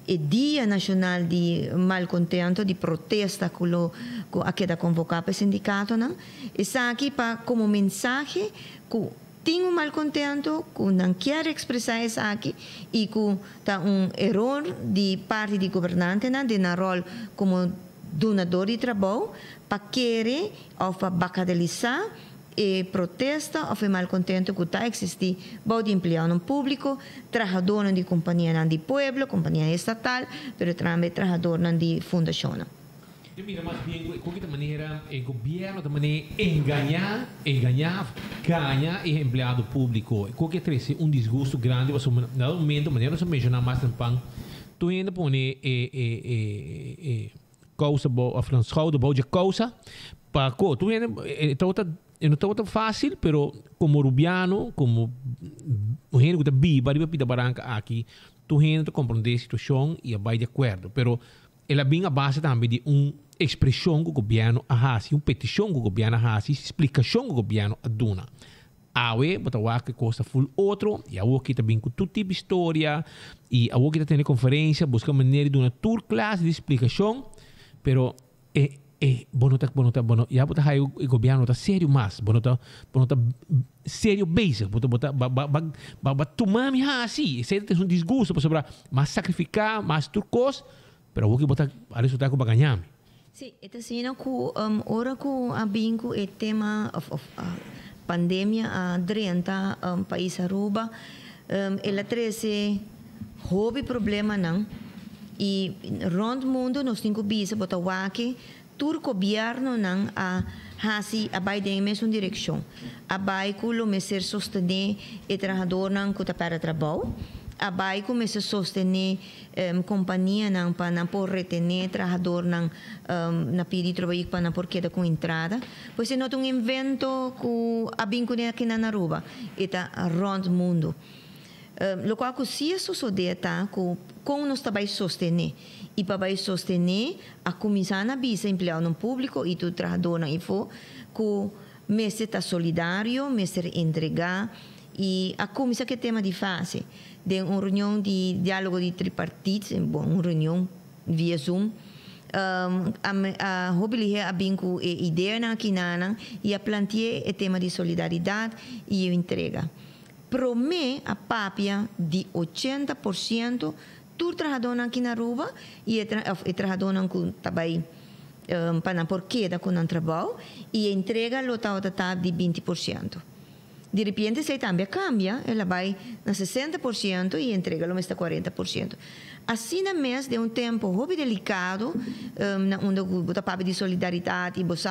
o Dia Nacional de Malcontento, de protesta que queda convocado para o sindicato, não? Está aqui para como mensagem que tem malcontento, que não quer expressar isso aqui e que está erro de parte do governante, não? De na rol como donador de trabalho, para querer ou para bacadalizar e protesta ou malcontento que está existindo de empregado público, trabalhador de companhia de pueblo, companhia estatal, mas também trabalhador de fundação. Eu miro mais bem com que maneira o governo também enganar, ganha o empregado público. Com que traz desgosto grande, mas no momento maneira se mencionar mais tampão, tu ainda põe causa boa, a franschouder boa de causa, para tu ainda não está tão fácil, pero como rubiano, como o gente que está viva, para pida barranca aqui, tu gente compreende a situação e vai de acordo. Pero ela vem a base também de expressão que o governo faz, petição que o governo faz, explicação que o governo dá. Awe, bota o que costa full outro, e a que também com todo tipo de história, e a que está tendo conferência, busca maneira de uma tour classe de explicação, pero bono, ya bota hai o governo tá sério mas, bono tá sério basic, bota tomar mi assim, sei que tem desgosto para sobrar, mas sacrificar, mas turcos, pero o que bota a resultar com ganhar. Sim, então assim que ora que a bingo é tema pandemia a drenta país Aruba, ela traz hobby problema não. E rond mundo nós temos que bisa bota waki tur governo não a vai em mesma direção. A vai começar a sostener o trabalhador não que está para trabalho. A vai começar a sostener companhia não para não por retener trabalhador não na pedir trabalho para não por queda com entrada. Pois é não invento que a vinculação aqui na Aruba está rond mundo. Lo qual se suceder tá com nós também sostener e para sostener a comissão na bisa empregado no público e tu trabalhador na info que mestre está solidário, mestre entregar e a comissão que é tema de fase de uma reunião de diálogo de tripartite, uma reunião via Zoom. A Robilie a binco ideia na quinana e a plantear o tema de solidariedade e entrega. Promete a papia de 80% do trabalhador aqui na Aruba e o trabalhador que também para por queda com o trabalho e entrega o total de 20%. De repente, se também cambia, ela vai na 60% e entrega lo está 40%. Assim, na mês de um tempo muito delicado, onde você papo de solidariedade, você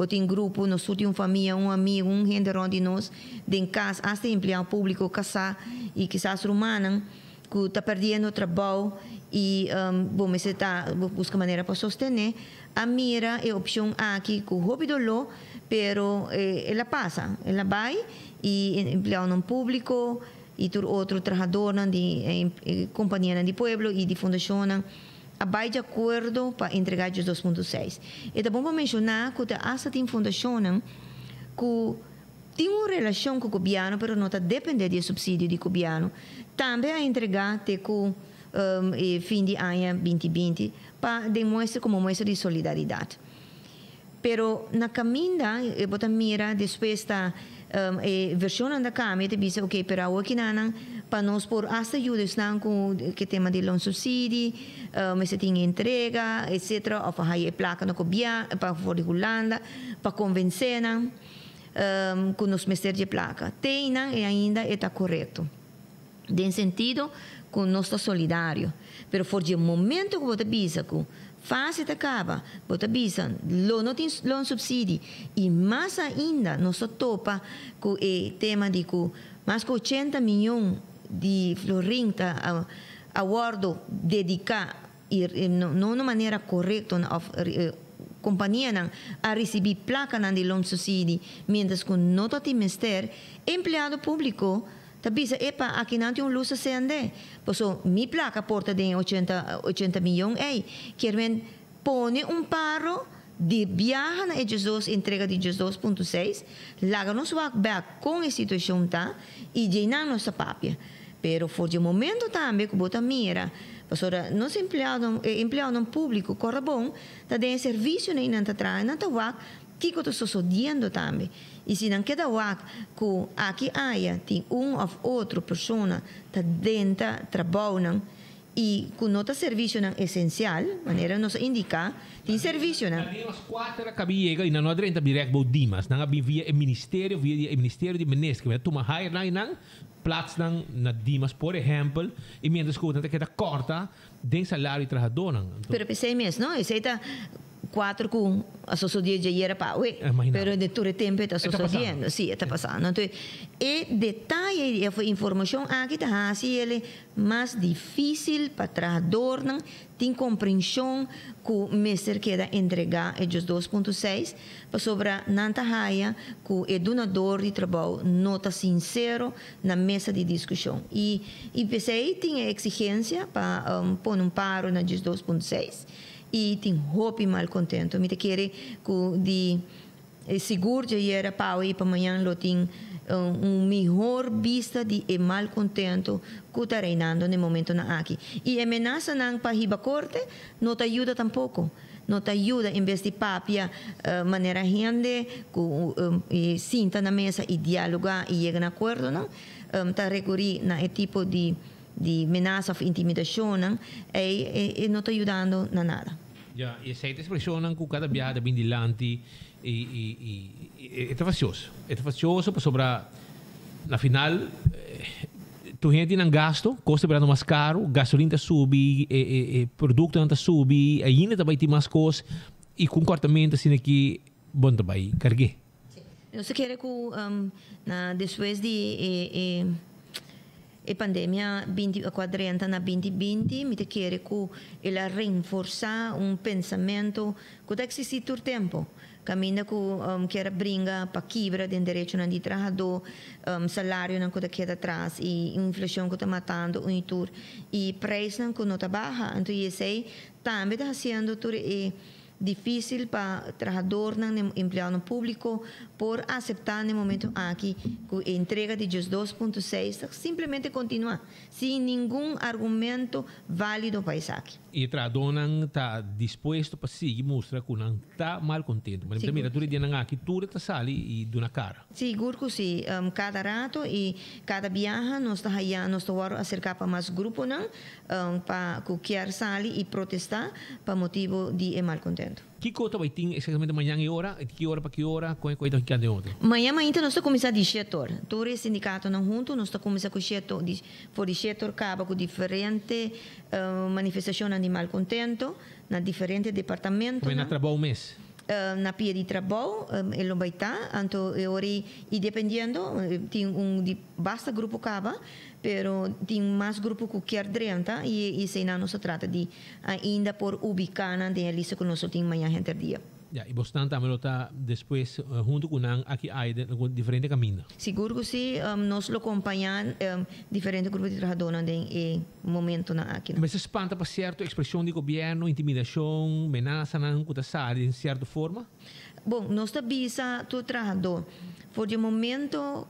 tem grupo, nós temos família, amigo, gente de nós, de casa, até empregado público, casar e quizás romana, que está perdendo o trabalho e você está busca maneira para sostener, a mira é a opção aqui que o dolor, pero ela passa, ela vai e empregado no público e tur outro trabalhador de companhia de pueblo e de fundação vai de acordo para entregar os 2.6. E é bom para mencionar que essa tem fundação que tem uma relação com o governo, mas não está dependendo do subsídio do governo. Também a entregar até o fim de ano 2020 para demonstrar como mostra de solidariedade. Pero na caminda, eu mira depois da versão da Câmara, te diz, ok, pero aqui não, para nós por esta ajuda, não com que tema de loan subsídio, mas tem entrega, etc. Ou para a placa no governo, para fora de Holanda, para convencer, com os mestres de placa. Tem, e ainda está correto. De sentido, com nós está solidário. Pero for de momento que você pensa que fase acaba, você pensa, não tem loan subsídio, e mais ainda, nós topa com o tema de que mais de 80 milhões de florins a guardo dedicar, não de maneira correta, companhia a receber placa de loan subsídio, mientras que não tem mestre, empregado público, tapi epa aqui não tem luz acende. Por isso, minha placa porta de 80 milhões, querem pôr paro de viajar na Jesus, entrega de 2.6, laga nos back com a situação tá e llenar nossa papia. Pero for de momento também que bota mira, pastora, nós empregado público corre bom, tá de serviço nem nanta trai, nanta wak, que eu estou sodiando também. E se não queda wak, que aqui haya tem ou outra pessoa tá dentro trabalhando e que não tá serviço essencial, maneira nos indicar, tem serviço As 4 cabia e não adianta direct bo Dimas, não via o ministério de ministro, que toma hire não plaats na Dimas, por exemplo, e mientras que não queda corta, den salário trabalhador. Pero pensei mesmo, não? Esse tá 4 com a sociedade de era para pero de todo tempo está sucedendo, sim, está passando. Então, e detalhe a informação aqui está assim ele mais difícil para trabalhador, não tem compreensão que o mestre quer entregar é os 2.6 para sobre nanta raia que o donador de trabalho não está sincero na mesa de discussão e pensei tem exigência para pôr paro na 2.6 e tem roupa mal contento. Me te quer que de seguro de era pau e para amanhã lo tem melhor vista de mal contento que está reinando no momento na aqui. E ameaça não para riba corte não te ajuda tampouco. Não te ajuda em vez de papia maneira gente que sinta na mesa e dialogar e chegar a acordo não tá recorrer na tipo de ameaça ou intimidação não não está ajudando na nada. Ja, e essa expressão que cada viagem bem dilante e é fastioso. É fastioso para sobre na final tu gente não gasto, custa para mais caro, gasolina sube, produto não sube, ainda também tem mais coisas e comportamento assim que bom também carregue. Eu sei que na depois de a pandemia 2040 na 2020 me te quer que ela reforçar pensamento que existe por tempo. Caminha que quer brincar para quebra de direito de trabalhador, salário não que queda atrás e inflação que está matando o tour e preço não que não está baixa. Então isso aí também está sendo difícil para trabalhador não empregado público por aceitar no momento aqui que a entrega de 2.6 simplesmente continua sem nenhum argumento válido para isso aqui. E o trabalhador não está disposto para seguir mostrar que não está mal contente. Mas primeiro tu dia não aqui tudo está sali e do na cara. Seguro que sim, cada rato e cada viagem nós está acercar para mais grupo não para que quer sair e protestar para motivo de mal contente. Que coisa vai ter exatamente amanhã e hora? De que hora para que hora? Qual é a coisa de ontem? Amanhã nós estamos começando de setor. Todo o sindicato não junto, nós estamos começando com o setor, for o setor acaba com diferentes manifestações de mal contento, na diferentes departamentos. Como é na trabalho mês? Na pia de trabalho, ele vai estar, então e dependendo, tem basta grupo acaba, pero tem mais grupo que quer drenta e se não se trata de ainda por ubicar na lista que nós temos amanhã entre dia. E bastante também está depois junto com aqui há diferente caminho. Seguro que sim, nós lo acompanhamos diferentes grupos de trabalhadores em momento na aqui. Mas se espanta para certo expressão de governo, intimidação, ameaça não que está em certa forma? Bom, nós está bisa tu trabalhador. Por de momento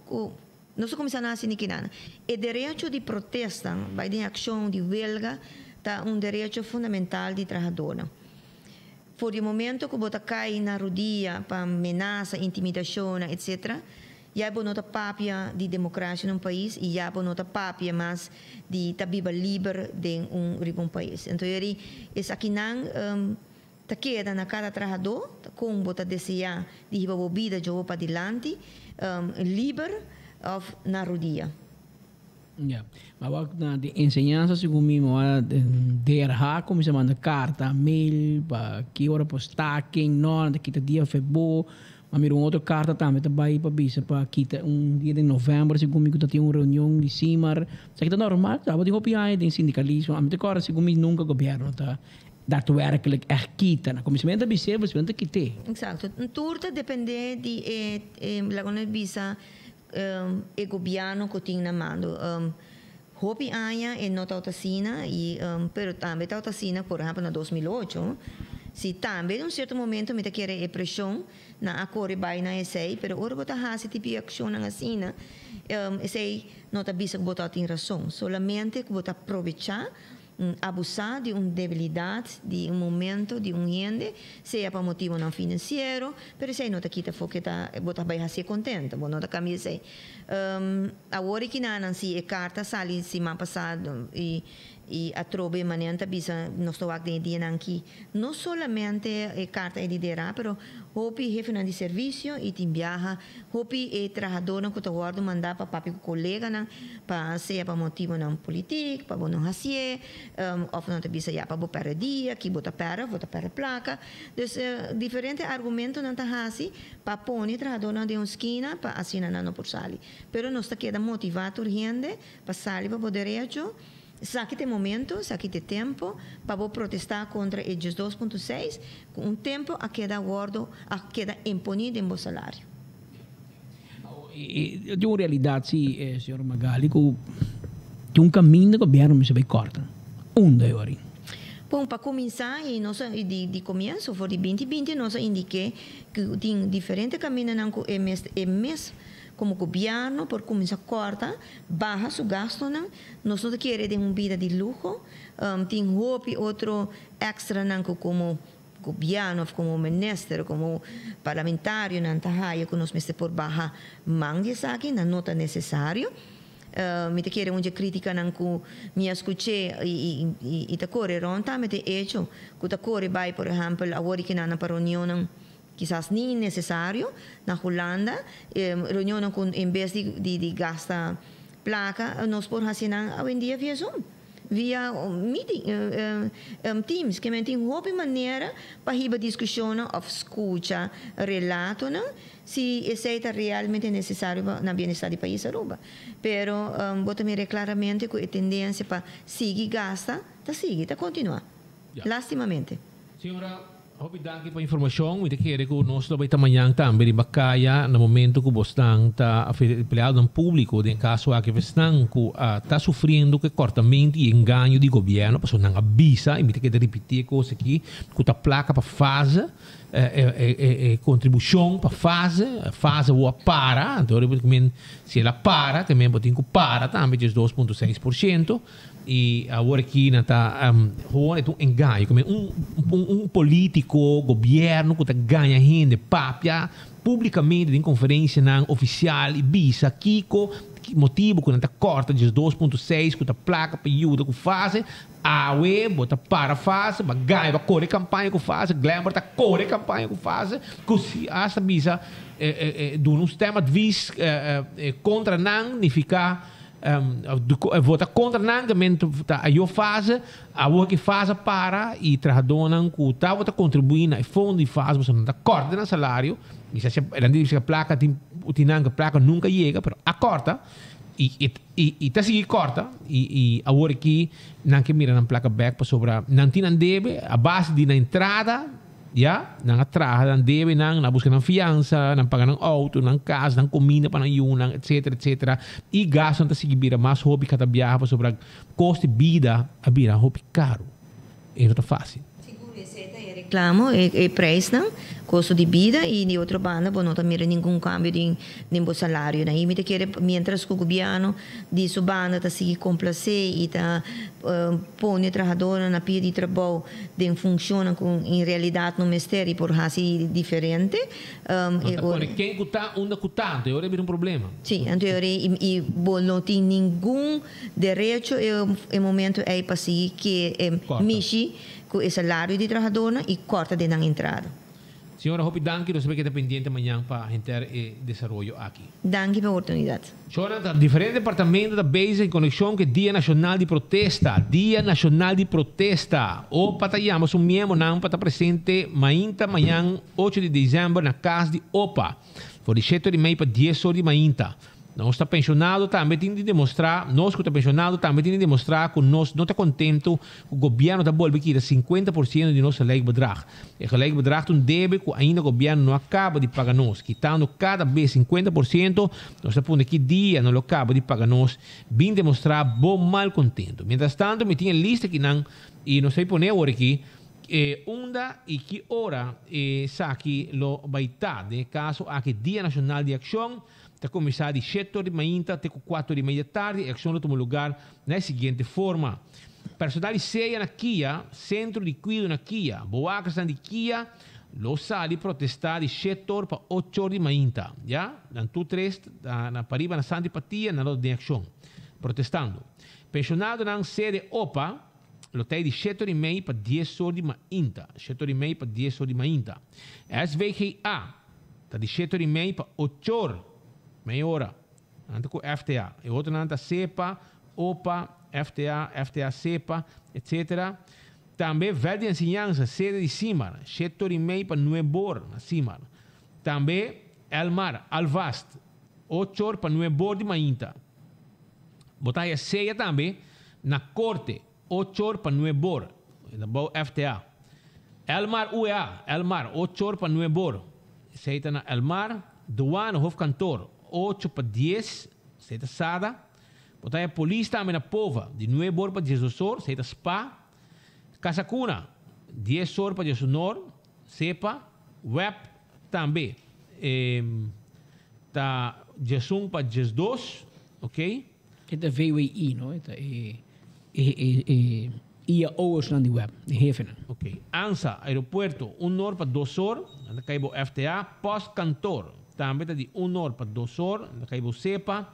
nós começamos assim que nada. O direito de protesta, vai de ação de huelga, tá direito fundamental de trabalhador. For o momento que você cai na rodia para ameaça, intimidação, etc., já é nota papia de democracia no país e já é nota papia mais de tabiba livre de um país. Então, é aqui não tá queda na cada trabalhador, como você deseja de ir a vida de para adiante, livre na rodia. Ja, maar wat na de enseñanza segundo mim DRH como se manda carta, mail, para que hora postagem, não, daqui a dia febo, mas miro outra carta também também para bisa para kita dia de novembro segundo mim que tem uma reunião de cimar, sei que tá normal, tá, vou copiar de sindicalismo, mas agora segundo mim nunca governo tá daadwerkelijk kita na comissimento bisa você tem que ter. Exato, tudo depende de lagona bisa o governo que tem na mão. Hopi aya e nota autosina e pero também tá autosina por exemplo na 2008 se também em certo momento me quer a pressão na acordo vai na essay pero ora botar esse tipo de ação na assina essay nota bisa que botar tem razão solamente que botar aproveitar abusar de debilidade de momento de ente seja para motivo não financeiro pero sei nota kita foque tá botar vai ser contente bom nota caminho sei agora que não se carta sali semana passada e a trobe manenta bisa nós estou aqui dia aqui não solamente a carta é liderar pero hopi jefe de serviço e tem viaja hopi é trabalhador não que tá guardo mandar para papi colega não para seja para motivo não político para não fazer of não te bisa já para botar dia que botar para placa dus diferentes argumentos não tá assim para pôr trabalhador na de uma esquina para assinar não por sali pero nós está queda motivado urgente para salir para poder direito Aqui tem momento, aqui tem tempo para protestar contra o 2.6, com tempo a queda gordo, a queda imponido em bom salário. De uma realidade, sim, senhor Magali, que caminho do governo se vai cortar. Onde é hora? Bom, para começar, de começo, for de 2020, nós indiquei que tem diferentes caminhos no mês como governo, por começar a cortar, baja su gasto, nós não queremos ter uma vida de luxo, tem outro extra como governo, como ministro, como parlamentário, não que nós mesmo por baja mangas aqui, não nota necessário. Me te quero uma crítica não que me escutei e te corre ronta, me te hecho que te corre vai, por exemplo, agora que não para reunião quizás nem necessário na Holanda reunião com em vez de gastar placa nós por assim hoje em dia via Zoom via meeting, Teams, que men tem hobby maneira para riba discussão ou escuta relato, não? Se isso é realmente necessário na bem-estar do país Aruba. Pero bota me claramente que a tendência para seguir gasta, tá continuar. Lastimamente. Senhora, hobi danke pa informação. Ito kere ko nós também tamanhang também bakaya na momento que bostang ta empregado ng público de caso aqui vestang ko tá sofrendo que cortamento e engano de governo, passo nang avisa, imita que de repetir coisa aqui, ko ta placa pa fase contribuição para fase o para, então se ela para, também botinho para, também de 2,6%. E agora aqui está um engano, como político, governo, que ganha gente, papia, publicamente em conferência não oficial, e bisa, Kiko, motivo que não está corta de 2,6, que está placa para ajuda que faz, a web, bota para faz, ganha para correr campanha que faz, glamour está correr campanha que faz, que se essa bisa, do um sistema de vis contra não, nem ficar vota contra nangamento a eu fase a o que faz para e trabalhando com o tal vota contribuir na fundo e faz você não corta no salário e se ela diz que a placa tem a placa nunca chega pero a corta e tá seguir corta e agora aqui não que mira na placa back para sobrar não tem deve a base de na entrada ya nang atraha nang debe nang busca ng fiança nang paga ng auto nang casa nang comida para nang etc e gastam ta sigibira mas hobby katabiyaha pa sobrang coste vida abira hobby caro e não tá fácil reclamo e preço não custo de vida e de outra banda não tá mira nenhum cambio de nenhum salário né e me quer mientras que o governo de sua banda tá seguir complacer e tá põe trabalhador na pia de trabalho de funciona com em realidade no mistério por assim diferente quem cuta onda cutando agora é um problema sim então e não tem nenhum direito e momento é para seguir que mishi com o salário de trabalhador e corta de na entrada. Senhora, hope danke, nós sabemos que está pendiente amanhã para enter e desenvolvimento aqui. Danke pela oportunidade. Senhora, diferentes departamentos da base em conexão com Dia Nacional de Protesta. Dia Nacional de Protesta. O patayamos um membro não para estar presente amanhã, 8 de dezembro, na casa de OPA. Por 7h30 para 10 horas de manhã. Nós está pensionado, também tem de demonstrar, nós que está pensionado, também tem de demonstrar que nós não está contente com o governo da bolsa que 50% de nossa lei bedrag. E a lei bedrag um deve que ainda o governo não acaba de pagar nós, quitando cada vez 50%, nós está pondo aqui dia não acaba de pagar nós, bem demonstrar bom mal contento. Mientras tanto, me tinha lista que não, e nós sei poner agora aqui, onda e que hora saque lo baita, de caso aqui Dia Nacional de Ação, está começar de 7 de manhã até 4 de meia tarde, e a ação toma lugar na seguinte forma. Personal de ceia na Kia, centro de cuidado na Kia, boacas na Kia, lo sali protestar de 7 para 8 de manhã, já? Dan tu três, na pariba na Santa Patia, na roda de ação, protestando. Pensionado na sede OPA, lo tem de 7h30 para 10 horas de manhã, 7h30 para 10 horas de manhã. SVGA, está de 7h30 para 8 horas. Meia hora. Anta com FTA. E outro anta CEPA, OPA, FTA, CEPA, etc. Também verde ensinança, sede de Simar, 7h30 para 9 horas na Simar. Também Elmar, Alvast, 8 horas para 9 horas de manhã. Botar a ceia também na corte, 8 horas para 9 horas. Na FTA. Elmar UEA, Elmar, 8 horas para 9 horas. Ceia na Elmar, Duano, Hofkantor, 8 para 10, seita Sada. Botai a polícia também na Pova, de 9 horas para 10 horas, seita Spa. Casacuna, 10 horas para 10 horas, Sepa. Web também. Tá 10 para 12, ok? Esta VWI, não? Esta e a horas na web, de Hefena. Ok. ANSA, aeroporto, 1 hora para 2 horas, anda caibo FTA. Post-cantor, também está de 1 hora para 2 horas, anda caibo CEPA.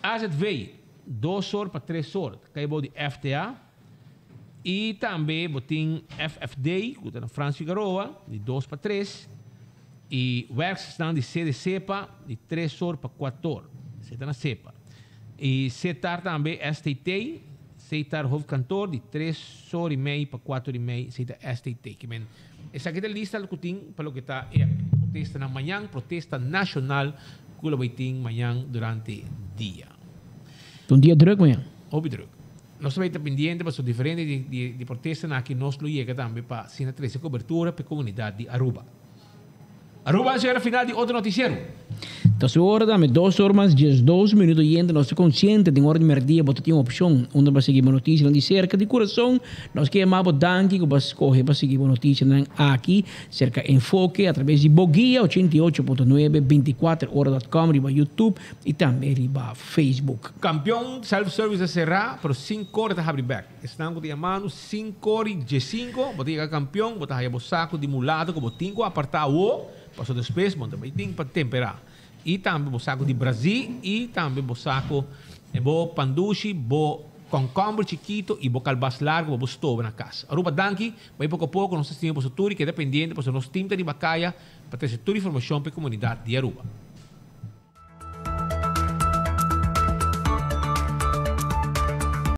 AZV, 2 horas para 3 horas, caibo de FTA. E também botin FFD, que está na França Figueroa, de 2 para 3. E Works estão de sede CEPA, de 3 horas para 4 horas. Você está na CEPA. E CETAR também, STT, aceitar hoofdkantoor de 3:30 para 4:30 aceita este takemen. Essa aqui é a lista do que tem para o que está protesta na manhã, protesta nacional que vai ter amanhã durante o dia. Um dia druk amanhã. Hobby druk. Nós também estamos pendientes para o diferente de protesta aqui nós lo chega também para Sina 13 cobertura para a comunidade de Aruba. Aruba chega ao final de outro noticiero. Então, agora dá-me 2 horas, 12 minutos e ainda nós estamos conscientes de hora de merdia, você tem uma opção, onde vai seguir uma notícia de cerca de coração, nós queremos danke que vai escolher para seguir uma notícia aqui, cerca enfoque, através de Boguia 88.9, 24horas.com, riba YouTube e também riba Facebook. Campeão self-service será, por 5 horas de abrir back. Estamos de mano 5 horas de 5, você é campeão, você vai saco de mulado, como 5 apartar o, passou depois, você vai ter para temperar. E também o saco de Brasil e também o saco de pandushi, concombre chiquito e calbas largo, o stove na casa. Aruba danki, vai pouco a pouco nós temos o tour que é dependente, porque nós temos de bacaia para ter toda a informação para a comunidade de Aruba.